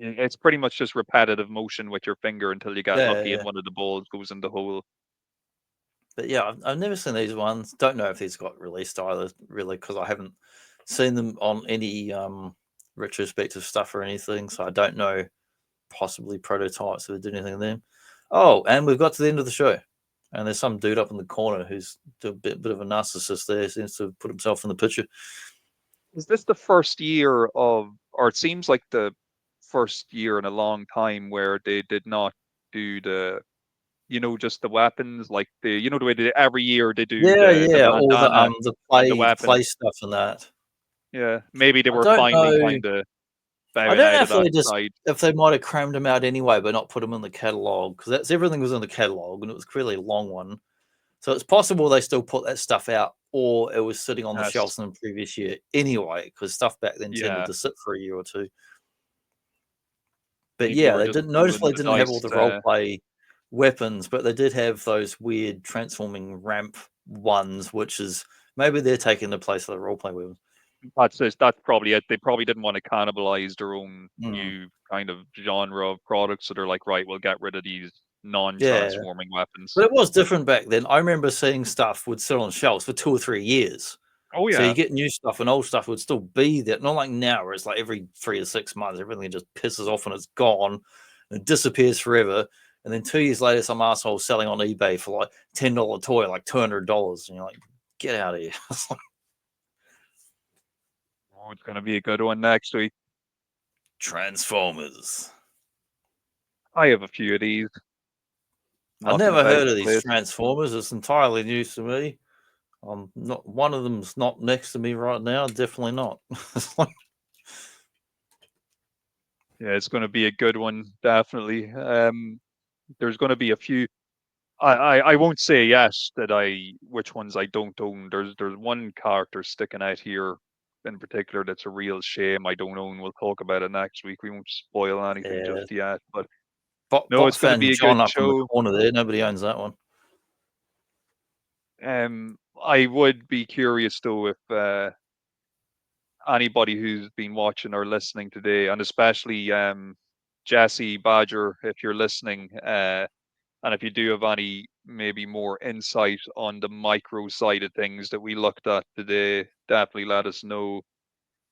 it's pretty much just repetitive motion with your finger until you get Yeah, lucky yeah. and one of the balls goes in the hole. But yeah, I've never seen these ones. Don't know if these got released either, really, because I haven't seen them on any retrospective stuff or anything. So I don't know, possibly prototypes if they did anything then. Oh, and we've got to the end of the show, and there's some dude up in the corner who's a bit of a narcissist there. Seems to put himself in the picture. Is this the first year or it seems like the first year in a long time where they did not do just the weapons, like the way they every year they do Yeah, the yeah, all bandana the and the play weapon. stuff and that. Yeah, maybe they I were don't finally know. kind of I bowing don't know out of that side. if they might have crammed them out anyway, but not put them in the catalog because that's everything was in the catalog and it was clearly a long one. So it's possible they still put that stuff out, or it was sitting on the Yes, shelves in the previous year anyway, because stuff back then tended yeah, to sit for a year or two. But maybe they yeah, were they just didn't rolling noticeably the didn't have all dice. the role play weapons, but they did have those weird transforming ramp ones, which is maybe they're taking the place of the role play weapons. That's probably it. They probably didn't want to cannibalize their own Mm. new kind of genre of products, so they're like, right, we'll get rid of these Yeah, non-transforming weapons. but it was different back then. I remember seeing stuff would sit on shelves for 2 or 3 years. Oh So you yeah, get new stuff and old stuff would still be there. Not like now where it's like every 3 or 6 months, everything just pisses off and it's gone and it disappears forever. And then 2 years later, some asshole selling on eBay for like $10 toy, like $200. And you're like, get out of here. oh, it's gonna be a good one next week. Transformers. I have a few of these I've knocking never about heard the of these place. Transformers. It's entirely news to me. Not one of them's not next to me right now. Definitely not. Yeah, it's going to be a good one, definitely. There's going to be a few. I won't say yes that which ones I don't own. There's one character sticking out here in particular that's a real shame I don't own. We'll talk about it next week. We won't spoil anything Yeah. just yet, but no, Bot it's going to fan be a good John up in the show. corner there. Nobody owns that one. I would be curious though if anybody who's been watching or listening today, and especially Jesse Badger, if you're listening, and if you do have any maybe more insight on the micro side of things that we looked at today, definitely let us know.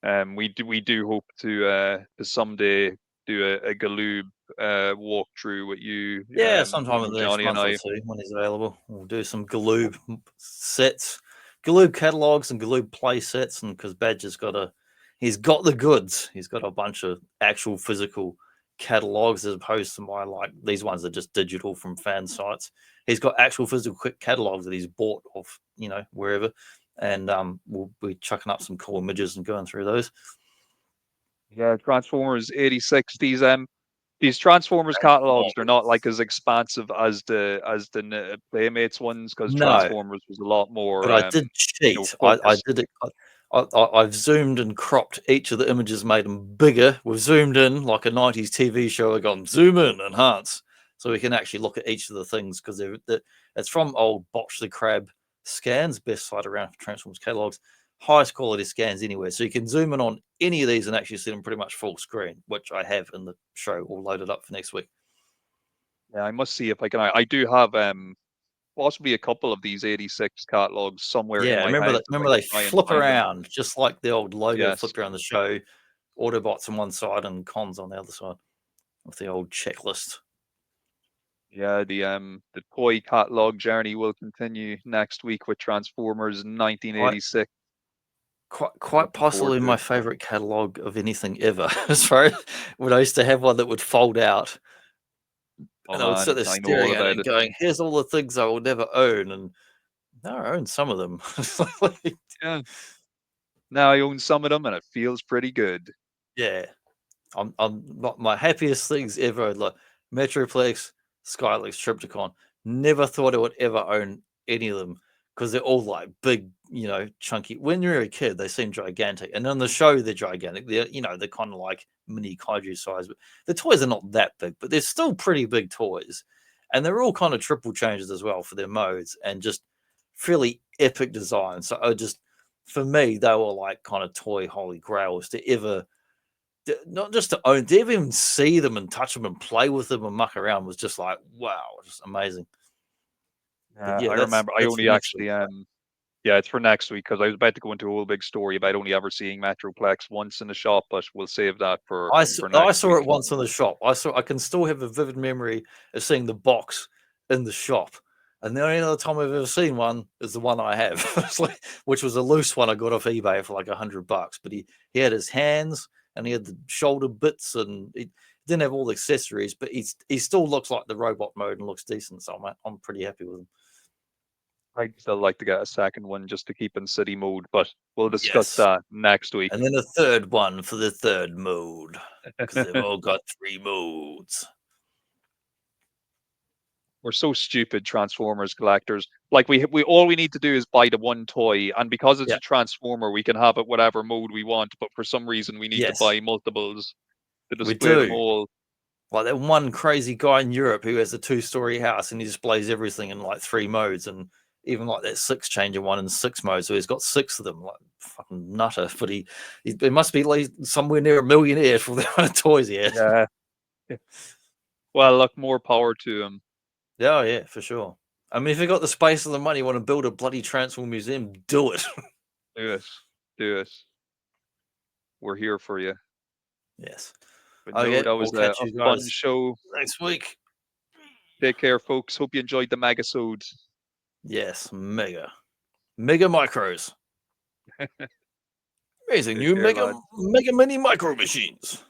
We do hope to someday do a Galoob walkthrough with you, Yeah, sometime in the next Johnny and month or I. two when he's available. We'll do some Galoob sets, Galoob catalogs and Galoob play sets. And because he's got the goods. He's got a bunch of actual physical catalogs as opposed to my like these ones are just digital from fan sites. He's got actual physical quick catalogs that he's bought off, wherever. And we'll be chucking up some cool images and going through those. Yeah, Transformers 86. These Transformers catalogs, they're not like as expansive as the Playmates ones because No, Transformers was a lot more but I did cheat. I focused. did it. I've zoomed and cropped each of the images, made them bigger. We've zoomed in like a 90s TV show. I've gone zoom in, enhance, so we can actually look at each of the things, because it's from old Botch the Crab scans, best site around for Transformers catalogs, highest quality scans anywhere. So you can zoom in on any of these and actually see them pretty much full screen, which I have in the show all loaded up for next week. Yeah, I must see if I can. I do have possibly a couple of these 86 catalogs somewhere in Yeah, my remember house. that. If I Remember can they try and flip find them. around just like the old logo Yes. flipped around the show. Autobots on one side and cons on the other side, with the old checklist. Yeah, the toy catalog journey will continue next week with Transformers 1986. Quite Looking forward possibly to my it. favorite catalog of anything ever. As far as when I used to have one that would fold out, Oh and I would sit man, there I know all staring at it about and it. going, "Here's all the things I will never own," and now I own some of them. Yeah. Now I own some of them and it feels pretty good. Yeah, I'm not my happiest things ever. Like Metroplex, Skylex, Triptychon. Never thought I would ever own any of them, because they're all like big, chunky. When you're a kid, they seem gigantic, and on the show they're gigantic. They're kind of like mini kaiju size, but the toys are not that big, but they're still pretty big toys, and they're all kind of triple changes as well for their modes, and just fairly epic design. So for me, they were like kind of toy holy grails to ever, not just to own, to even see them and touch them and play with them and muck around was just like, wow, just amazing. But yeah, I that's remember I that's for only next week. actually yeah, it's for next week because I was about to go into a whole big story about only ever seeing Metroplex once in the shop, but we'll save that for I next saw week. it once in the shop. I can still have a vivid memory of seeing the box in the shop. And the only other time I've ever seen one is the one I have, which was a loose one I got off eBay for like $100. But he had his hands and he had the shoulder bits, and he didn't have all the accessories, but he still looks like the robot mode and looks decent. So I'm pretty happy with him. I'd still like to get a second one just to keep in city mode, but we'll discuss Yes. that next week. And then a third one for the third mode, because they've all got 3 modes. We're so stupid, Transformers collectors. Like we all we need to do is buy the one toy, and because it's Yeah. a Transformer, we can have it whatever mode we want. But for some reason, we need to Yes. buy multiples to We display them do. all. Like that one crazy guy in Europe who has a 2-story house and he displays everything in like 3 modes, and even like that SYXX changer one in 6 modes. So he's got 6 of them, like fucking nutter. But he must be like somewhere near a millionaire for the amount of toys he has. Yeah. Well, look, more power to him. Yeah, yeah, for sure. I mean, if you got the space and the money, you want to build a bloody Transform museum, do it. Do it. Do it. We're here for you. Yes. But no, that was we'll catch a you fun guys show. next week. Take care, folks. Hope you enjoyed the Megasode. Yes, mega micros. Amazing Take new care, lad. mega mini micro machines.